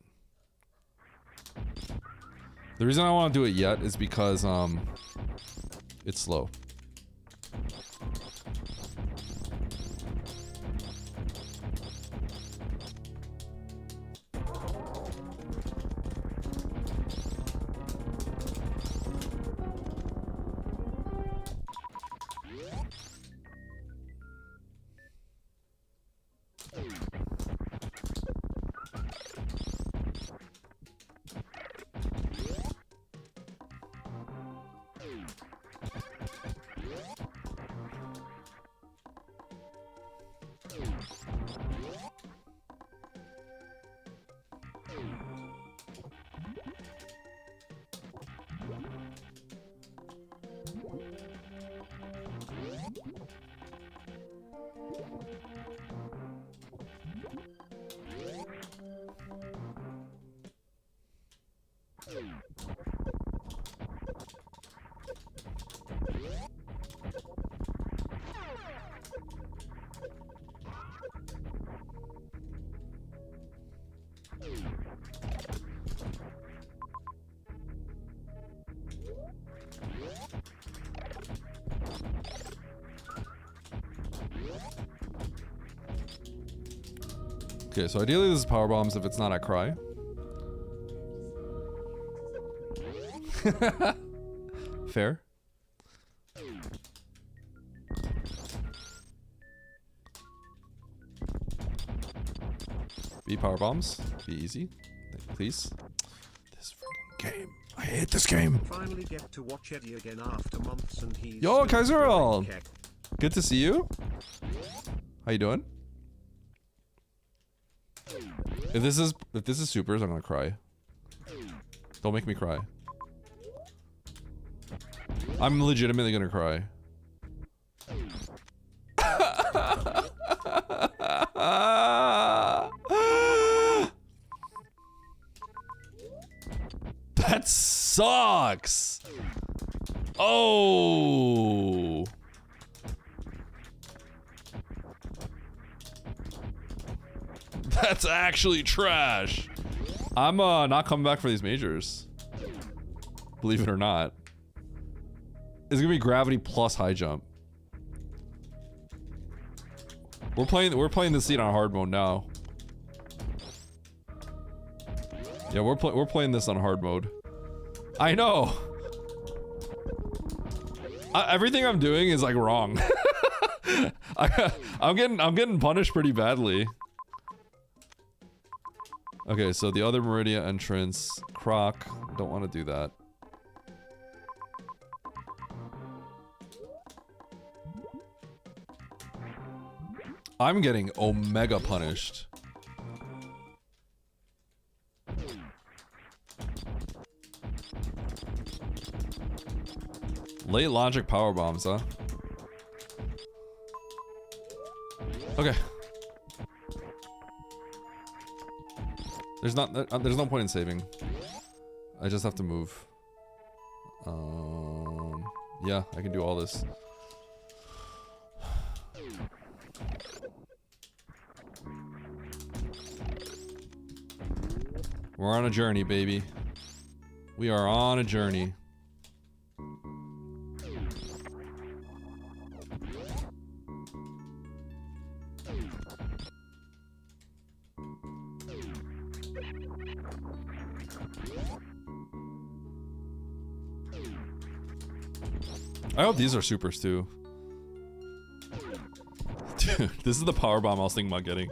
[SPEAKER 1] The reason I want to do it yet is because, it's slow. Okay, so ideally this is power bombs if it's not I cry. Fair. Be power bombs. Be easy. Please. This freaking game. I hate this game.
[SPEAKER 6] Finally get to watch Eddie again after months and he's
[SPEAKER 1] Yo,
[SPEAKER 6] still
[SPEAKER 1] Kaiserl.
[SPEAKER 6] throwing kek.
[SPEAKER 1] Good to see you. How you doing? If this is supers, I'm gonna cry. Don't make me cry. I'm legitimately gonna cry. That sucks. Oh. That's actually trash. I'm not coming back for these majors. Believe it or not. It's gonna be gravity plus high jump. We're playing this scene on hard mode now. Yeah, we're playing this on hard mode. I know. Everything I'm doing is like wrong. I'm getting punished pretty badly. Okay, so the other Meridia entrance, Croc, don't want to do that. I'm getting Omega punished. Late logic power bombs, huh? Okay. There's no point in saving. I just have to move. Yeah, I can do all this. We're on a journey, baby. We are on a journey. I hope these are supers too. Dude, this is the power bomb I was thinking about getting.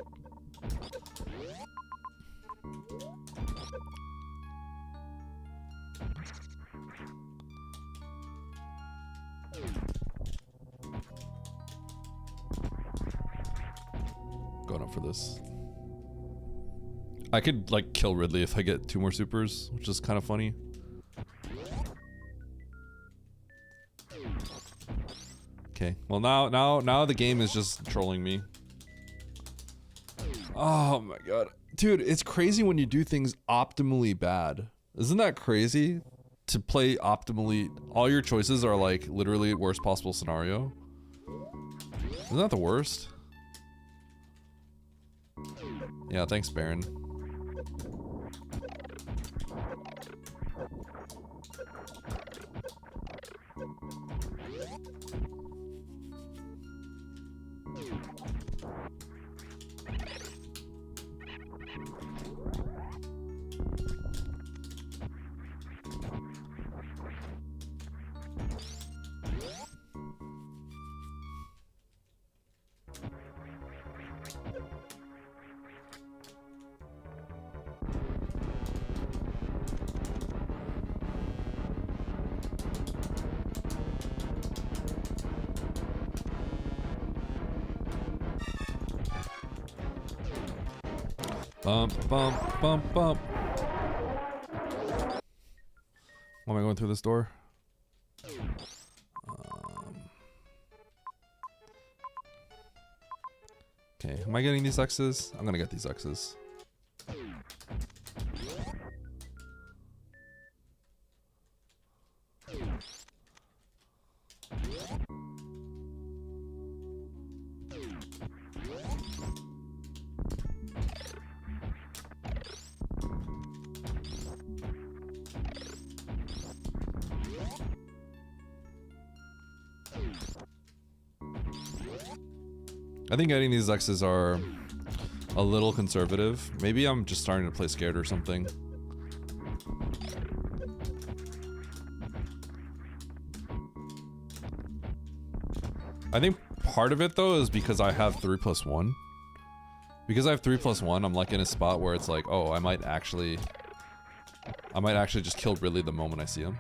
[SPEAKER 1] Going up for this. I could like kill Ridley if I get 2 more supers, which is kind of funny. Okay, well now the game is just trolling me. Oh my god. Dude, it's crazy when you do things optimally bad. Isn't that crazy? To play optimally, all your choices are like literally worst possible scenario. Isn't that the worst? Yeah, thanks, Baron. Bump, bump, bump, bump. Why am I going through this door? Okay, am I getting these X's? I'm gonna get these X's. I think getting these X's are a little conservative. Maybe I'm just starting to play scared or something. I think part of it though is because I have 3+1. Because I have 3+1, I'm like in a spot where it's like, oh, I might actually just kill Ridley the moment I see him.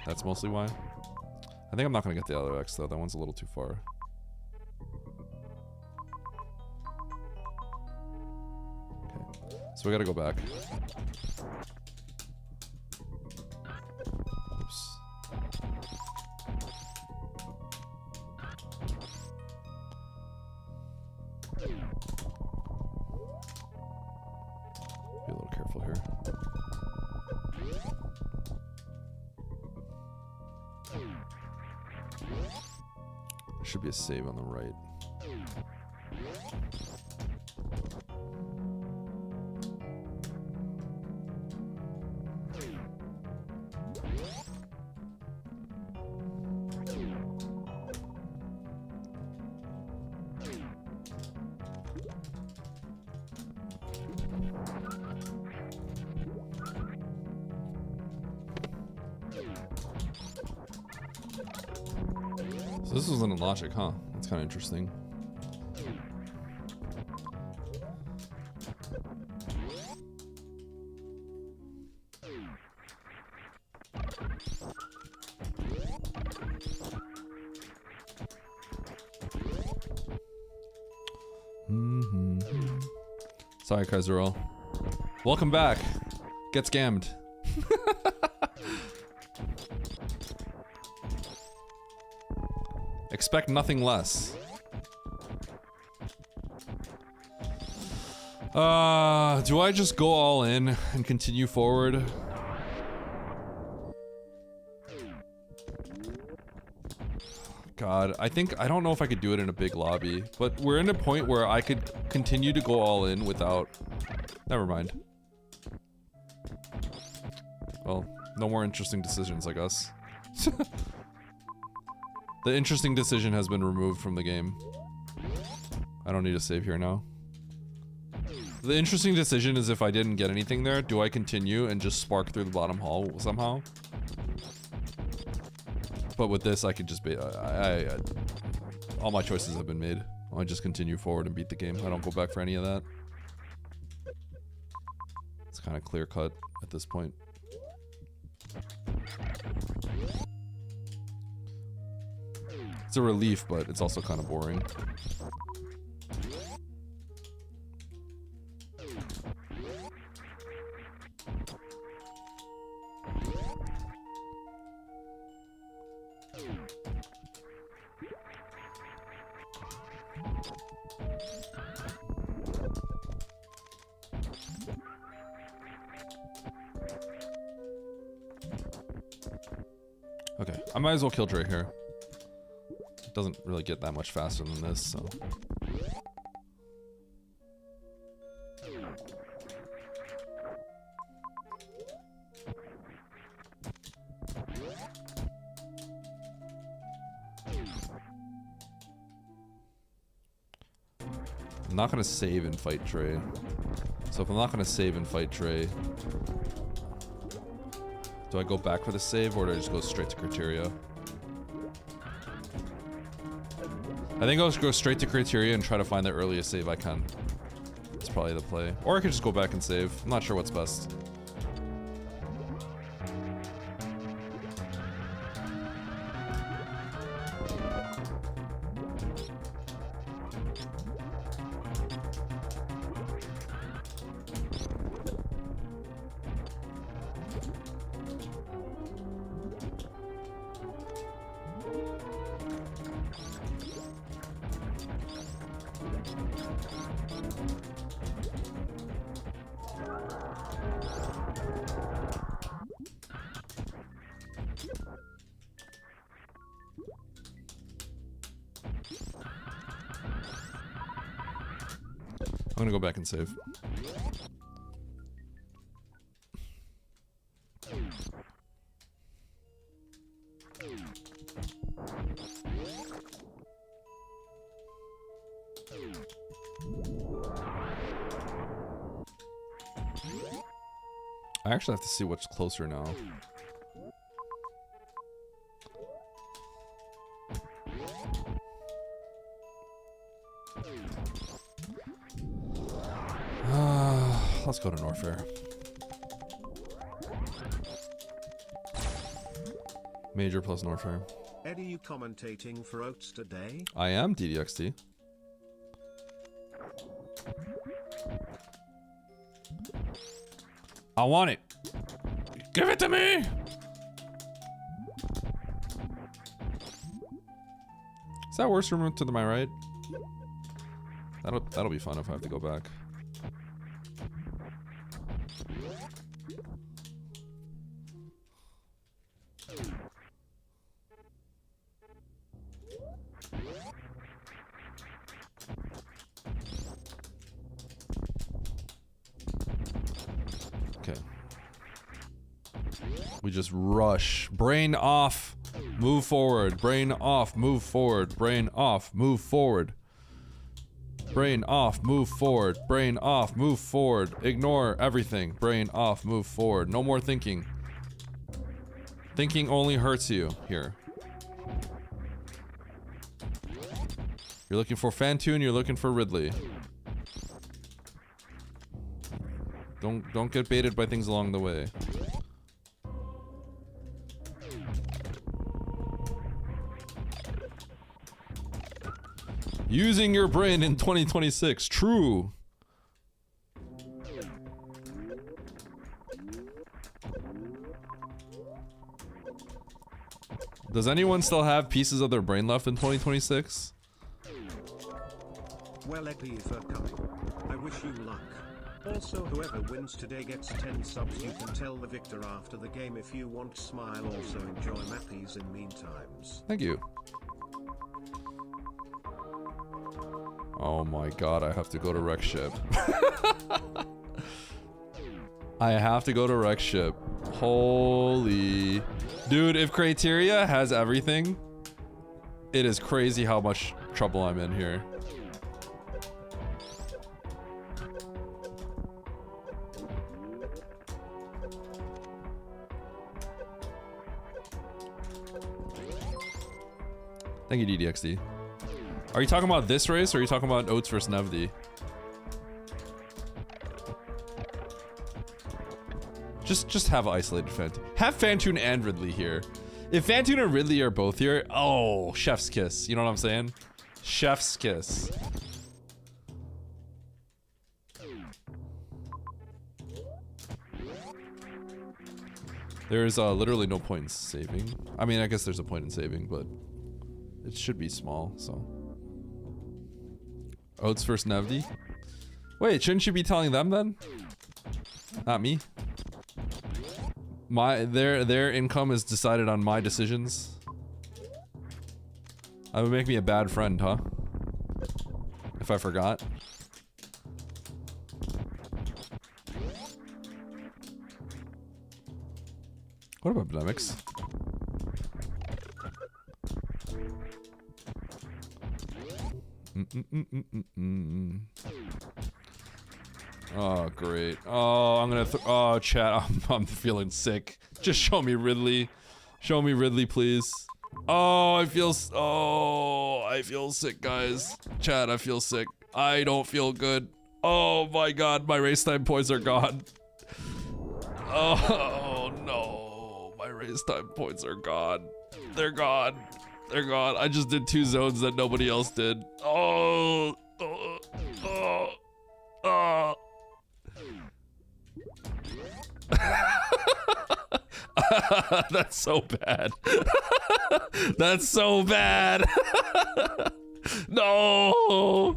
[SPEAKER 1] That's mostly why. I think I'm not gonna get the other X though. That one's a little too far. So we gotta go back. Oops. Be a little careful here. There should be a save on the right. So this wasn't in logic, huh? That's kind of interesting. Sorry, Kaiserol. Welcome back. Get scammed. Expect nothing less. Do I just go all in and continue forward? God, I don't know if I could do it in a big lobby, but we're in a point where I could continue to go all in without... Never mind. Well, no more interesting decisions, I guess. The interesting decision has been removed from the game. I don't need to save here now. The interesting decision is if I didn't get anything there, do I continue and just spark through the bottom hall somehow? But with this, I could just be... all my choices have been made. I just continue forward and beat the game. I don't go back for any of that. It's kind of clear cut at this point. It's a relief, but it's also kind of boring. Okay, I might as well kill Dre here. It doesn't really get that much faster than this, so... I'm not gonna save and fight Dre. So if I'm not gonna save and fight Dre, do I go back for the save or do I just go straight to Criteria? I think I'll just go straight to Criteria and try to find the earliest save I can. That's probably the play. Or I could just go back and save. I'm not sure what's best. gonna go back and save. I actually have to see what's closer now. Let's go to Norfair. Major plus Norfair.
[SPEAKER 6] Eddie, you commentating for Oats today?
[SPEAKER 1] I am DDXT. I want it. Give it to me. Is that worse room to my right? That'll be fun if I have to go back. Okay. We just rush. Brain off. Move forward. Brain off. Move forward. Brain off. Move forward. Brain off. Move forward. Brain off. Move forward. Ignore everything. Brain off. Move forward. No more thinking. Thinking only hurts you. Here. You're looking for Phantoon. You're looking for Ridley. Don't get baited by things along the way. Using your brain in 2026. True. Does anyone still have pieces of their brain left in 2026?
[SPEAKER 6] Well, Eddie, for coming. I wish you luck. Also, whoever wins today gets 10 subs. You can tell the victor after the game if you want. Smile. Also enjoy Mappies in meantimes.
[SPEAKER 1] Thank you. Oh my god, I have to go to Wreck Ship. I have to go to Wreck Ship. Holy... Dude, if Criteria has everything, it is crazy how much trouble I'm in here. Thank you, DDXD. Are you talking about this race, or are you talking about Oats versus Nevdi? Just have isolated Phantoon. Have Phantoon and Ridley here. If Phantoon and Ridley are both here, oh, chef's kiss. You know what I'm saying? Chef's kiss. There's literally no point in saving. I mean, I guess there's a point in saving, but it should be small, so. Oats versus Nevdi? Wait, shouldn't you be telling them then? Not me. Their income is decided on my decisions. That would make me a bad friend, huh? If I forgot. What about Blemix? Oh, great. Oh, I'm gonna oh, chat. I'm feeling sick. Just show me Ridley. Show me Ridley, please. Oh, I feel sick, guys. Chat, I feel sick. I don't feel good. Oh my god, my race time points are gone. Oh no, my race time points are gone. They're gone. They're gone. I just did 2 zones that nobody else did. Oh. That's so bad. That's so bad. No.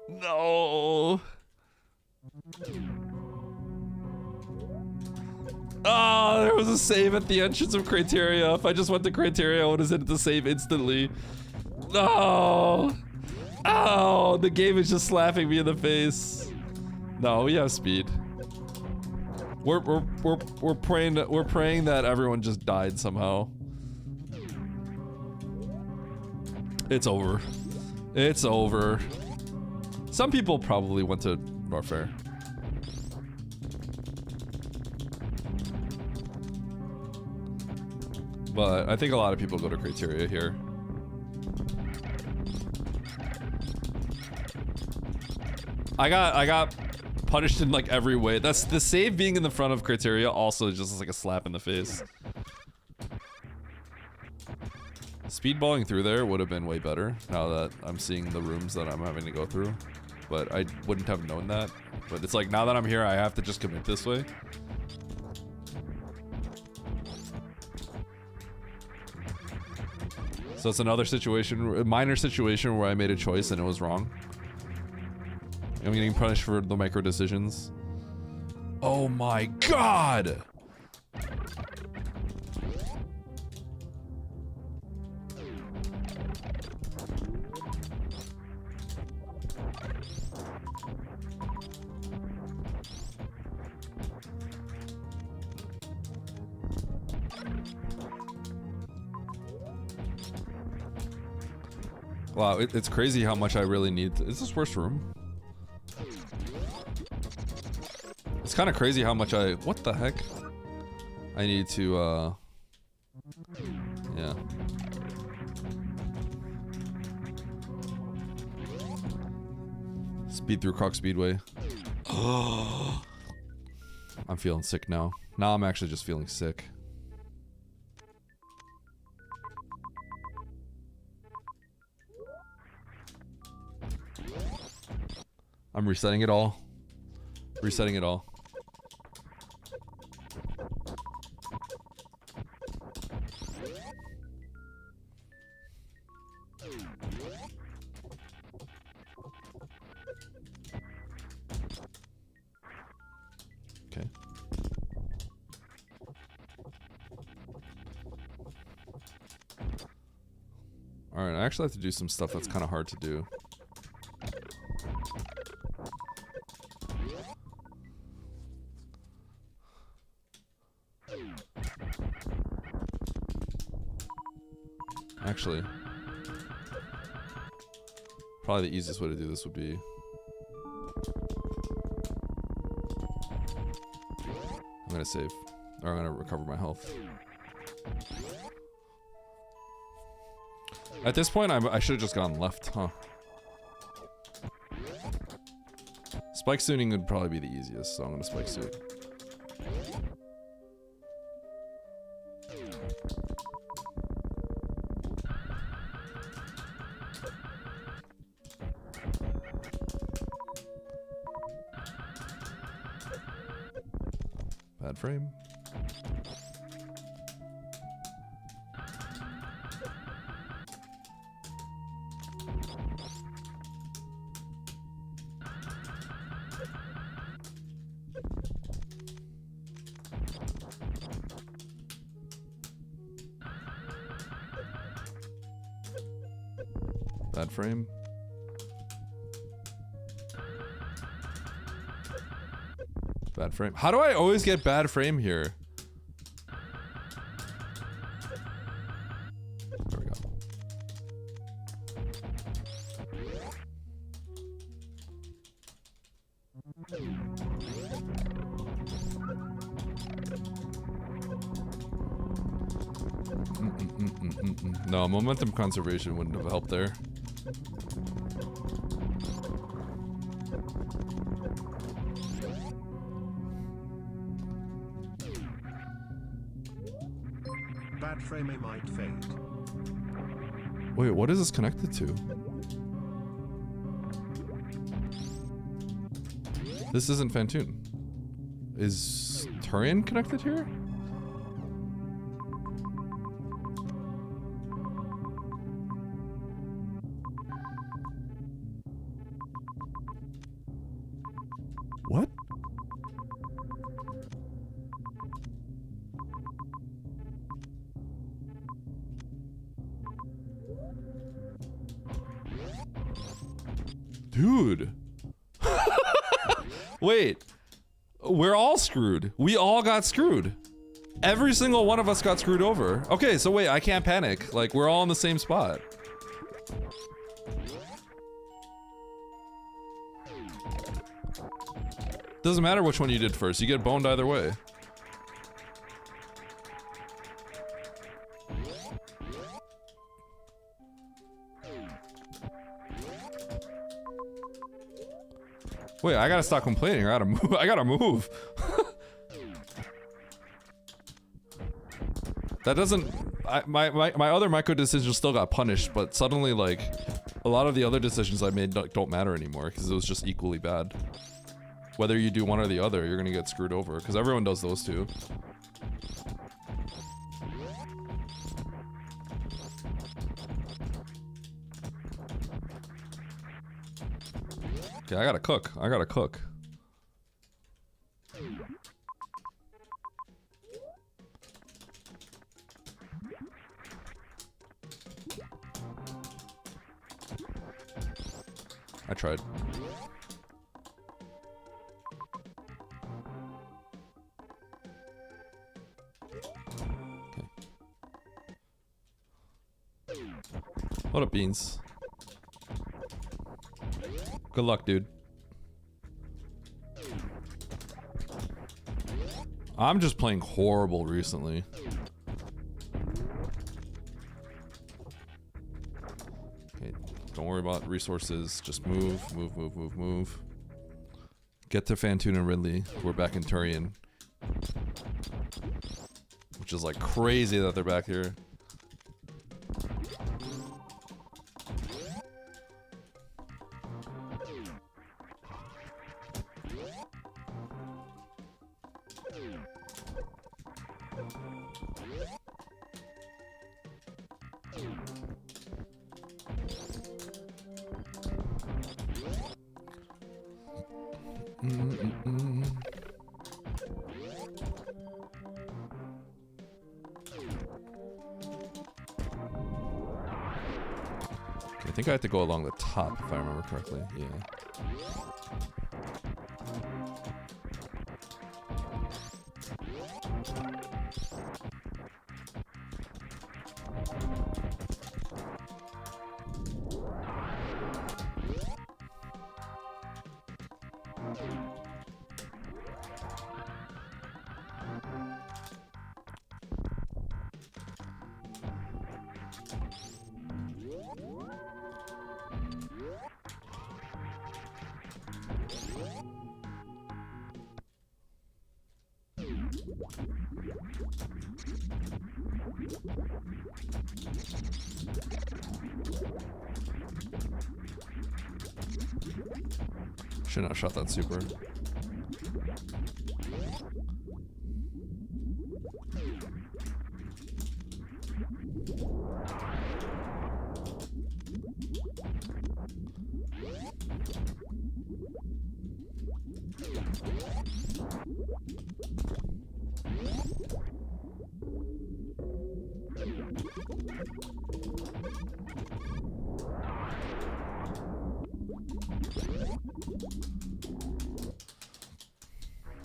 [SPEAKER 1] No. Oh, there was a save at the entrance of Criteria. If I just went to Criteria, I would have hit the save instantly. No. Oh, the game is just slapping me in the face. No, we have speed. We're praying that everyone just died somehow. It's over. It's over. Some people probably went to Norfair. But I think a lot of people go to Criteria here. I got punished in like every way. That's the save being in the front of Criteria also just like a slap in the face. Speedballing through there would have been way better now that I'm seeing the rooms that I'm having to go through. But I wouldn't have known that. But it's like now that I'm here, I have to just commit this way. So it's another situation, a minor situation where I made a choice and it was wrong. I'm getting punished for the micro decisions. Oh my god! Wow, it's crazy how much I really need. Is this worst room? It's kind of crazy how much I... What the heck? I need to, yeah. Speed through Croc Speedway. Oh, I'm feeling sick now. Now I'm actually just feeling sick. I'm resetting it all. Resetting it all. Okay. Alright, I actually have to do some stuff that's kind of hard to do. Actually, probably the easiest way to do this would be... I'm gonna save, or I'm gonna recover my health. At this point, I should have just gone left, huh? Spike suiting would probably be the easiest, so I'm gonna spike suit. Bad frame. Bad frame. Bad frame. How do I always get bad frame here? There we go. No, momentum conservation wouldn't have helped there.
[SPEAKER 6] Bad frame might fade.
[SPEAKER 1] Wait, what is this connected to? This isn't Fantoon. Is Turian connected here? What? Dude. Wait. We're all screwed. We all got screwed. Every single one of us got screwed over. Okay, so wait, I can't panic. Like, we're all in the same spot. Doesn't matter which one you did first. You get boned either way. Wait, I gotta stop complaining. I gotta move. I gotta move. That doesn't. My other micro decisions still got punished, but suddenly, like, a lot of the other decisions I made don't matter anymore because it was just equally bad. Whether you do one or the other, you're gonna get screwed over because everyone does those two. Okay, I gotta cook. I gotta cook. I tried. Okay. What up, Beans? Good luck, dude. I'm just playing horrible recently. Okay, don't worry about resources. Just move, move, move, move, move. Get to Fantoon and Ridley. We're back in Turian. Which is like crazy that they're back here. I think I have to go along the top, if I remember correctly. Yeah. Should not have shot that super.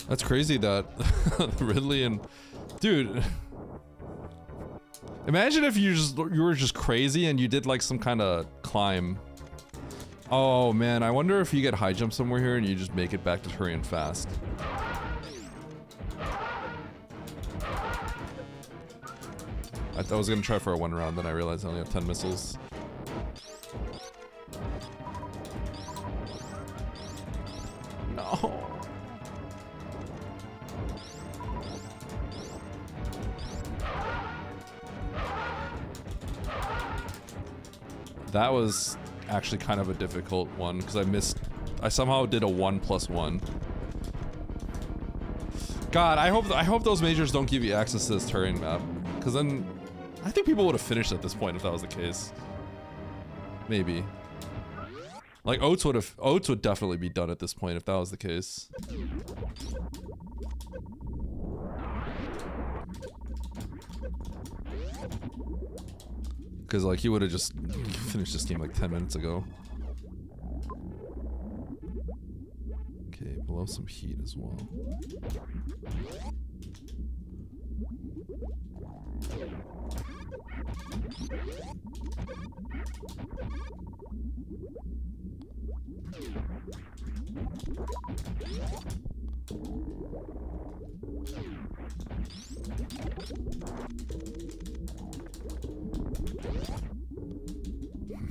[SPEAKER 1] That's crazy that Ridley and dude, imagine if you were just crazy and you did like some kind of climb. Oh man, I wonder if you get high jump somewhere here and you just make it back to Turian fast. I was gonna try for a 1 round, then I realized I only have 10 missiles. No. That was actually kind of a difficult one because I somehow did a 1+1. God, I hope those majors don't give you access to this Turian map, because then I think people would have finished at this point if that was the case. Maybe. Like Oats would definitely be done at this point if that was the case. Because like he would have just finished this game like 10 minutes ago. blow some heat as well.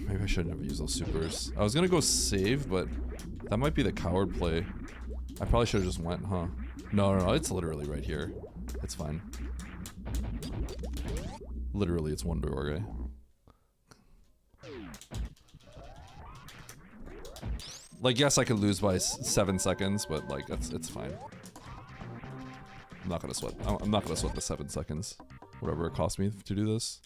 [SPEAKER 1] Maybe I shouldn't have used those supers. I was gonna go save, but that might be the coward play. I probably should have just went, huh? No, it's literally right here. It's fine. Literally, it's one door, okay? Like, yes, I could lose by 7 seconds, but like, it's fine. I'm not gonna sweat. I'm not gonna sweat the 7 seconds, whatever it cost me to do this.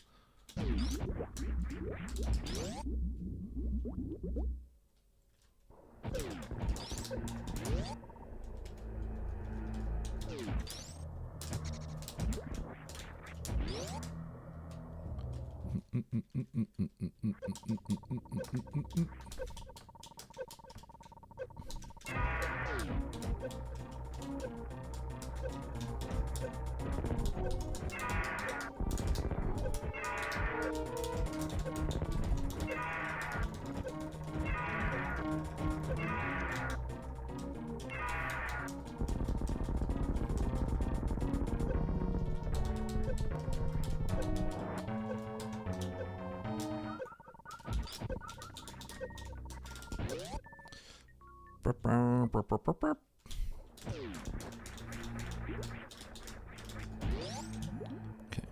[SPEAKER 1] Okay.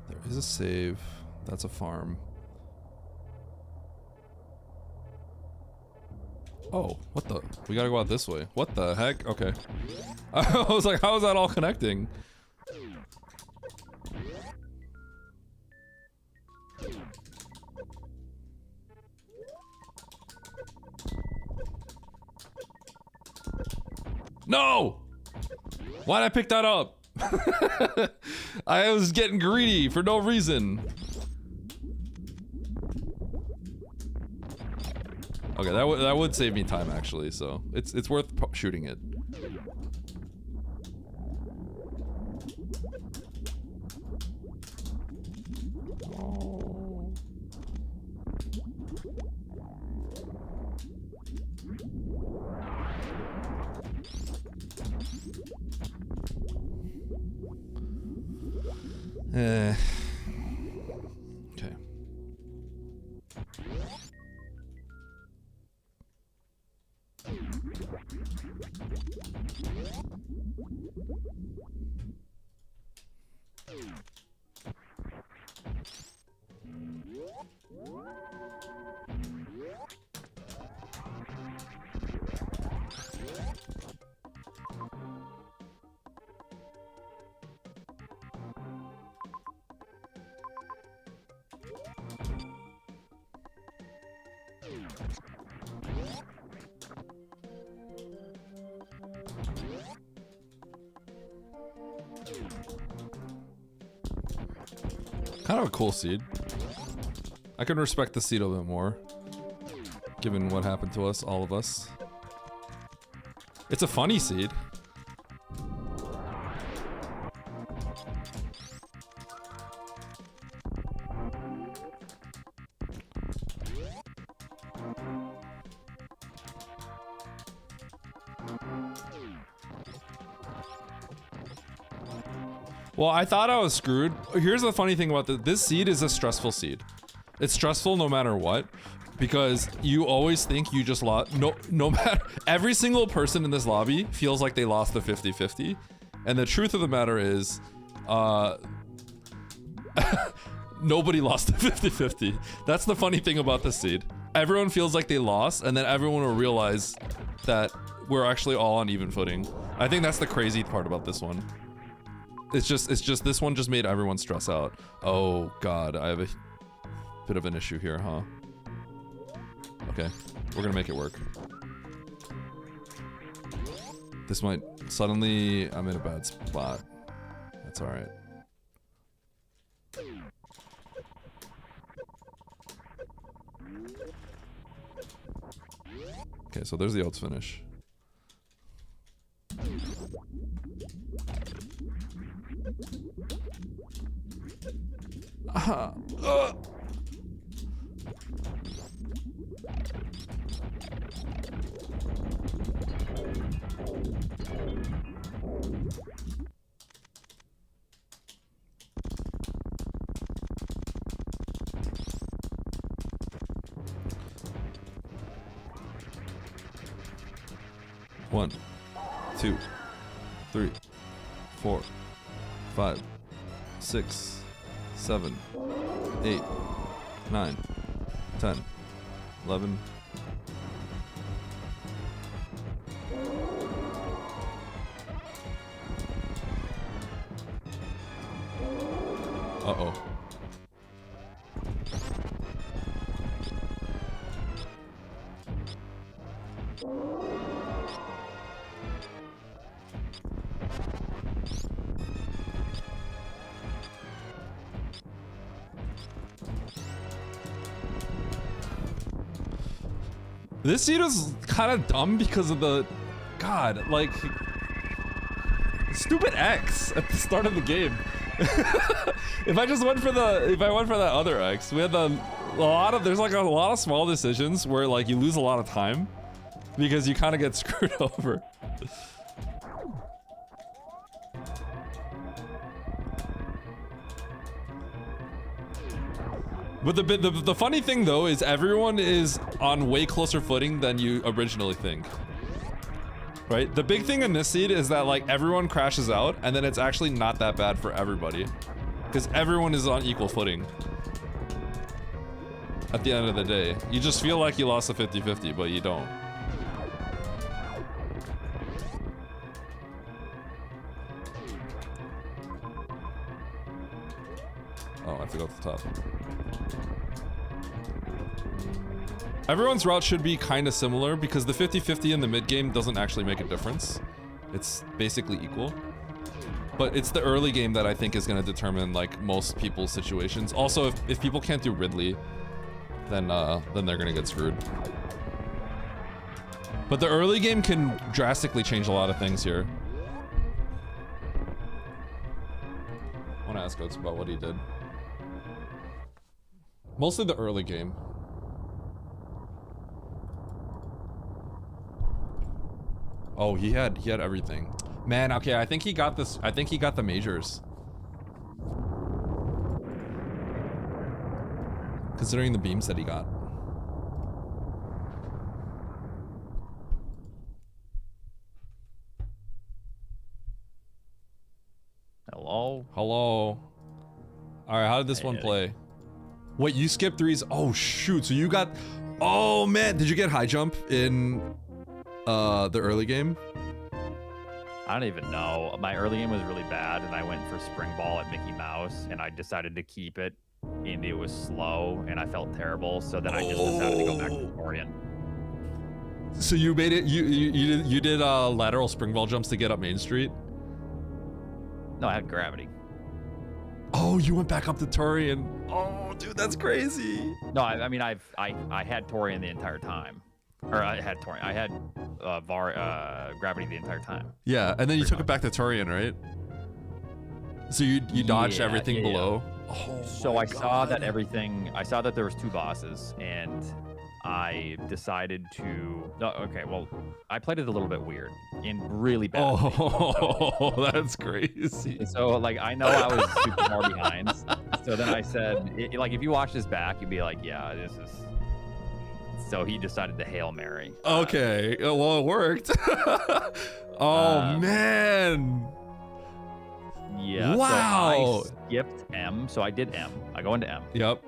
[SPEAKER 1] There is a save. That's a farm. Oh, what the? We gotta go out this way. What the heck? Okay. I was like, how is that all connecting? No! Why'd I pick that up? I was getting greedy for no reason. Okay, that would save me time actually, so it's worth shooting it. Okay. Kind of a cool seed. I can respect the seed a bit more, given what happened to us, all of us. It's a funny seed. Well, I thought I was screwed. Here's the funny thing about this seed is a stressful seed. It's stressful no matter what, because you always think you just lost. No matter, every single person in this lobby feels like they lost the 50-50. And the truth of the matter is, nobody lost the 50-50. That's the funny thing about this seed. Everyone feels like they lost, and then everyone will realize that we're actually all on even footing. I think that's the crazy part about this one. It's just this one just made everyone stress out. Oh god, I have a bit of an issue here, huh? Okay, we're gonna make it work. This might suddenly I'm in a bad spot. That's all right. Okay, so there's the oats finish. One, 2, 3, 4, 5, 6, 7, 8, 9, 10, 11. Uh-oh. This seed was kind of dumb because of the, God, like, stupid X at the start of the game. If I just went for the, if I went for that other X, we had there's like a lot of small decisions where like you lose a lot of time because you kind of get screwed over. But the funny thing though is everyone is on way closer footing than you originally think. Right? The big thing in this seed is that like everyone crashes out and then it's actually not that bad for everybody. Because everyone is on equal footing. At the end of the day. You just feel like you lost a 50-50, but you don't. Oh, I have to go to the top. Everyone's route should be kind of similar because the 50-50 in the mid game doesn't actually make a difference. It's basically equal. But it's the early game that I think is going to determine like most people's situations. Also, if people can't do Ridley, then they're going to get screwed. But the early game can drastically change a lot of things here. I want to ask Oates about what he did. Mostly the early game. Oh, he had everything. Man, okay, I think he got this. I think he got the majors. Considering the beams that he got.
[SPEAKER 3] Hello?
[SPEAKER 1] Hello. Alright, how did this one play? Wait, you skipped threes? Oh shoot, so you got... Oh man, did you get high jump in the early game?
[SPEAKER 3] I don't even know. My early game was really bad, and I went for spring ball at Mickey Mouse, and I decided to keep it, and it was slow, and I felt terrible. So then I just decided to go back to Torian.
[SPEAKER 1] So you made it. You did lateral spring ball jumps to get up Main Street.
[SPEAKER 3] No, I had gravity.
[SPEAKER 1] Oh, you went back up to Torian. Oh, dude, that's crazy.
[SPEAKER 3] No, I mean I had Torian the entire time. Or I had Torian. I had gravity the entire time.
[SPEAKER 1] Yeah, and then you took it back to Torian, right? So you dodged everything below. Oh,
[SPEAKER 3] so I saw that everything. I saw that there was 2 bosses, and I decided to. Okay, well, I played it a little bit weird and really bad.
[SPEAKER 1] Oh, that's crazy.
[SPEAKER 3] So like I know I was super far behind. So then I said, like, if you watch this back, you'd be like, yeah, this is. So he decided to Hail Mary.
[SPEAKER 1] Okay, well, it worked. Oh, man.
[SPEAKER 3] Yeah.
[SPEAKER 1] Wow.
[SPEAKER 3] So I skipped M. So I did M. I go into M.
[SPEAKER 1] Yep.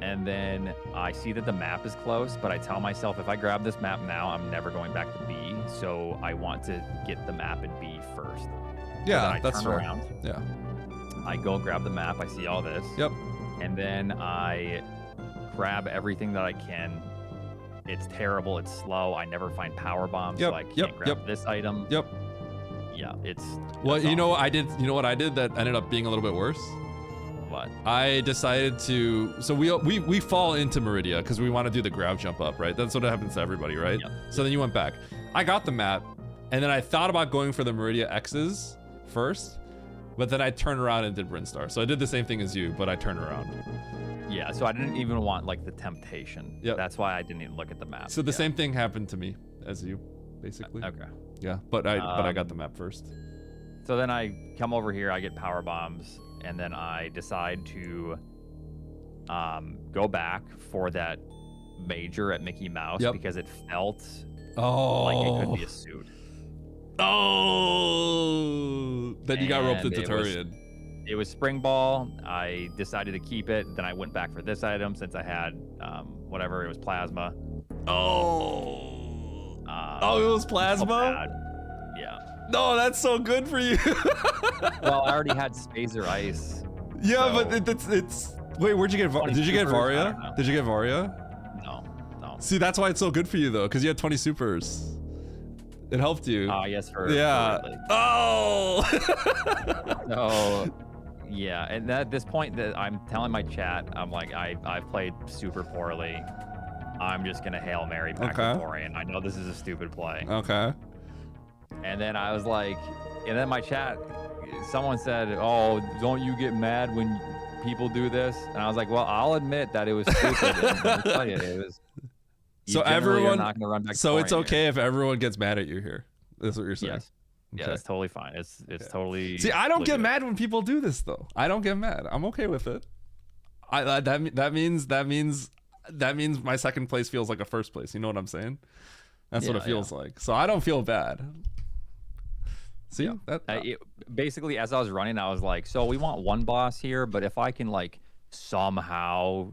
[SPEAKER 3] And then I see that the map is close, but I tell myself if I grab this map now, I'm never going back to B. So I want to get the map in B first.
[SPEAKER 1] Yeah,
[SPEAKER 3] so
[SPEAKER 1] that's fair.
[SPEAKER 3] Around.
[SPEAKER 1] Yeah.
[SPEAKER 3] I go grab the map. I see all this.
[SPEAKER 1] Yep.
[SPEAKER 3] And then I grab everything that I can. It's terrible. It's slow. I never find power bombs, so I can't grab this item.
[SPEAKER 1] Yep.
[SPEAKER 3] Yeah, it's.
[SPEAKER 1] Well, you know what I did? You know what I did that ended up being a little bit worse?
[SPEAKER 3] what?
[SPEAKER 1] I decided to. So we fall into Meridia because we want to do the grav jump up, right? That's what happens to everybody, right?
[SPEAKER 3] Yep.
[SPEAKER 1] So then you went back. I got the map, and then I thought about going for the Meridia X's first, but then I turned around and did Brinstar. So I did the same thing as you, but I turned around.
[SPEAKER 3] Yeah, so I didn't even want like the temptation.
[SPEAKER 1] Yep.
[SPEAKER 3] That's why I didn't even look at the map.
[SPEAKER 1] So the same thing happened to me as you, basically.
[SPEAKER 3] Okay.
[SPEAKER 1] Yeah, but I got the map first.
[SPEAKER 3] So then I come over here, I get power bombs, and then I decide to go back for that major at Mickey Mouse because it felt like it could be a suit.
[SPEAKER 1] Oh, then you got roped into Turian.
[SPEAKER 3] It was Spring Ball. I decided to keep it. Then I went back for this item since I had whatever, it was Plasma.
[SPEAKER 1] Oh, it was Plasma?
[SPEAKER 3] Yeah.
[SPEAKER 1] No, that's so good for you.
[SPEAKER 3] Well, I already had Spazer Ice.
[SPEAKER 1] Yeah,
[SPEAKER 3] so
[SPEAKER 1] but it's wait, where'd you get did you get Varia? Did you get Varia?
[SPEAKER 3] No.
[SPEAKER 1] See, that's why it's so good for you though, because you had 20 supers. It helped you.
[SPEAKER 3] Oh, yes, for
[SPEAKER 1] yeah. Oh.
[SPEAKER 3] So, yeah, and at this point that I'm telling my chat, I'm like, I've played super poorly. I'm just gonna Hail Mary back to Torian. I know this is a stupid play.
[SPEAKER 1] Okay.
[SPEAKER 3] And then I was like, and then my chat, someone said, "Oh, don't you get mad when people do this?" And I was like, "Well, I'll admit that it was stupid." And let me tell you, it was.
[SPEAKER 1] So everyone,
[SPEAKER 3] not gonna run back
[SPEAKER 1] so it's okay
[SPEAKER 3] here.
[SPEAKER 1] if everyone gets mad at you here. That's what you're saying.
[SPEAKER 3] Yes.
[SPEAKER 1] Okay.
[SPEAKER 3] Yeah, that's totally fine. It's totally.
[SPEAKER 1] See, I don't get
[SPEAKER 3] legit.
[SPEAKER 1] mad when people do this though. I don't get mad. I'm okay with it. That means my second place feels like a first place. You know what I'm saying? That's what it feels like. So I don't feel bad. See,
[SPEAKER 3] basically, as I was running, I was like, so we want one boss here, but if I can like somehow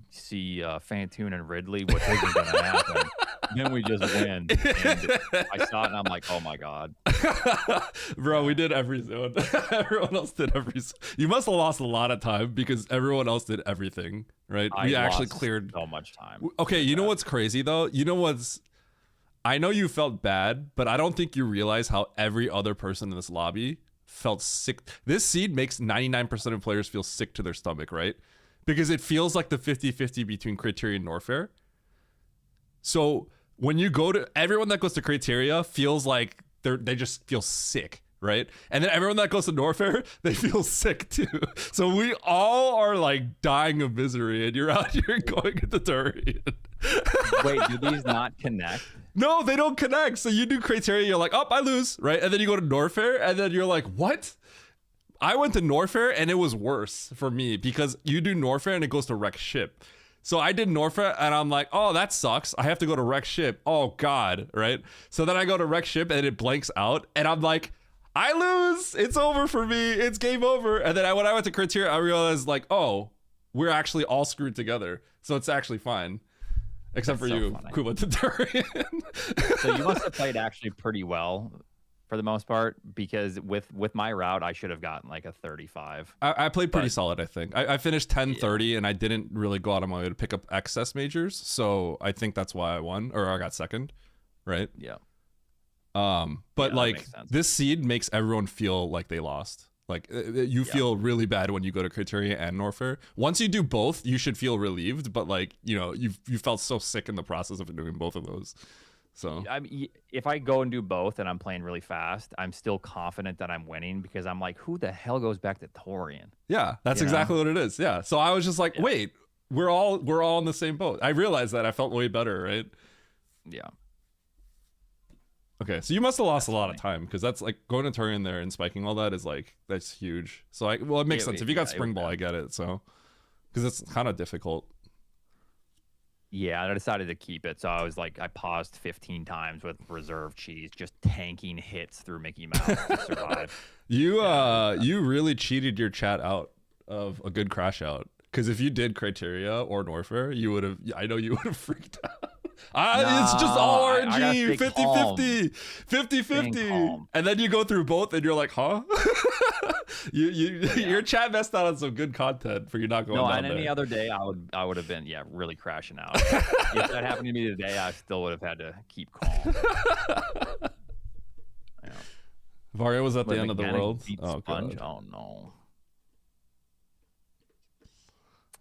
[SPEAKER 3] see Fantoon and Ridley, which isn't gonna happen, then we just win. And I saw it and I'm like, oh my god.
[SPEAKER 1] Bro, we did every zone. Everyone else did every zone. You must have lost a lot of time because everyone else did everything, right? We actually cleared
[SPEAKER 3] so much time.
[SPEAKER 1] Okay, you know what's crazy though? I know you felt bad, but I don't think you realize how every other person in this lobby felt sick. This seed makes 99% of players feel sick to their stomach, right? Because it feels like the 50-50 between Criteria and Norfair. So when you go to, everyone that goes to Criteria feels like they just feel sick, right? And then everyone that goes to Norfair, they feel sick too. So we all are like dying of misery, and you're out here going into Turian.
[SPEAKER 3] Wait, do these not connect?
[SPEAKER 1] No, they don't connect. So you do Criteria, you're like, oh, I lose, right? And then you go to Norfair, and then you're like, what? I went to Norfair, and it was worse for me because you do Norfair, and it goes to wreck ship. So I did Norfair, and I'm like, oh, that sucks. I have to go to wreck ship. Oh, God, right? So then I go to wreck ship, and it blanks out, and I'm like, I lose. It's over for me. It's game over. And then when I went to Criteria, I realized, like, oh, we're actually all screwed together. So it's actually fine. Except
[SPEAKER 3] That's
[SPEAKER 1] for
[SPEAKER 3] so
[SPEAKER 1] you,
[SPEAKER 3] funny.
[SPEAKER 1] who went to Turian.
[SPEAKER 3] So you must have played actually pretty well for the most part, because with my route, I should have gotten like a 35.
[SPEAKER 1] I played pretty solid, I think. I finished 10-30, and I didn't really go out of my way to pick up excess majors. So I think that's why I won, or I got second, right?
[SPEAKER 3] Yeah.
[SPEAKER 1] But like this seed makes everyone feel like they lost. Like you feel really bad when you go to Criteria and Norfair. Once you do both, you should feel relieved. But like, you know, you felt so sick in the process of doing both of those. So
[SPEAKER 3] I mean, if I go and do both and I'm playing really fast, I'm still confident that I'm winning because I'm like, who the hell goes back to Torian?
[SPEAKER 1] Yeah, that's exactly what it is. Yeah. So I was just like, wait, we're all in the same boat. I realized that I felt way better, right?
[SPEAKER 3] Yeah.
[SPEAKER 1] Okay, so you must have lost a lot of time because that's like going to Turian there and spiking all that is like, that's huge. So it makes sense. If you got Spring Ball, I get it. So, because it's kind of difficult.
[SPEAKER 3] Yeah, I decided to keep it. So I was like, I paused 15 times with reserve cheese, just tanking hits through Mickey Mouse to survive.
[SPEAKER 1] You really cheated your chat out of a good crash out. Because if you did Criteria or Norfair, you would have, I know you would have freaked out. It's just all RNG, 50-50, 50-50. And then you go through both and you're like, huh? Your chat messed out on some good content for you not going down
[SPEAKER 3] on
[SPEAKER 1] there.
[SPEAKER 3] any other day, I would have been, really crashing out. If that happened to me today, I still would have had to keep calm.
[SPEAKER 1] Varia was at the end of the world.
[SPEAKER 3] Oh, God. Oh, no.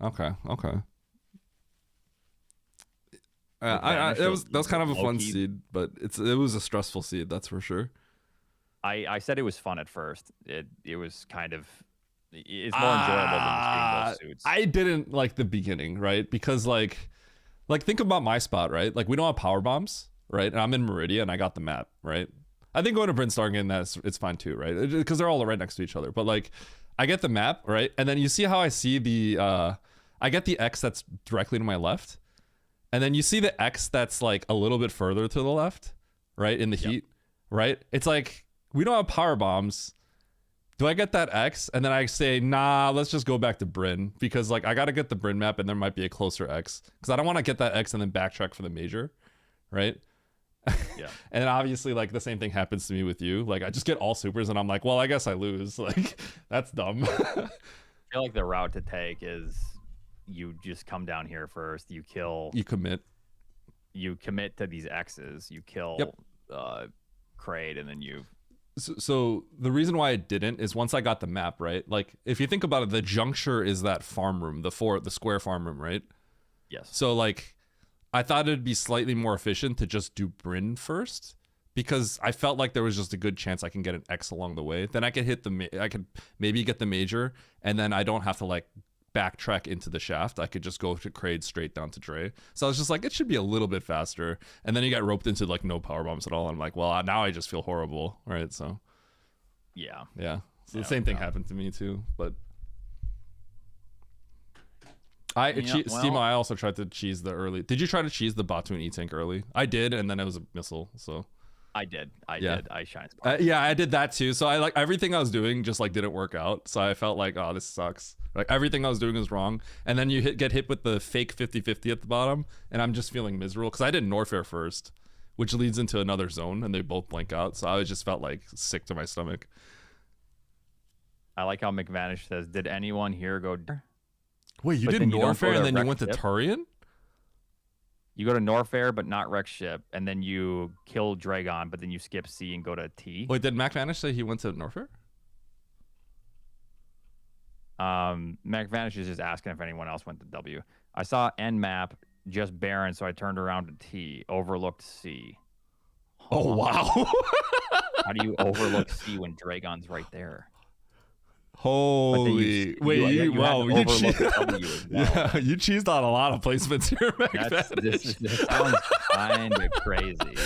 [SPEAKER 1] Okay. That was kind of a fun
[SPEAKER 3] Low-key.
[SPEAKER 1] seed, but it was a stressful seed, that's for sure.
[SPEAKER 3] I said it was fun at first. It was kind of it's more enjoyable than just getting those suits.
[SPEAKER 1] I didn't like the beginning, right? Because like think about my spot, right? Like we don't have power bombs, right? And I'm in Meridia and I got the map, right? I think going to Brinstar and getting that it's fine too, right? Because they're all right next to each other. But like I get the map, right? And then you see how I see the I get the X that's directly to my left. And then you see the X that's like a little bit further to the left, right? In the heat, right? It's like we don't have power bombs. Do I get that X? And then I say, nah, let's just go back to Bryn because like I got to get the Bryn map and there might be a closer X because I don't want to get that X and then backtrack for the major, right?
[SPEAKER 3] Yeah.
[SPEAKER 1] And obviously like the same thing happens to me with you. Like I just get all supers and I'm like, well, I guess I lose. Like that's dumb.
[SPEAKER 3] I feel like the route to take is you just come down here first. You kill.
[SPEAKER 1] You commit.
[SPEAKER 3] You commit to these X's. You kill Kraid, and then you.
[SPEAKER 1] So the reason why I didn't is once I got the map, right? Like if you think about it, the juncture is that farm room, the square farm room, right?
[SPEAKER 3] Yes.
[SPEAKER 1] So like I thought it'd be slightly more efficient to just do Bryn first because I felt like there was just a good chance I can get an X along the way. Then I could I could maybe get the major and then I don't have to like backtrack into the shaft. I could just go to Kraid straight down to Dre. So I was just like, it should be a little bit faster. And then you got roped into like no power bombs at all. And I'm like, well, now I just feel horrible, right? So
[SPEAKER 3] yeah.
[SPEAKER 1] So the same thing happened to me too. But Steamo, I also tried to cheese the early. Did you try to cheese the Batu and E-Tank early? I did, and then it was a missile. So
[SPEAKER 3] I did. I shined.
[SPEAKER 1] Yeah, I did that too. So I like everything I was doing just like didn't work out. So I felt like, oh, this sucks. Like everything I was doing was wrong. And then you get hit with the fake 50-50 at the bottom, and I'm just feeling miserable because I did Norfair first, which leads into another zone, and they both blank out. So I just felt like sick to my stomach.
[SPEAKER 3] I like how McVanish says, "Did anyone here go?"
[SPEAKER 1] Wait, you
[SPEAKER 3] But
[SPEAKER 1] did
[SPEAKER 3] then you don't
[SPEAKER 1] Norfair
[SPEAKER 3] go to
[SPEAKER 1] and then you
[SPEAKER 3] Wreck
[SPEAKER 1] went to
[SPEAKER 3] Ship?
[SPEAKER 1] Turian?
[SPEAKER 3] You go to Norfair, but not Wreck Ship, and then you kill Dragon, but then you skip C and go to T.
[SPEAKER 1] Wait, did McVanish say he went to Norfair?
[SPEAKER 3] McVanish is just asking if anyone else went to W. I saw N map, just Baron, so I turned around to T, overlooked C.
[SPEAKER 1] Oh, wow.
[SPEAKER 3] How do you overlook C when Dragon's right there?
[SPEAKER 1] Holy wait! You cheesed on a lot of placements here,
[SPEAKER 3] This sounds kind of crazy.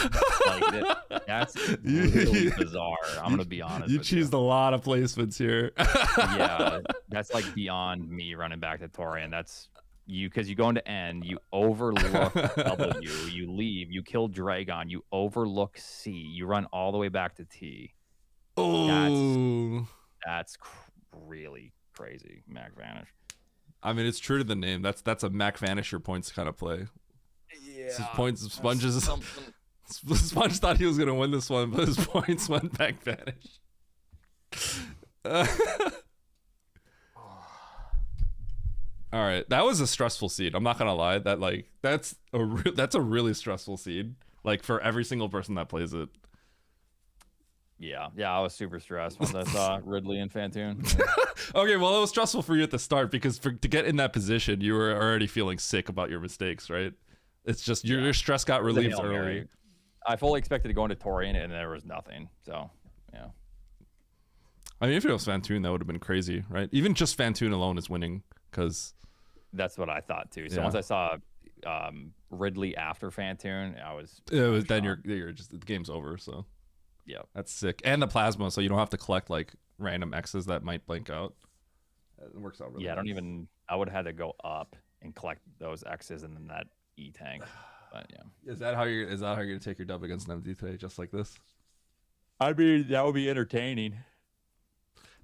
[SPEAKER 3] Like that's really bizarre. I'm gonna be honest.
[SPEAKER 1] You cheesed a lot of placements here.
[SPEAKER 3] Yeah, that's like beyond me running back to Torian. That's you because you go into N, you overlook W, you leave, you kill Dragon, you overlook C, you run all the way back to T.
[SPEAKER 1] Oh,
[SPEAKER 3] that's really crazy, McVanish.
[SPEAKER 1] I mean, it's true to the name. That's a McVanisher points kind of play.
[SPEAKER 3] Yeah.
[SPEAKER 1] Sponges. Sponge thought he was gonna win this one, but his points went McVanish. All right, that was a stressful seed. I'm not gonna lie. That's a really stressful seed. Like for every single person that plays it.
[SPEAKER 3] Yeah, I was super stressed when I saw Ridley and Fantoon.
[SPEAKER 1] Okay, well, it was stressful for you at the start because to get in that position, you were already feeling sick about your mistakes, right? It's just your stress got relieved early.
[SPEAKER 3] I fully expected to go into Torian, and there was nothing. So, yeah.
[SPEAKER 1] I mean, if it was Fantoon, that would have been crazy, right? Even just Fantoon alone is winning because
[SPEAKER 3] that's what I thought too. So once I saw Ridley after Fantoon,
[SPEAKER 1] then you're just the game's over. So.
[SPEAKER 3] Yeah,
[SPEAKER 1] that's sick. And the plasma, so you don't have to collect like random X's that might blank out. It works out really well.
[SPEAKER 3] I would have had to go up and collect those X's and then that E tank. But yeah.
[SPEAKER 1] Is that how you're gonna take your dub against MD today, just like this?
[SPEAKER 3] I mean, that would be entertaining.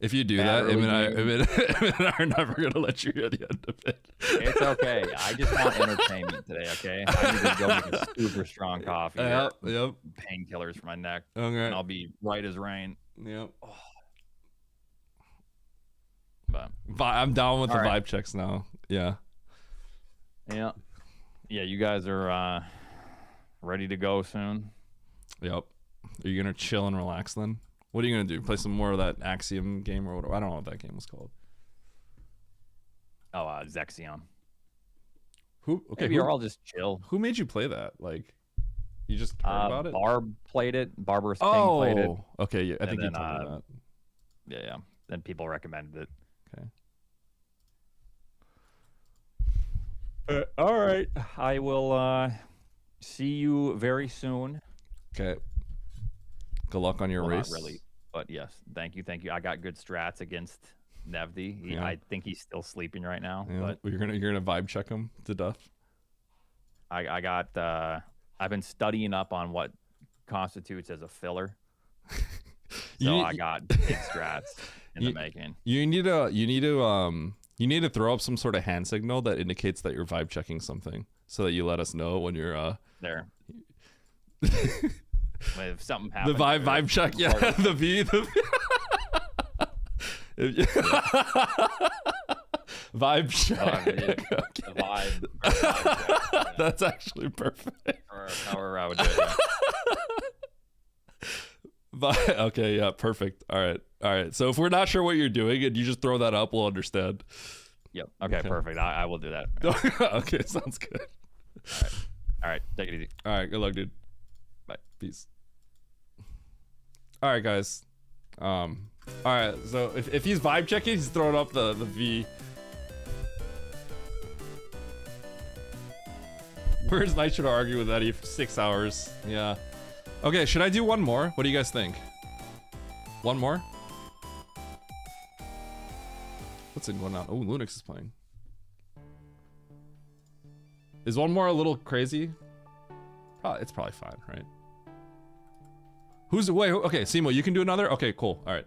[SPEAKER 1] If you do that, Im and I are never gonna let you hear the end of it.
[SPEAKER 3] It's okay. I just want entertainment today, okay? I need to go make a super strong coffee.
[SPEAKER 1] Yep.
[SPEAKER 3] Painkillers for my neck.
[SPEAKER 1] Okay.
[SPEAKER 3] And I'll be right as rain.
[SPEAKER 1] Yep.
[SPEAKER 3] Oh. But
[SPEAKER 1] I'm down with the
[SPEAKER 3] right.
[SPEAKER 1] vibe checks now. Yeah.
[SPEAKER 3] Yeah. Yeah, you guys are ready to go soon.
[SPEAKER 1] Yep. Are you gonna chill and relax then? What are you gonna do? Play some more of that Axiom game or whatever? I don't know what that game was called.
[SPEAKER 3] Oh, Zexion.
[SPEAKER 1] Who? Okay,
[SPEAKER 3] Maybe
[SPEAKER 1] who,
[SPEAKER 3] you're all just chill.
[SPEAKER 1] who made you play that? Like, you just heard about it?
[SPEAKER 3] Barb played it. Barbarous King played it.
[SPEAKER 1] Okay. Yeah, I
[SPEAKER 3] And
[SPEAKER 1] think you
[SPEAKER 3] then,
[SPEAKER 1] told me that.
[SPEAKER 3] Yeah. Then people recommended it.
[SPEAKER 1] Okay.
[SPEAKER 3] All right. I will see you very soon.
[SPEAKER 1] Okay. Good luck on your
[SPEAKER 3] Well,
[SPEAKER 1] race.
[SPEAKER 3] Not really, but yes. Thank you. I got good strats against Nevdi.
[SPEAKER 1] Yeah.
[SPEAKER 3] I think he's still sleeping right now,
[SPEAKER 1] Yeah,
[SPEAKER 3] but
[SPEAKER 1] you're gonna vibe check him to death.
[SPEAKER 3] I got I've been studying up on what constitutes as a filler. So
[SPEAKER 1] You-
[SPEAKER 3] I got big strats in the
[SPEAKER 1] You-
[SPEAKER 3] making.
[SPEAKER 1] You need to throw up some sort of hand signal that indicates that you're vibe checking something, so that you let us know when you're
[SPEAKER 3] There. If something
[SPEAKER 1] the
[SPEAKER 3] happens.
[SPEAKER 1] vibe check. Yeah, the V. Vibe check.
[SPEAKER 3] The vibe check,
[SPEAKER 1] That's actually perfect.
[SPEAKER 3] or however I would do it. Yeah.
[SPEAKER 1] Okay, yeah, perfect. All right. So if we're not sure what you're doing and you just throw that up, we'll understand.
[SPEAKER 3] Yep. Okay, perfect. I will do that.
[SPEAKER 1] Okay, sounds good.
[SPEAKER 3] All right. Take it easy.
[SPEAKER 1] All right, good luck, dude.
[SPEAKER 3] Bye.
[SPEAKER 1] Peace. All right, guys. All right. So if he's vibe checking, he's throwing up the V. Where's Nitro to argue with Eddie for 6 hours? Yeah. Okay, should I do one more? What do you guys think? One more? What's going on? Oh, Lunix is playing. Is one more a little crazy? It's probably fine, right? Wait, okay, Simo, you can do another? Okay, cool. All right.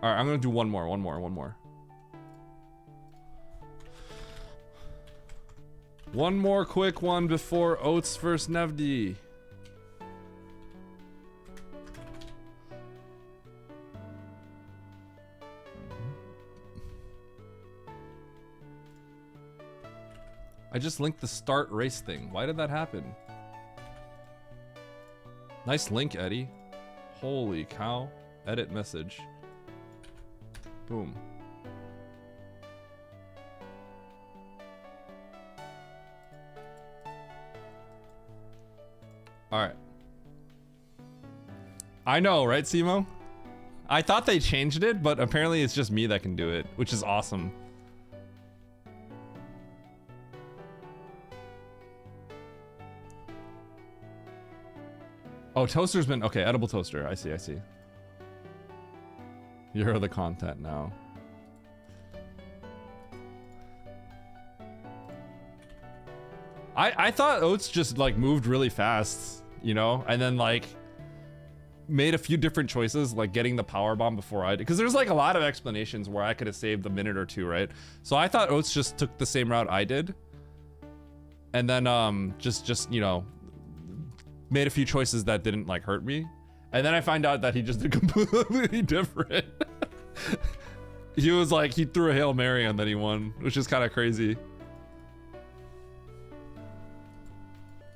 [SPEAKER 1] All right, I'm gonna do one more. One more quick one before Oats versus Nevdi. I just linked the start race thing. Why did that happen? Nice link, Eddie. Holy cow. Edit message. Boom. Alright. I know, right, Simo? I thought they changed it, but apparently it's just me that can do it, which is awesome. Oh, toaster's been... Okay, edible toaster. I see. You're the content now. I thought Oats just, like, moved really fast, you know? And then, like, made a few different choices, like getting the power bomb before I did. Because there's, like, a lot of explanations where I could have saved a minute or two, right? So I thought Oats just took the same route I did. And then, just you know... made a few choices that didn't like hurt me, and then I find out that he just did completely different. He was like, he threw a Hail Mary and then he won, which is kind of crazy.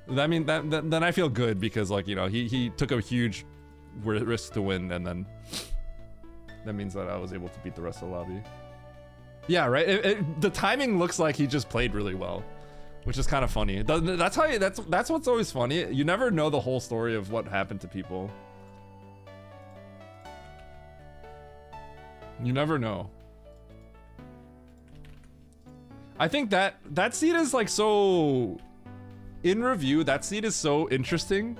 [SPEAKER 1] I mean, then I feel good because, like, you know, he took a huge risk to win, and then that means that I was able to beat the rest of the lobby. Yeah, right. The timing looks like he just played really well, which is kind of funny. That's how that's what's always funny. You never know the whole story of what happened to people. You never know. I think that seed is like so... In review, that seed is so interesting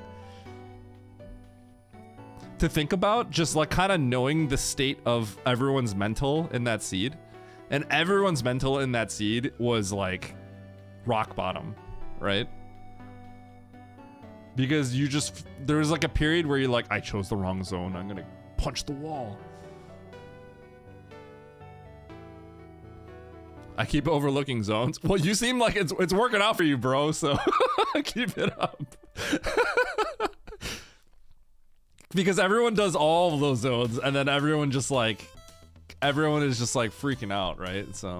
[SPEAKER 1] to think about, just like kind of knowing the state of everyone's mental in that seed. And everyone's mental in that seed was like rock bottom, right? Because you just, there was like a period where you're like, I chose the wrong zone, I'm gonna punch the wall. I keep overlooking zones. Well, you seem like it's working out for you, bro, so keep it up. Because everyone does all of those zones, and then everyone is just like freaking out, right? So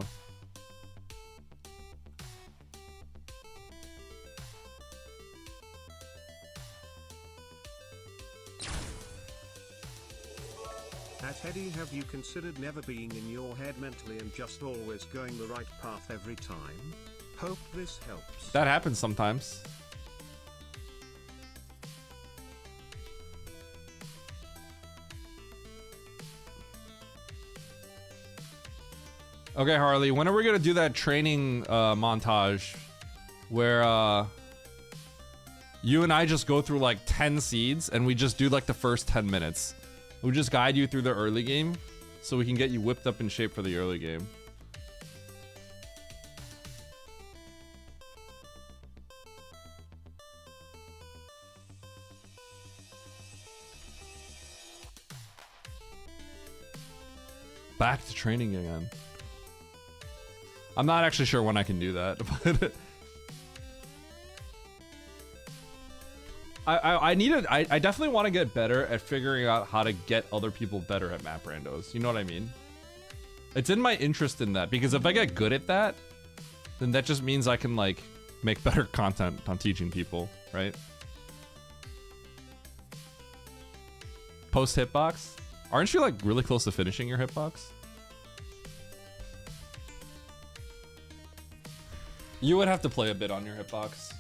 [SPEAKER 6] At Eddie, have you considered never being in your head mentally and just always going the right path every time? Hope this helps.
[SPEAKER 1] That happens sometimes. Okay, Harley, when are we gonna do that training montage where you and I just go through like 10 seeds and we just do like the first 10 minutes? We just guide you through the early game so we can get you whipped up in shape for the early game. Back to training again. I'm not actually sure when I can do that, but I definitely want to get better at figuring out how to get other people better at map randos. You know what I mean? It's in my interest in that, because if I get good at that, then that just means I can like make better content on teaching people, right? Post hitbox? Aren't you like really close to finishing your hitbox? You would have to play a bit on your hitbox.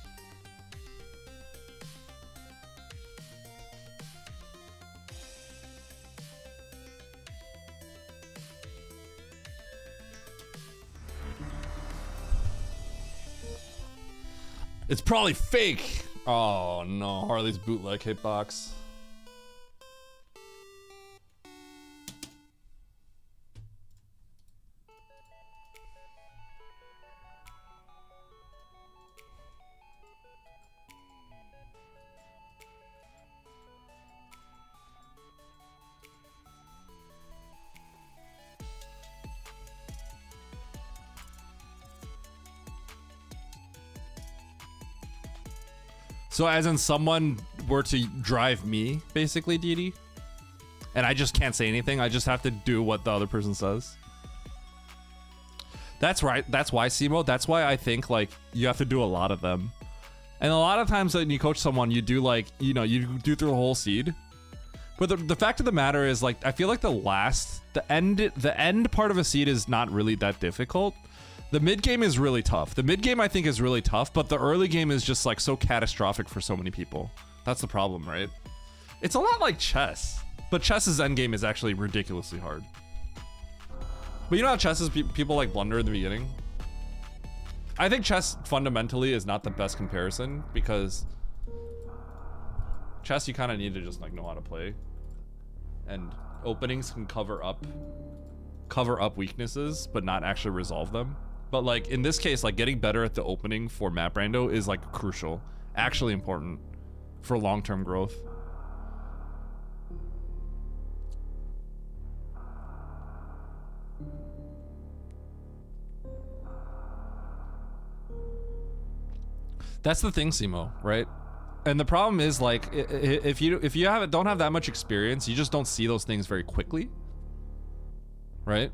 [SPEAKER 1] It's probably fake. Oh no, Harley's bootleg hitbox. So as in someone were to drive me, basically, Didi, and I just can't say anything. I just have to do what the other person says. That's right. That's why, Simo. That's why I think like you have to do a lot of them. And a lot of times when you coach someone, you do like, you know, you do through the whole seed. But the fact of the matter is, like, I feel like the end part of a seed is not really that difficult. The mid game is really tough. The mid game I think is really tough, but the early game is just like so catastrophic for so many people. That's the problem, right? It's a lot like chess, but chess's end game is actually ridiculously hard. But you know how chess is people like blunder in the beginning? I think chess fundamentally is not the best comparison, because chess you kind of need to just like know how to play, and openings can cover up weaknesses but not actually resolve them. But like in this case, like getting better at the opening for map rando is like crucial, actually important for long-term growth. That's the thing, Simo, right? And the problem is, like, if you don't have that much experience, you just don't see those things very quickly, right?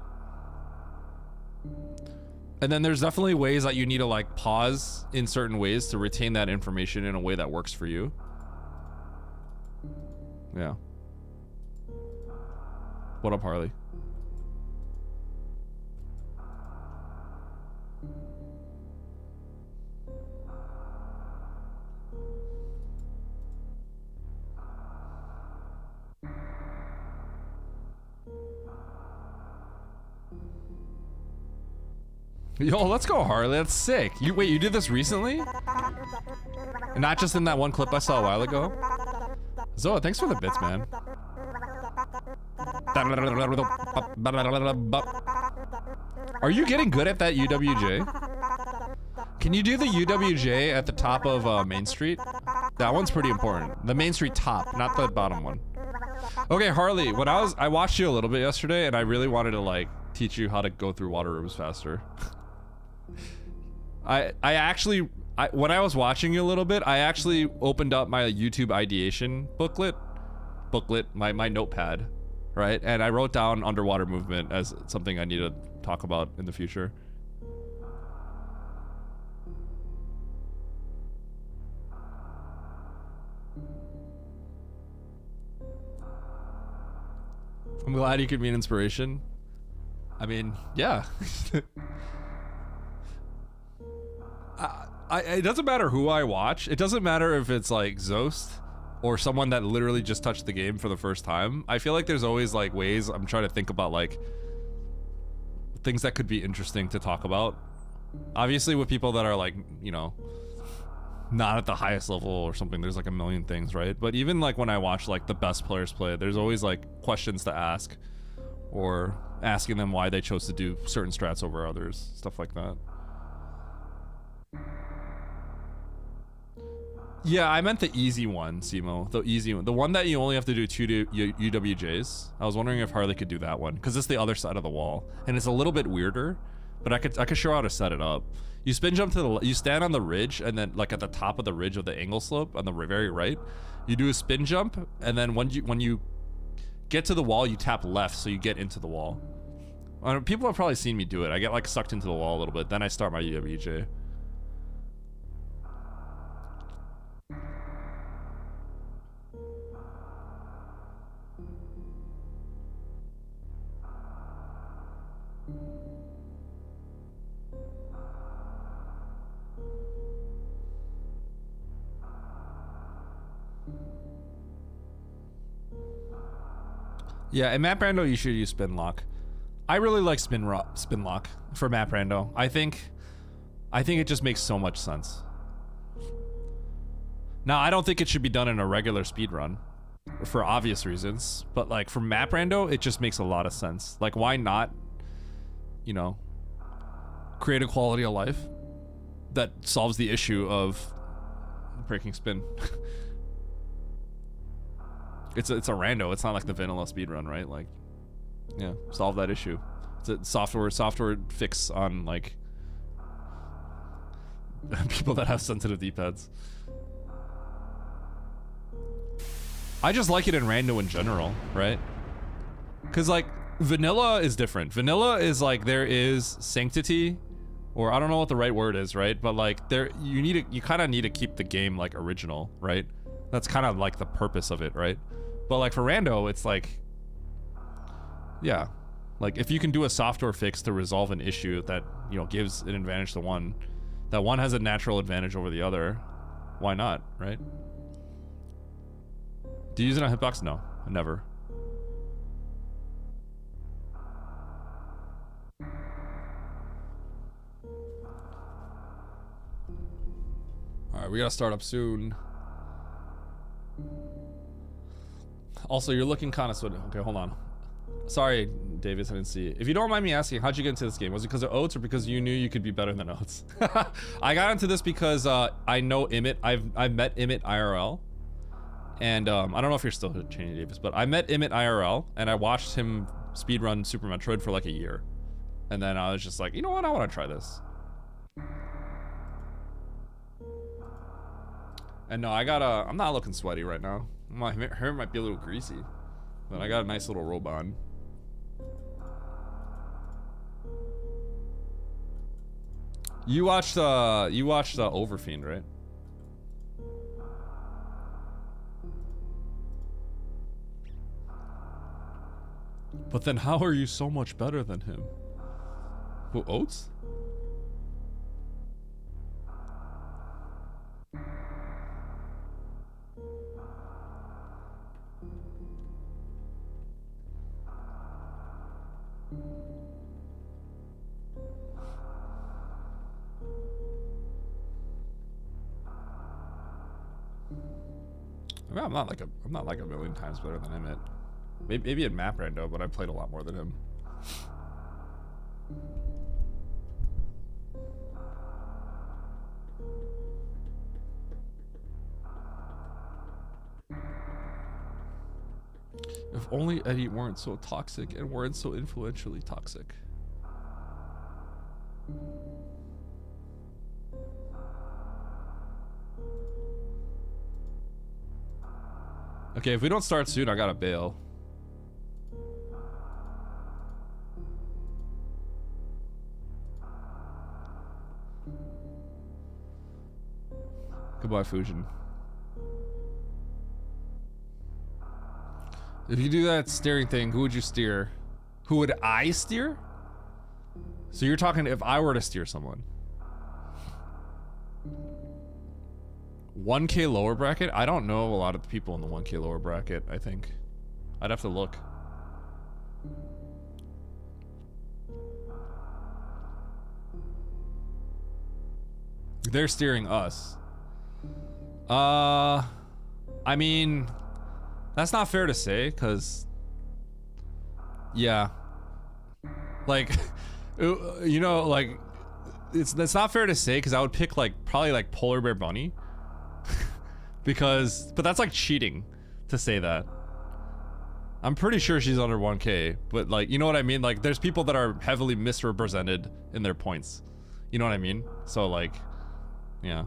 [SPEAKER 1] And then there's definitely ways that you need to like pause in certain ways to retain that information in a way that works for you. Yeah. What up, Harley? Yo, let's go, Harley. That's sick. Wait, you did this recently? Not just in that one clip I saw a while ago? Zoa, thanks for the bits, man. Are you getting good at that UWJ? Can you do the UWJ at the top of Main Street? That one's pretty important. The Main Street top, not the bottom one. Okay, Harley, I watched you a little bit yesterday, and I really wanted to like teach you how to go through water rooms faster. I actually, when I was watching you a little bit, I actually opened up my YouTube ideation booklet, my notepad, right? And I wrote down underwater movement as something I need to talk about in the future. I'm glad you could be an inspiration. I mean, yeah. It doesn't matter who I watch. It doesn't matter if it's like Zost or someone that literally just touched the game for the first time. I feel like there's always like ways I'm trying to think about like things that could be interesting to talk about. Obviously with people that are like, you know, not at the highest level or something, there's like a million things, right? But even like when I watch like the best players play, there's always like questions to ask or asking them why they chose to do certain strats over others, stuff like that. Yeah, I meant the easy one, Simo. The easy one. The one that you only have to do 2 UWJs. I was wondering if Harley could do that one, because it's the other side of the wall. And it's a little bit weirder, but I could show how to set it up. You spin jump to the, you stand on the ridge, and then like at the top of the ridge of the angle slope on the very right, you do a spin jump, and then when you get to the wall, you tap left so you get into the wall. People have probably seen me do it. I get like sucked into the wall a little bit, then I start my UWJ. Yeah, in Map Rando, you should use Spin Lock. I really like Spin Lock for Map Rando. I think it just makes so much sense. Now, I don't think it should be done in a regular speed run for obvious reasons, but like for Map Rando, it just makes a lot of sense. Like, why not, you know, create a quality of life that solves the issue of breaking spin? It's a rando. It's not like the vanilla speedrun, right? Like, yeah, solve that issue. It's a software fix on like people that have sensitive D-pads. I just like it in rando in general, right? Because like vanilla is different. Vanilla is like there is sanctity, or I don't know what the right word is, right? But like you kind of need to keep the game like original, right? That's kind of like the purpose of it, right? But like for rando, it's like, yeah, like if you can do a software fix to resolve an issue that, you know, gives an advantage to one, that one has a natural advantage over the other, why not, right? Do you use it on Hitbox? No, never. All right, we gotta start up soon. Also, you're looking kind of sweaty. Okay, hold on. Sorry, Davis, I didn't see it. If you don't mind me asking, how'd you get into this game? Was it because of Oats or because you knew you could be better than Oats? I got into this because I know Emmett. I've met Emmett IRL. And I don't know if you're still Cheney Davis, but I met Emmett IRL and I watched him speedrun Super Metroid for like a year. And then I was just like, you know what? I want to try this. And no, I'm not looking sweaty right now. My hair might be a little greasy, but I got a nice little robe on. You watched Overfiend, right? But then how are you so much better than him? Who, Oats? I mean, I'm not like a million times better than Emmett. Maybe at Map Rando, but I played a lot more than him. If only Eddie weren't so toxic and weren't so influentially toxic. Okay, if we don't start soon, I gotta bail. Goodbye, Fujin. If you do that steering thing, who would you steer? Who would I steer? So you're talking if I were to steer someone. 1K lower bracket? I don't know a lot of the people in the 1K lower bracket, I think. I'd have to look. They're steering us. I mean, that's not fair to say, because, yeah. Like, you know, like, that's not fair to say, because I would pick, like, probably, like, Polar Bear Bunny. Because, but that's, like, cheating to say that. I'm pretty sure she's under 1K, but, like, you know what I mean? Like, there's people that are heavily misrepresented in their points. You know what I mean? So, like, yeah.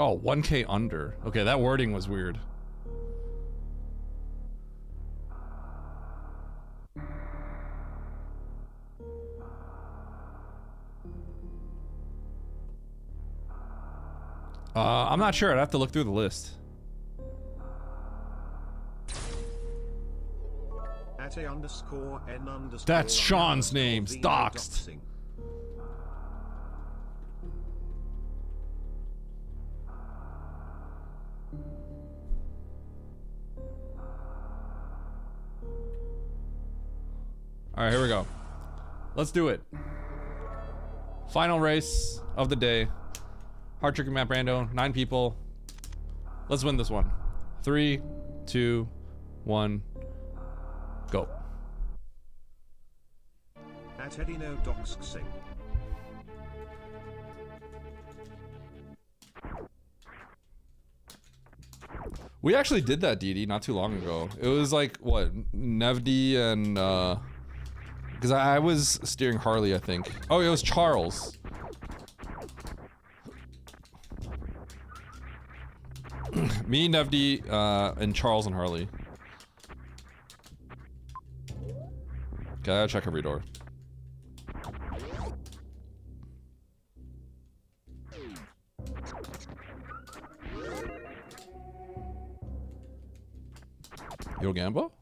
[SPEAKER 1] Oh, 1K under. Okay, that wording was weird. I'm not sure. I'd have to look through the list.
[SPEAKER 6] At @A_N_.
[SPEAKER 1] That's Sean's name. Doxed. All right, here we go. Let's do it. Final race of the day. Hard Tricking Map Rando. 9 people. Let's win this one. 3, 2, 1, go.
[SPEAKER 6] At @EddieNoDoxxing.
[SPEAKER 1] We actually did that, DD, not too long ago. It was like, what, Nevdi and, because I was steering Harley, I think. Oh, it was Charles. Me, Nevdi, and Charles and Harley. Okay, I gotta check every door. Yo, Gambo?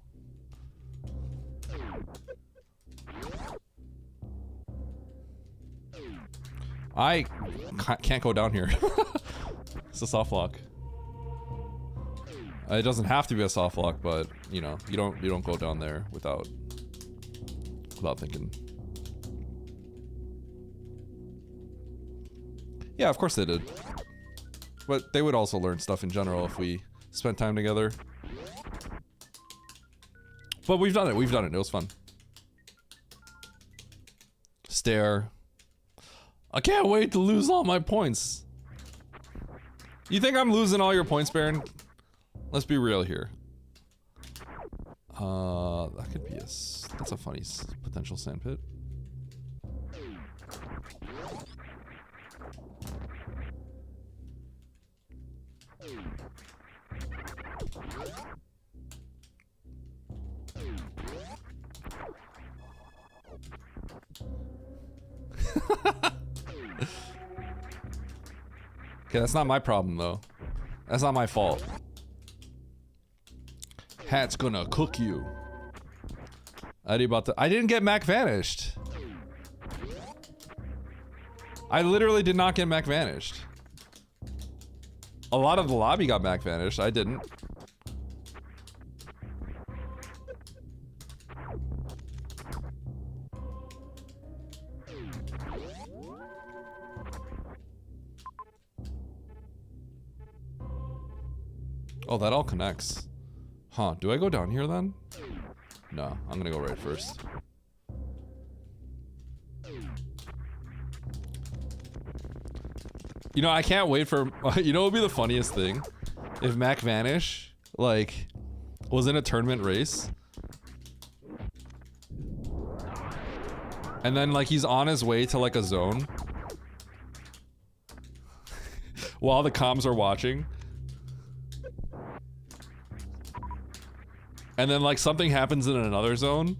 [SPEAKER 1] I can't go down here. It's a soft lock. It doesn't have to be a soft lock, but you know, you don't go down there without thinking. Yeah, of course they did. But they would also learn stuff in general if we spent time together. But we've done it. We've done it. It was fun. Stare. I can't wait to lose all my points. You think I'm losing all your points, Baron? Let's be real here. That could be that's a funny potential sandpit. Okay, that's not my problem though. That's not my fault. Hat's gonna cook you. I didn't get Mac vanished. I literally did not get Mac vanished. A lot of the lobby got Mac vanished. I didn't. Oh, that all connects. Huh, do I go down here then? No, I'm gonna go right first. You know, I can't wait for. You know, what would be the funniest thing if Mac Vanish like was in a tournament race, and then like he's on his way to like a zone while the comms are watching, and then like something happens in another zone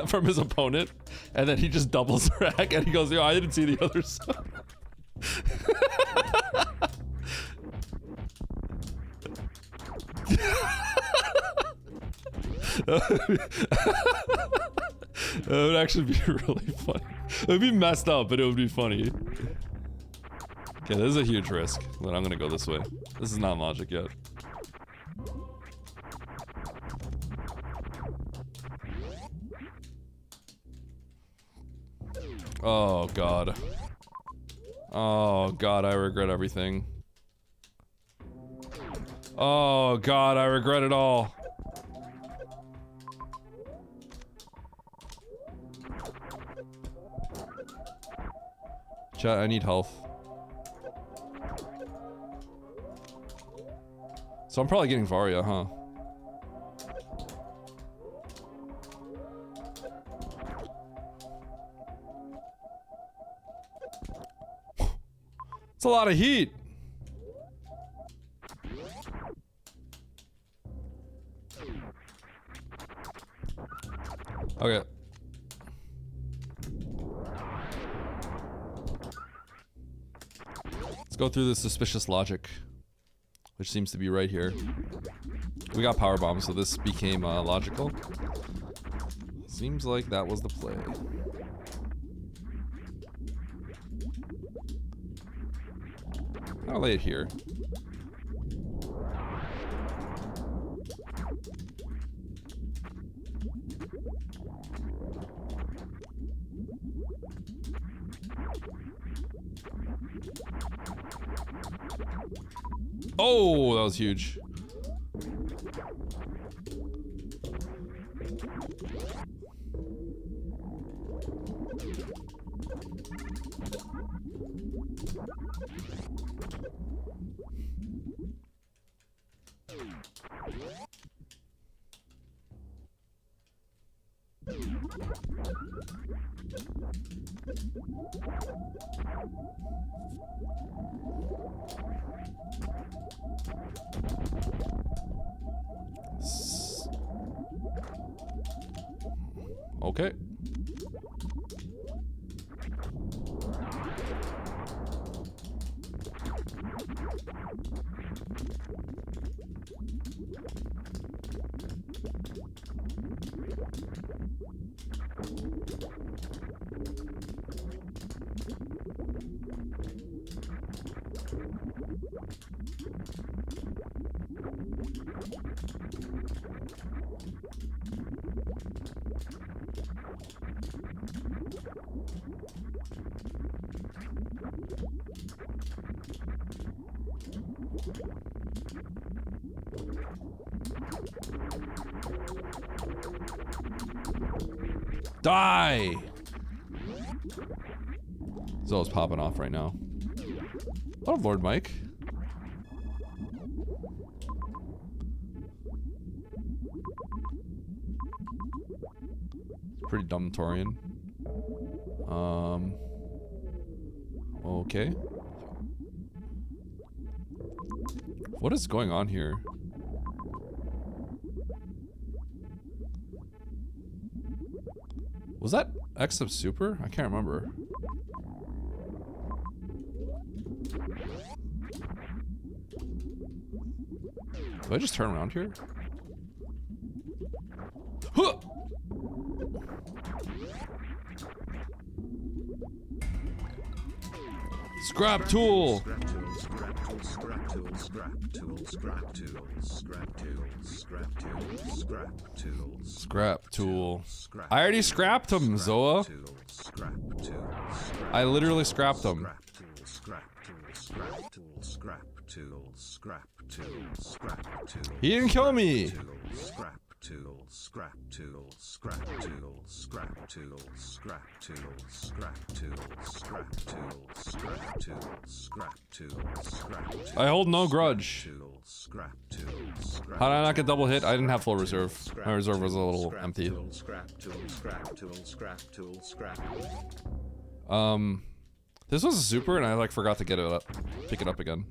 [SPEAKER 1] from his opponent, and then he just doubles rack and he goes, yo, I didn't see the other zone. That would actually be really funny. It would be messed up, but it would be funny. Okay, this is a huge risk, but I'm gonna go this way. This is not logic yet. Oh god. Oh god, I regret everything. Oh god, I regret it all. Chat, I need health. So I'm probably getting Varia, huh? It's a lot of heat. Okay. Let's go through the suspicious logic, which seems to be right here. We got power bombs, so this became logical. Seems like that was the play. I'll lay it here. Oh, that was huge. Okay. Die! Zo's popping off right now. Oh, Lord Mike. Pretty dumb Torian. Okay. What is going on here? Was that X of Super? I can't remember. Do I just turn around here? Huh! Scrap tool!
[SPEAKER 6] Scrap tool, scrap tool, scrap tool, scrap tool, scrap tool, scrap tool,
[SPEAKER 1] scrap tool. I already scrapped him, Zoa. I literally scrapped him. He didn't kill me.
[SPEAKER 6] tool, scrap tool, scrap tool, scrap tool, scrap tool, scrap tool, scrap tool, scrap tool, scrap tool, scrap tool.
[SPEAKER 1] I hold no grudge.
[SPEAKER 6] Tool, scrap tool, scrap
[SPEAKER 1] How did I not get double hit? I didn't have full reserve.
[SPEAKER 6] scrap
[SPEAKER 1] My reserve was a
[SPEAKER 6] tool,
[SPEAKER 1] little
[SPEAKER 6] scrap
[SPEAKER 1] empty.
[SPEAKER 6] tool, scrap tool, scrap tool, scrap tool, scrap.
[SPEAKER 1] This was a super, and I like forgot to get it up, pick it up again.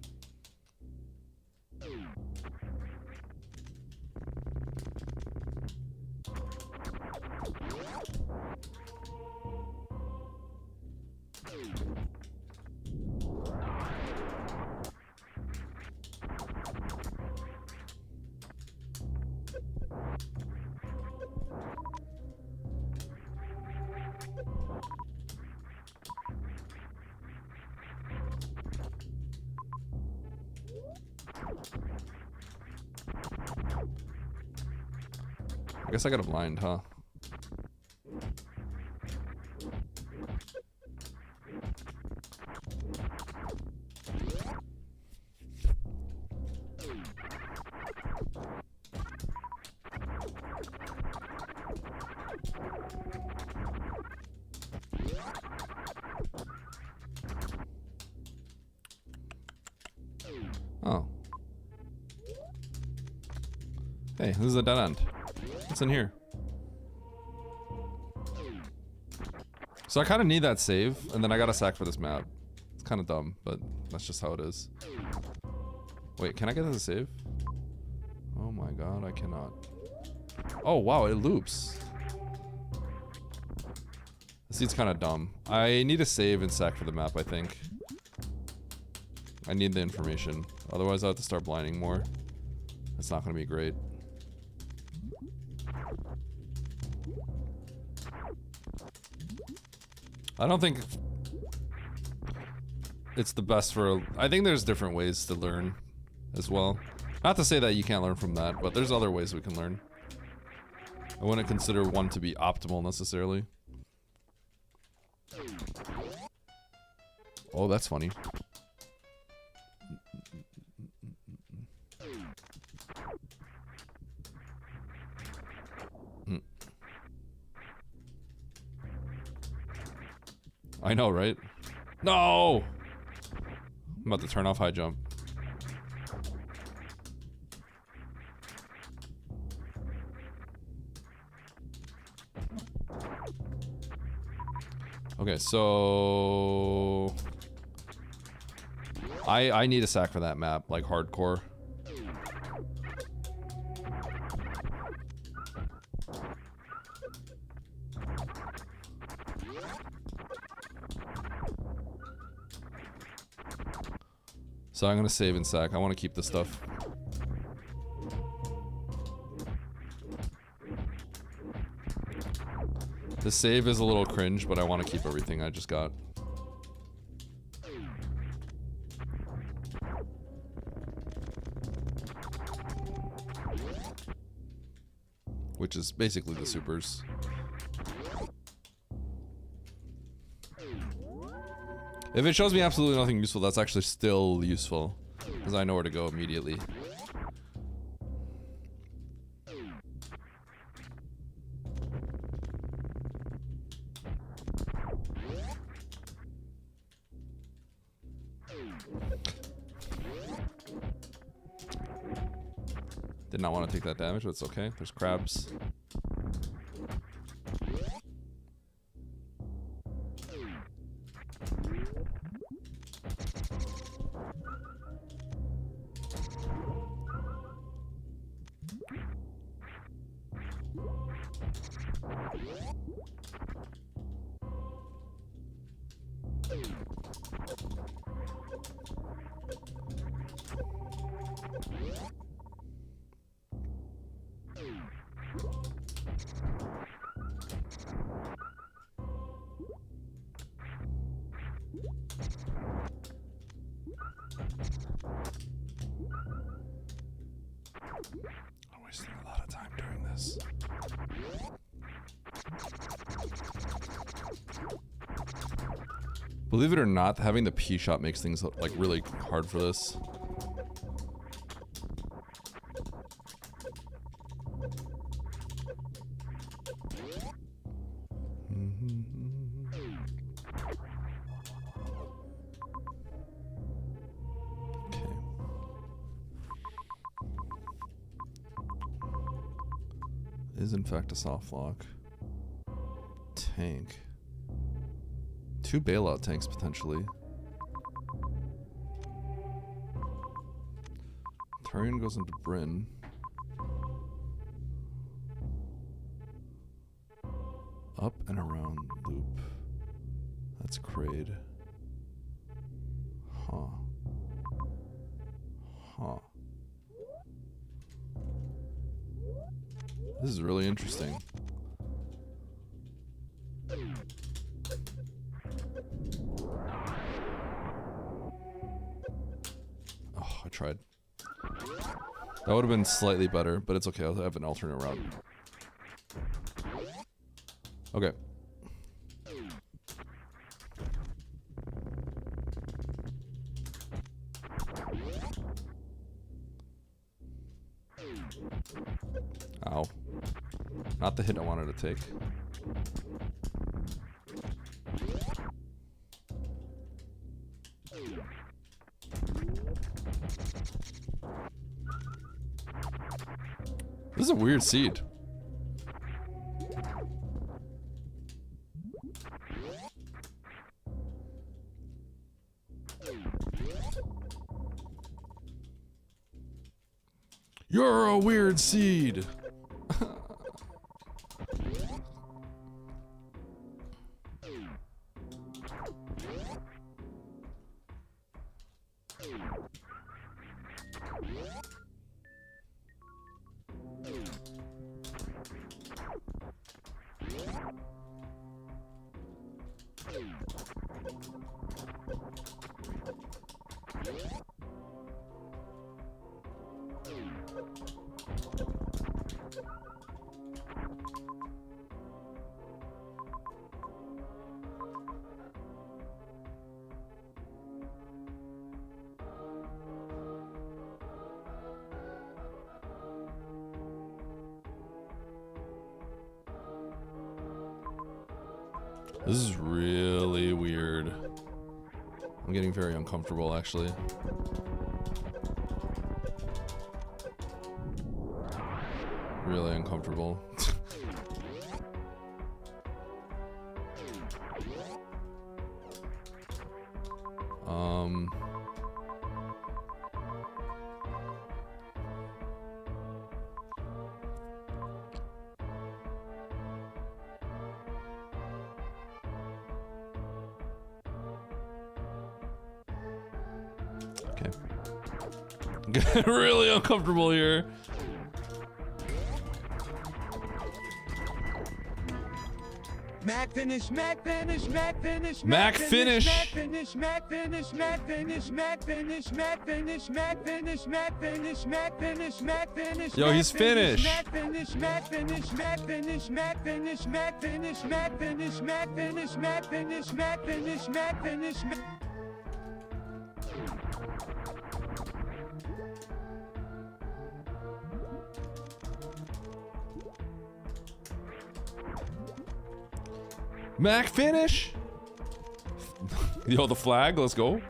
[SPEAKER 1] I guess I got a blind, huh? Oh. Hey, this is a dead end. What's in here? So I kind of need that save, and then I got a sack for this map. It's kind of dumb, but that's just how it is. Wait, can I get this a save? Oh my god, I cannot. Oh wow, it loops. This seat's kind of dumb. I need a save and sack for the map, I think. I need the information. Otherwise, I have to start blinding more. It's not going to be great. I don't think it's the best for... I think there's different ways to learn as well. Not to say that you can't learn from that, but there's other ways we can learn. I wouldn't consider one to be optimal necessarily. Oh, that's funny. I know, right? No! I'm about to turn off high jump. Okay, so... I need a sack for that map, like hardcore. So I'm gonna save and sack. I want to keep this stuff. The save is a little cringe, but I want to keep everything I just got. Which is basically the supers. If it shows me absolutely nothing useful, that's actually still useful. Because I know where to go immediately. Did not want to take that damage, but it's okay. There's crabs. I'm wasting a lot of time doing this. Believe it or not, having the P shot makes things like really hard for this. is in fact a soft lock. Tank. 2 bailout tanks potentially. Turian goes into Bryn. Up and around loop. That's Kraid. Huh. Huh. This is really interesting. Oh, I tried. That would have been slightly better, but it's okay. I'll have an alternate route. Okay. Ow. Not the hit I wanted to take. This is a weird seed. You're a weird seed. This is really weird. I'm getting very uncomfortable, actually. Really uncomfortable. Okay. Getting really uncomfortable here.
[SPEAKER 9] Mac finish, Mac finish, Mac finish,
[SPEAKER 1] Mac finish.
[SPEAKER 9] Mac finish, Mac finish, Mac finish, Mac finish, Mac finish, Mac finish, Mac finish, Mac finish, Mac finish.
[SPEAKER 1] Yo, he's finished.
[SPEAKER 9] Mac finish, Mac finish, Mac finish, Mac finish, Mac finish, Mac finish, Mac finish, Mac finish, Mac finish, Mac finish.
[SPEAKER 1] Mac finish. Yo, the flag, let's go.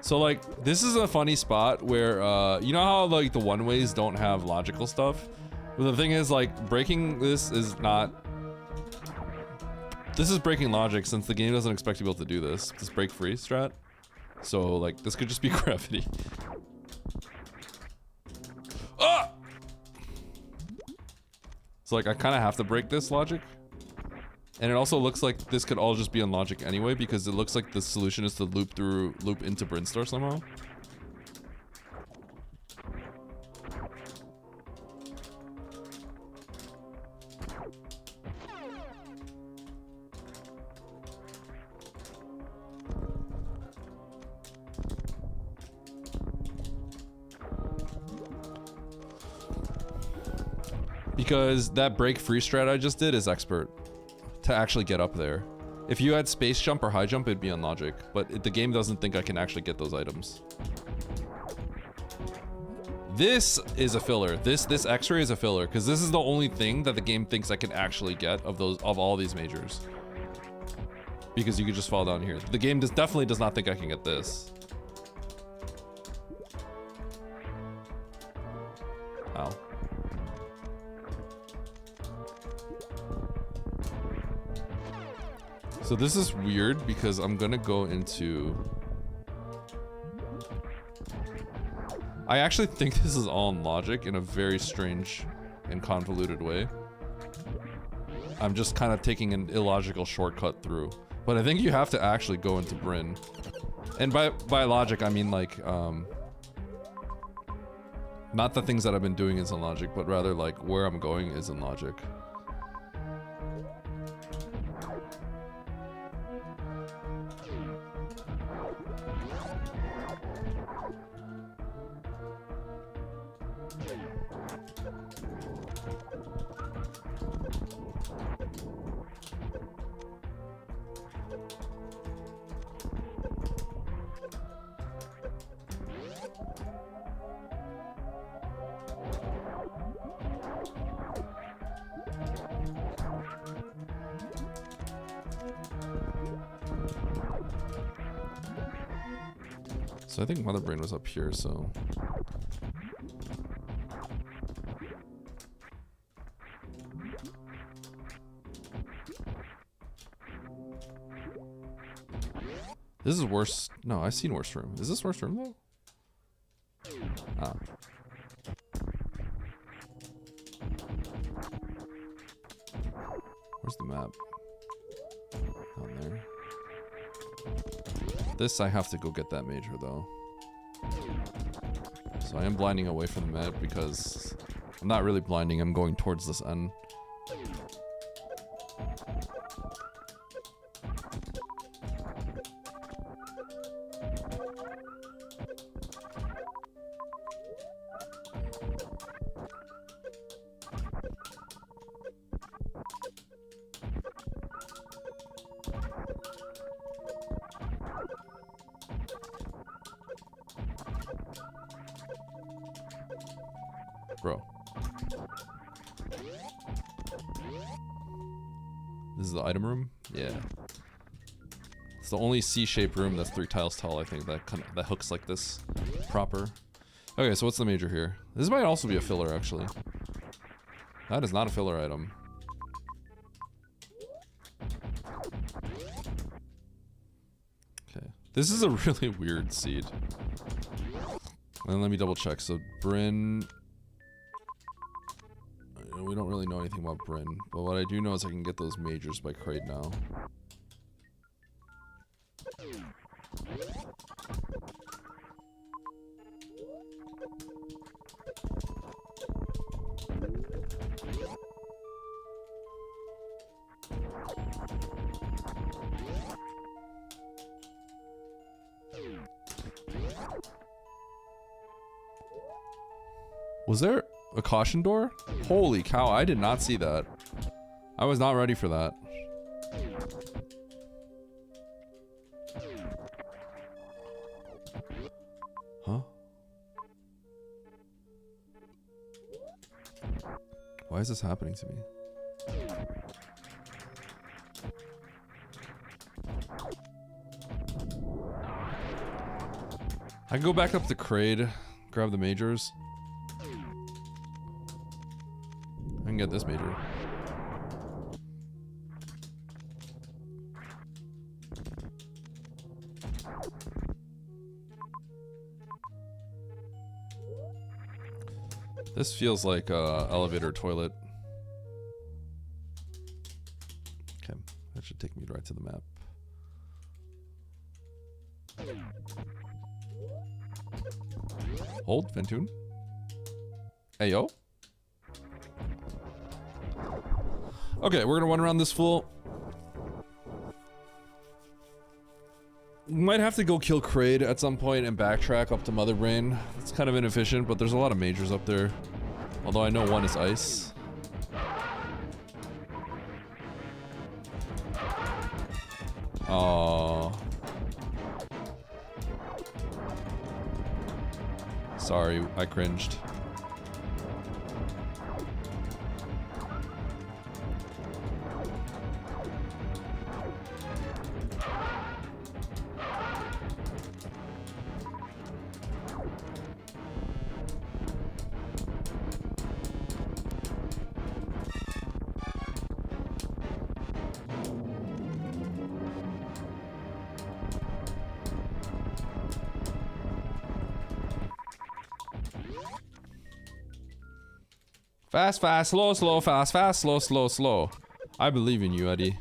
[SPEAKER 1] So like, this is a funny spot where, you know how like the one-ways don't have logical stuff? Well, the thing is like, breaking this is not... This is breaking logic since the game doesn't expect you to be able to do this. This break free strat. So like, this could just be gravity. Ah! So like, I kind of have to break this logic. And it also looks like this could all just be on logic anyway, because it looks like the solution is to loop into Brinstar somehow. Because that break free strat I just did is expert to actually get up there. If you had space jump or high jump, it'd be on logic, but the game doesn't think I can actually get those items. This is a filler. This X-ray is a filler because this is the only thing that the game thinks I can actually get of all these majors. Because you could just fall down here. The game definitely does not think I can get this. Ow. So this is weird because I'm gonna go into... I actually think this is all in logic in a very strange and convoluted way. I'm just kind of taking an illogical shortcut through. But I think you have to actually go into Bryn. And by logic, I mean like, not the things that I've been doing is in logic, but rather like where I'm going is in logic. So I think Mother Brain was up here, so... This is worse. No, I've seen worse room. Is this worse room though? Ah. Where's the map? Down there. This, I have to go get that major though. So I am blinding away from the map because I'm not really blinding, I'm going towards this end. Bro. This is the item room? Yeah. It's the only C-shaped room that's 3 tiles tall, I think, that hooks like this proper. Okay, so what's the major here? This might also be a filler, actually. That is not a filler item. Okay. This is a really weird seed. And let me double check. So, Bryn... We don't really know anything about Bryn, but what I do know is I can get those majors by Kraid now. Was there a caution door? Holy cow, I did not see that. I was not ready for that. Huh? Why is this happening to me? I can go back up to Kraid, grab the majors. I can get this major. This feels like elevator toilet. Okay, that should take me right to the map. Hold, Ventoon. Hey, yo. Okay, we're gonna run around this fool. We might have to go kill Kraid at some point and backtrack up to Mother Brain. It's kind of inefficient, but there's a lot of majors up there. Although I know one is ice. Oh. Sorry, I cringed. Fast, fast, slow, slow, fast, fast, slow, slow, slow. I believe in you, Eddie.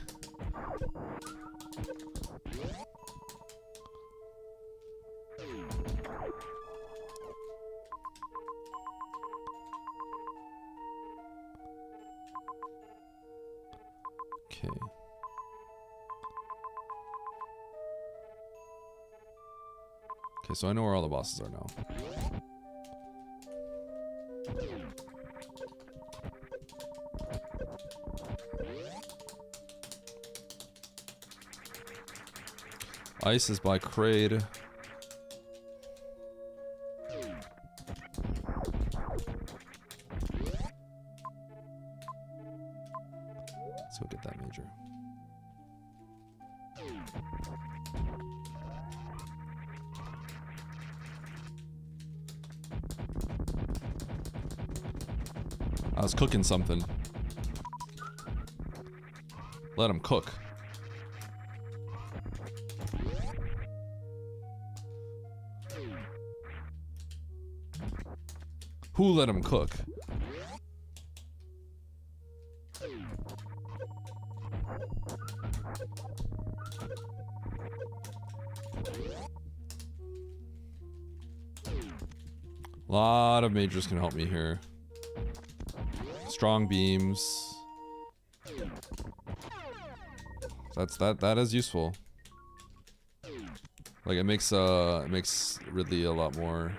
[SPEAKER 1] Okay. Okay, so I know where all the bosses are now. Ice is by Kraid. Let's go get that major. I was cooking something. Let him cook. Who let him cook? A lot of majors can help me here. Strong beams. That is useful. Like it makes Ridley a lot more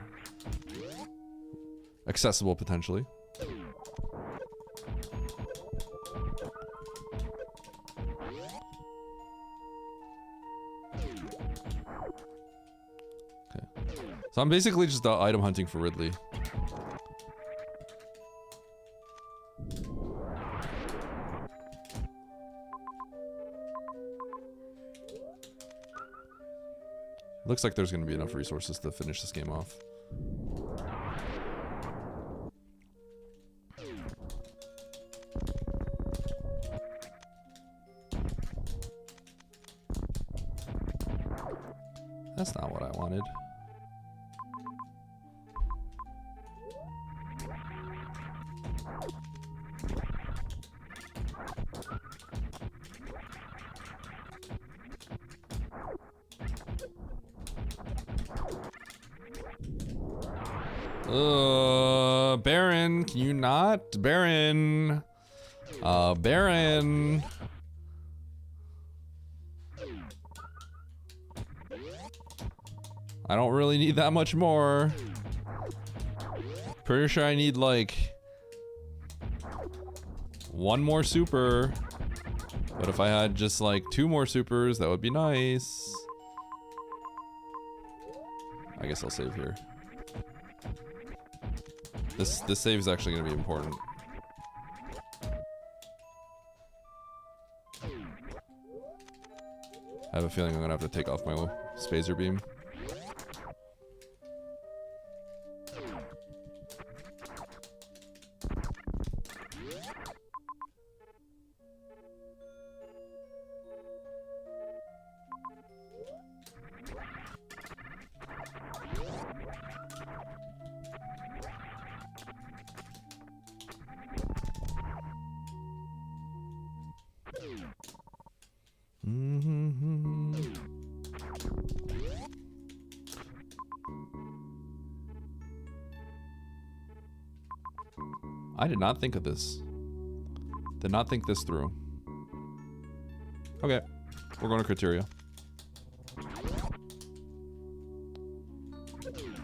[SPEAKER 1] accessible potentially. Okay. So I'm basically just item hunting for Ridley. Looks like there's going to be enough resources to finish this game off. That's not what I wanted. Baron, can you not? Baron. Baron. I don't really need that much more. Pretty sure I need like one more super. But if I had just like 2 more supers, that would be nice. I guess I'll save here. This save is actually going to be important. I have a feeling I'm going to have to take off my Spazer beam. I did not think of this. Did not think this through. Okay, we're going to Criteria.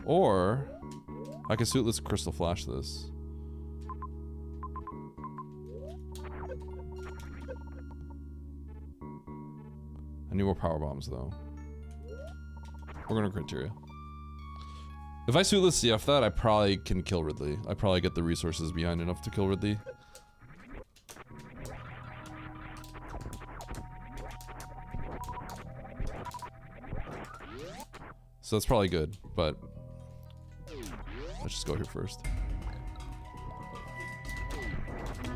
[SPEAKER 1] Or I can Suitless Crystal Flash this. I need more power bombs though. We're going to Criteria. If I Suitless CF that, I probably can kill Ridley. I probably get the resources behind enough to kill Ridley. So that's probably good, but let's just go here first.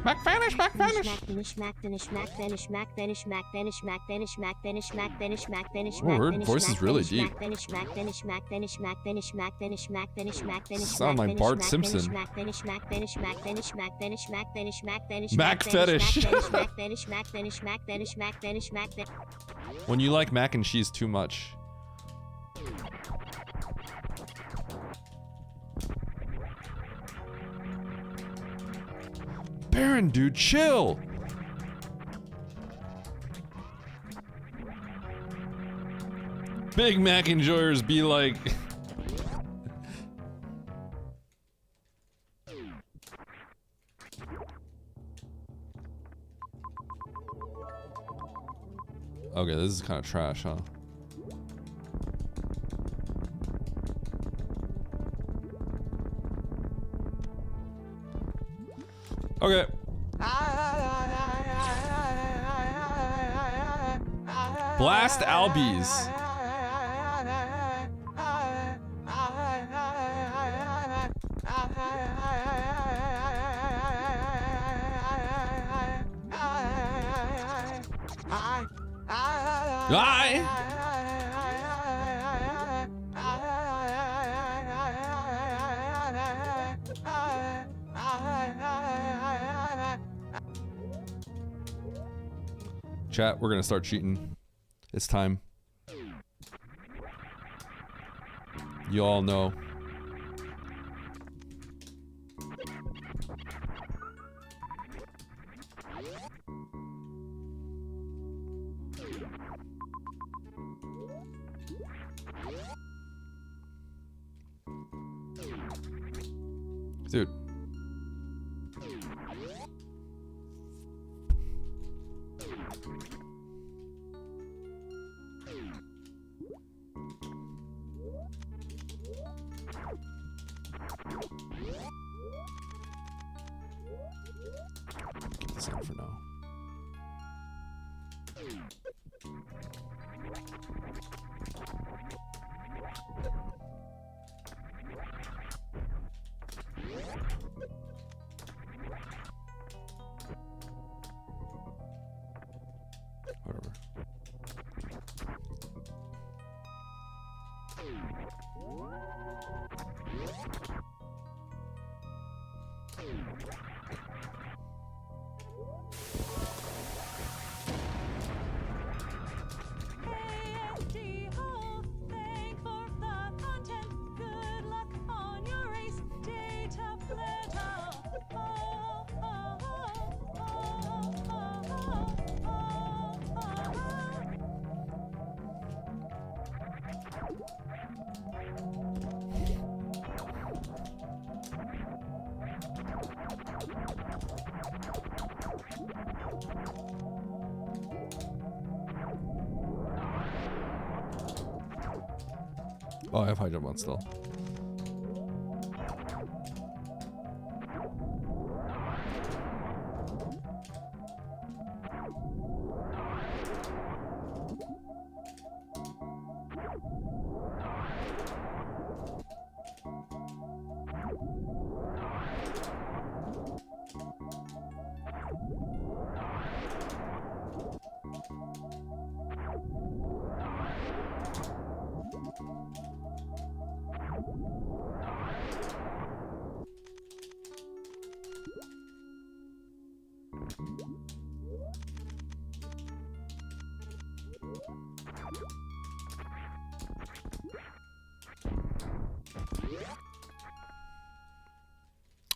[SPEAKER 1] Mac vanish, Mac vanish. Oh, her voice is really deep. Sound like Bart Simpson. Mac fetish. When you like mac and cheese too much. Baron, dude, chill. Big Mac enjoyers be like. Okay, this is kind of trash, huh? Okay. Blast Albies. Aye. Chat, we're gonna start cheating. It's time. You all know. Dude. Keep this on for now. Whatever. Oh, I have high jump on still.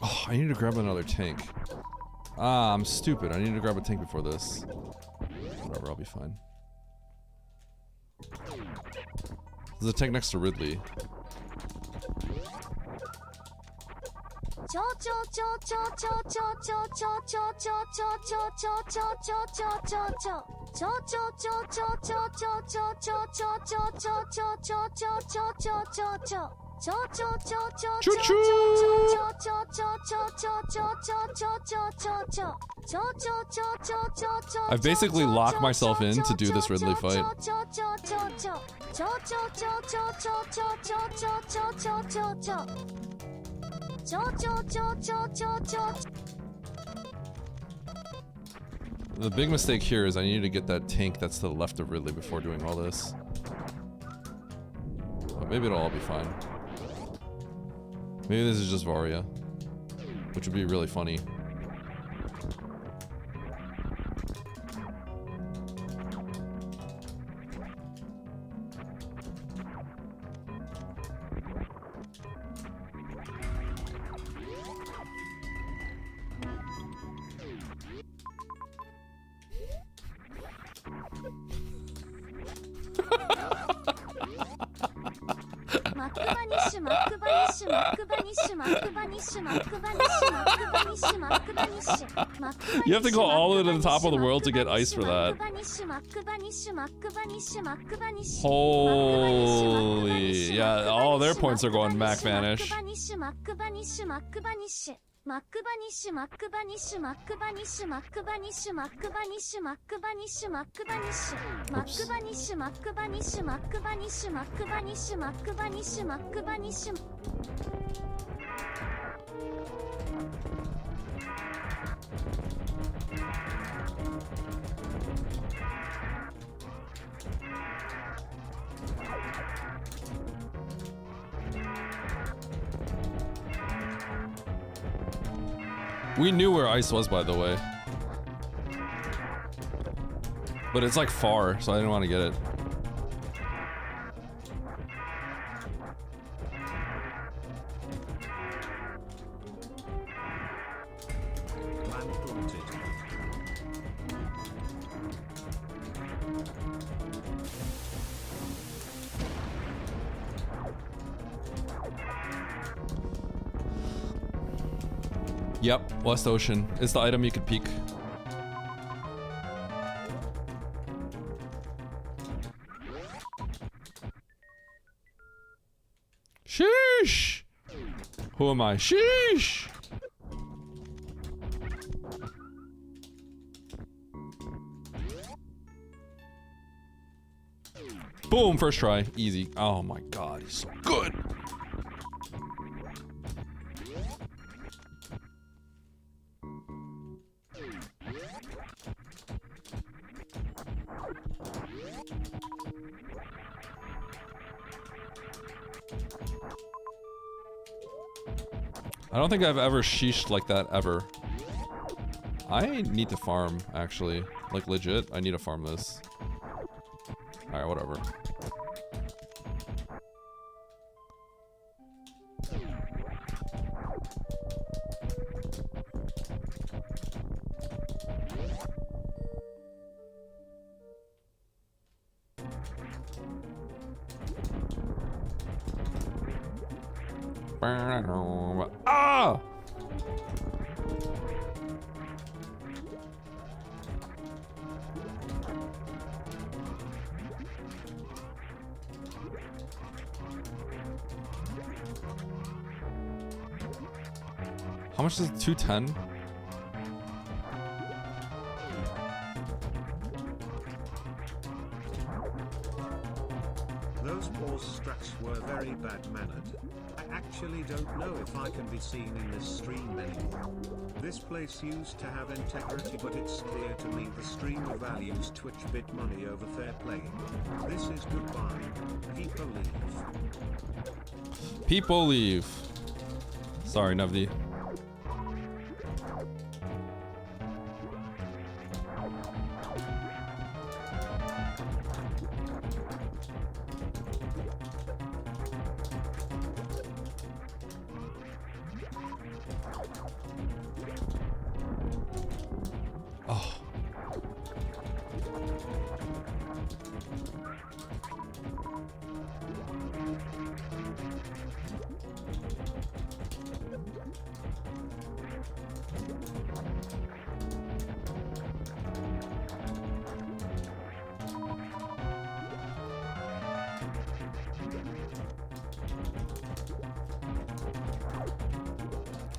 [SPEAKER 1] Oh, I need to grab another tank. Ah, I'm stupid. I need to grab a tank before this. Whatever, I'll be fine. There's a tank next to Ridley. I've basically locked myself in to do this Ridley fight. The big mistake here is I need to get that tank that's to the left of Ridley before doing all this. But maybe it'll all be fine. Maybe this is just Varia, which would be really funny. You have to go all the way to the top of the world to get ice for that. Holy, yeah, all their points are going Mac Vanish. We knew where ice was, by the way. But it's like far, so I didn't want to get it. Yep, West Ocean. It's the item you could peek. Sheesh! Who am I? Sheesh! Boom, first try. Easy. Oh my god, he's so good! I don't think I've ever sheeshed like that ever. I need to farm, actually. Like, legit, I need to farm this. Alright, whatever. Ah! How much is it? 210?
[SPEAKER 6] Those pause strats were very bad mannered. I actually don't know if I can be seen in this stream anymore. This place used to have integrity, but it's clear to me the streamer values Twitch bid money over fair play. This is goodbye. People leave.
[SPEAKER 1] People leave. Sorry, Navdi.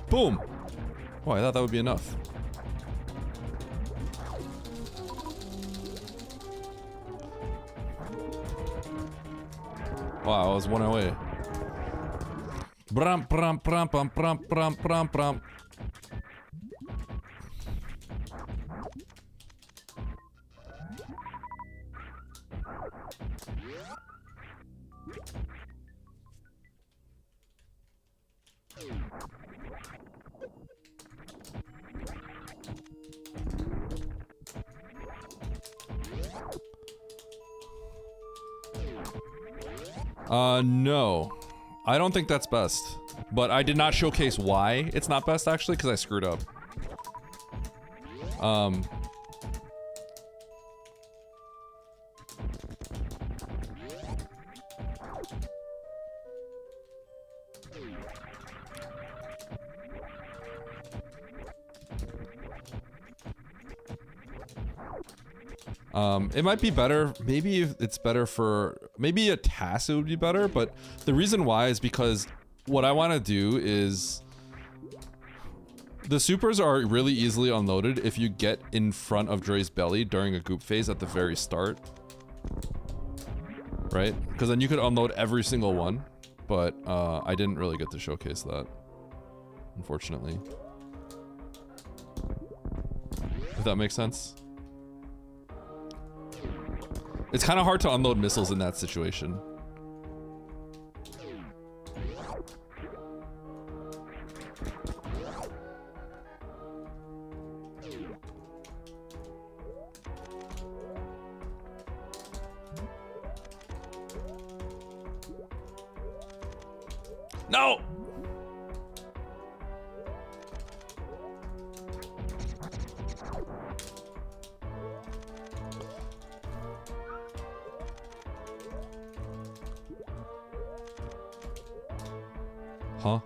[SPEAKER 1] Boom! Oh, I thought that would be enough. Wow, I was one away. Bram, bram, bram, bram, bram, bram, bram, bram. No. I don't think that's best. But I did not showcase why it's not best, actually, because I screwed up. It might be better, maybe it's better for, maybe a task it would be better, but the reason why is because what I want to do is, the supers are really easily unloaded if you get in front of Dre's belly during a goop phase at the very start. Right? Because then you could unload every single one, but I didn't really get to showcase that, unfortunately. If that makes sense. It's kind of hard to unload missiles in that situation. No! Huh?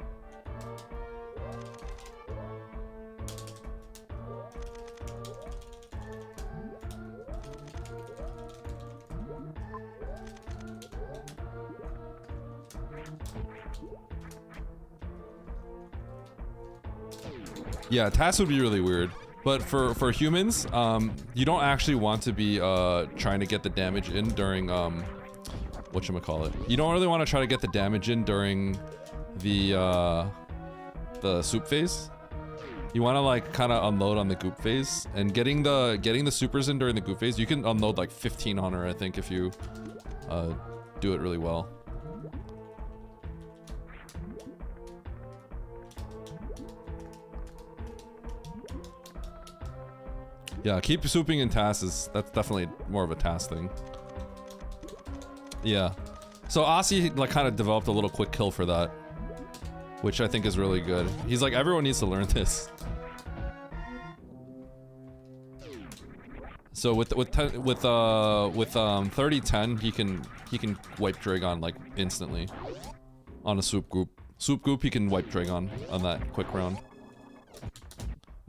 [SPEAKER 1] Yeah, tasks would be really weird. But for humans, you don't actually want to be trying to get the damage in during whatchamacallit. You don't really want to try to get the damage in during the soup phase. You want to like kind of unload on the goop phase, and getting the supers in during the goop phase. You can unload like 1500, I think, if you do it really well. Yeah, keep souping in tasks. That's definitely more of a task thing. Yeah. So Aussie like kind of developed a little quick kill for that, which I think is really good. He's like, everyone needs to learn this. So with 30-10, he can wipe Dragon like instantly on a soup goop. Soup goop, he can wipe Dragon on that quick round.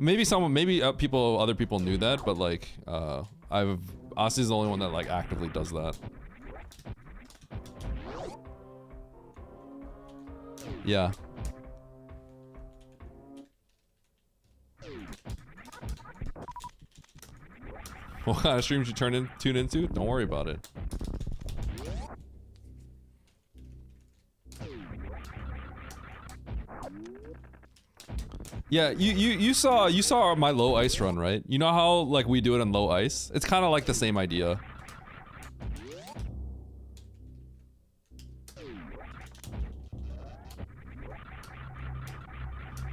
[SPEAKER 1] Maybe other people knew that, but like, Aussie's the only one that like actively does that. Yeah. What kind of streams you tune into? Don't worry about it. Yeah, you saw my low ice run, right? You know how like we do it on low ice? It's kind of like the same idea.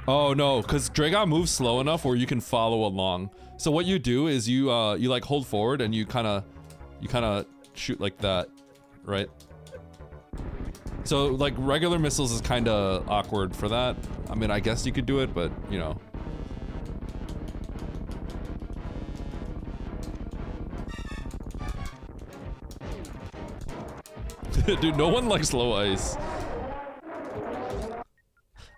[SPEAKER 1] Oh no, because Dragon moves slow enough where you can follow along. So what you do is you like hold forward and you kind of shoot like that, right? So like regular missiles is kind of awkward for that. I mean, I guess you could do it, but you know. Dude, no one likes low ice.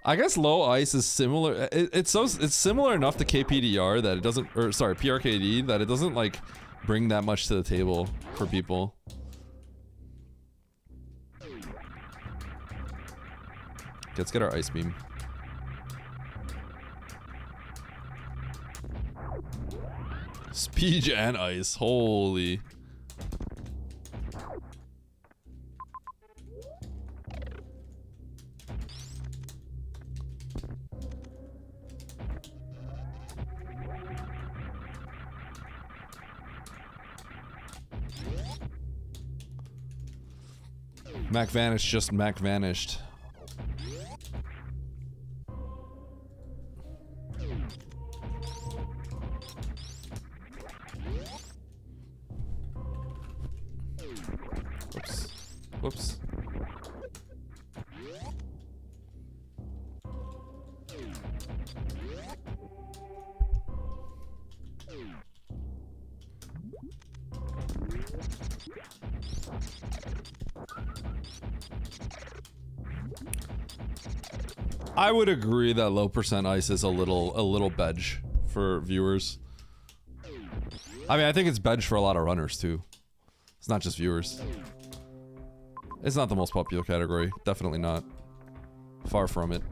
[SPEAKER 1] I guess low ice is similar. It's similar enough to KPDR that it doesn't, or sorry, PRKD, that it doesn't like bring that much to the table for people. Let's get our ice beam. Speed and ice, holy. Mac vanished, just Mac vanished. I would agree that low percent ice is a little bedge for viewers. I mean, I think it's bedge for a lot of runners too. It's not just viewers. It's not the most popular category. Definitely not. Far from it.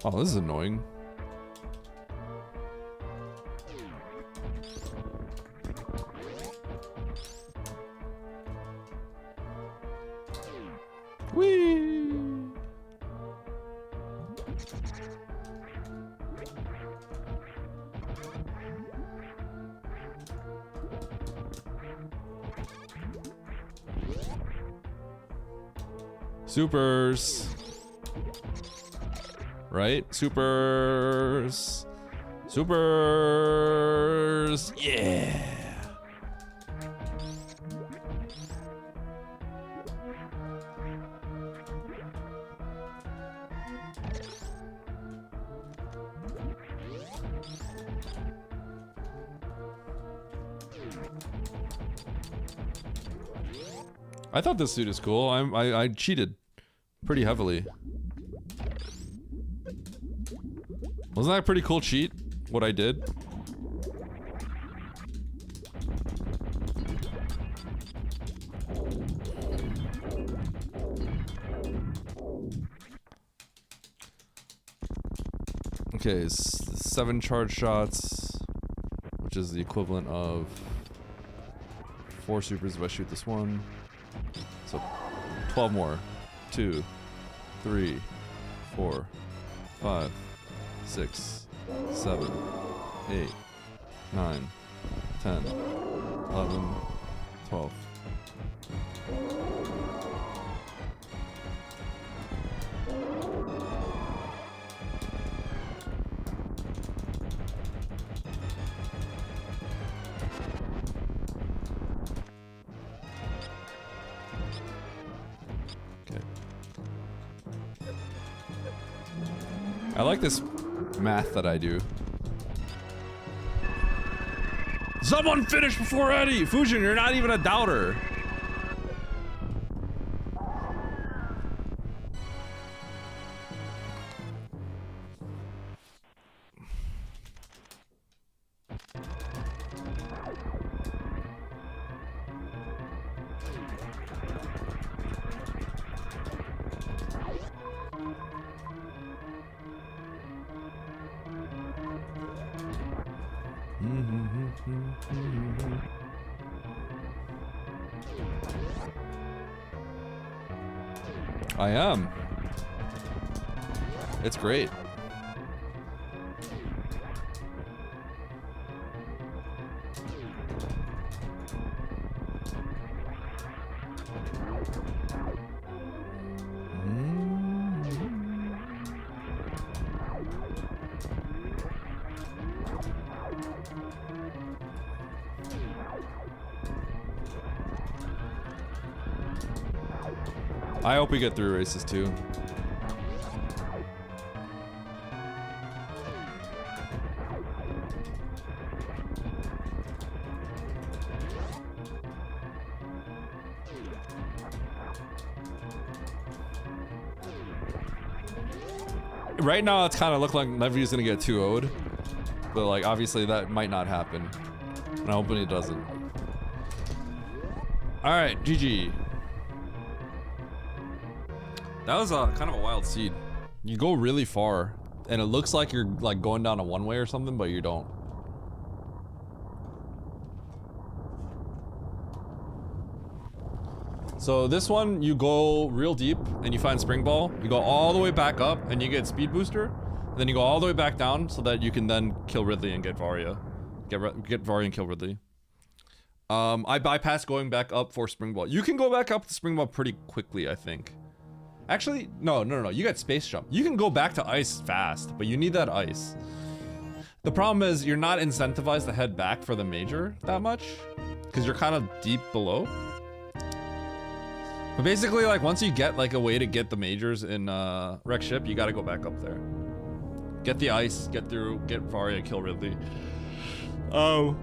[SPEAKER 1] Oh, this is annoying. Whee! Supers. Right? Supers. Supers. Yeah. I thought this suit is cool. I cheated pretty heavily. Wasn't that a pretty cool cheat? What I did? Okay, 7 charge shots, which is the equivalent of 4 supers if I shoot this one. So 12 more. 2, 3, 4, 5, 6, 7, 8, 9, 10, 11, 12. I like this math that I do. Someone finish before Eddie! Fujin, you're not even a doubter. I am. It's great. I hope we get through races too. Right now, it's kind of looking like Nevy's gonna get 2-0'd, but like obviously that might not happen. And I'm hoping it doesn't. All right, GG. That was a kind of a wild seed. You go really far, and it looks like you're like going down a one-way or something, but you don't. So this one, you go real deep and you find Spring Ball. You go all the way back up and you get Speed Booster. And then you go all the way back down so that you can then kill Ridley and get Varia. Get Varia and kill Ridley. I bypassed going back up for Spring Ball. You can go back up to Spring Ball pretty quickly, I think. Actually, no. You got Space Jump. You can go back to Ice fast, but you need that Ice. The problem is you're not incentivized to head back for the major that much because you're kind of deep below. But basically, like, once you get, like, a way to get the majors in, Wreck Ship, you gotta go back up there. Get the Ice, get through, get Varia, kill Ridley. And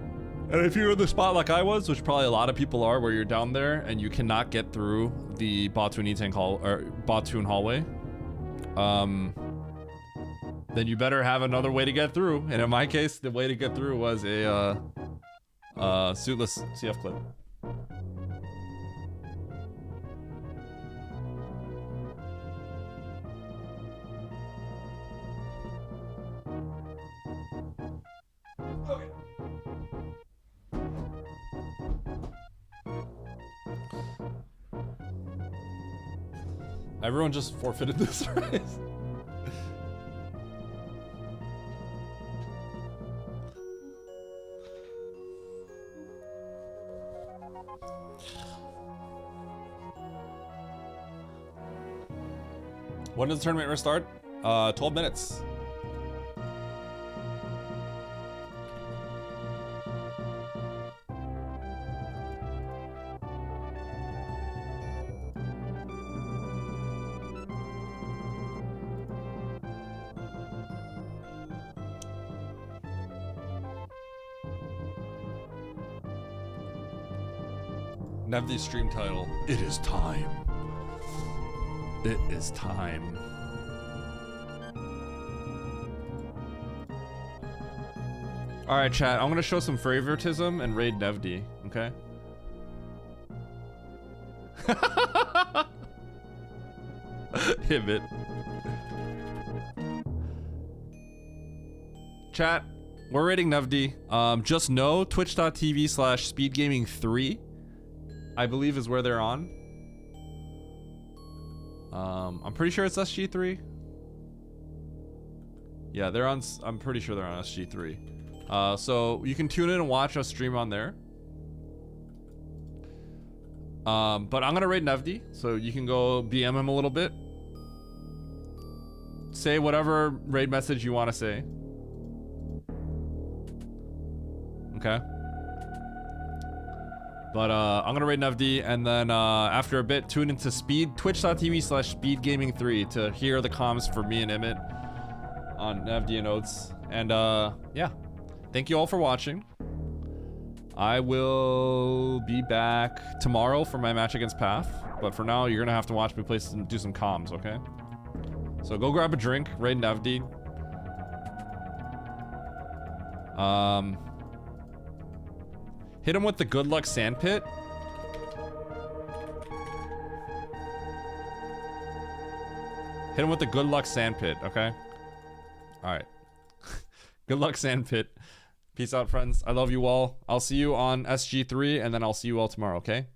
[SPEAKER 1] if you're in the spot like I was, which probably a lot of people are, where you're down there and you cannot get through the Batoon E-Tank hall, or Batoon hallway, then you better have another way to get through. And in my case, the way to get through was a, suitless CF clip. Everyone just forfeited this race. When does the tournament restart? 12 minutes. Nevdi stream title. It is time. It is time. Alright, chat. I'm gonna show some favoritism and raid Nevdi, okay? Hit. Chat, we're raiding Nevdi. Just know twitch.tv/speedgaming3 I believe is where they're on. I'm pretty sure it's SG3. Yeah, they're on. I'm pretty sure they're on SG3. So you can tune in and watch us stream on there. But I'm gonna raid Nevdi, so you can go BM him a little bit. Say whatever raid message you want to say. Okay. But I'm gonna raid Nevdi, and then after a bit, tune into twitch.tv/speedgaming3 to hear the comms for me and Emmett on Nevdi and Oats. And yeah, thank you all for watching. I will be back tomorrow for my match against Path, but for now, you're gonna have to watch me play some, do some comms, okay? So go grab a drink, raid Nevdi. Hit him with the good luck sandpit. Hit him with the good luck sandpit, okay? Alright. Good luck sandpit. Peace out, friends. I love you all. I'll see you on SG3, and then I'll see you all tomorrow, okay?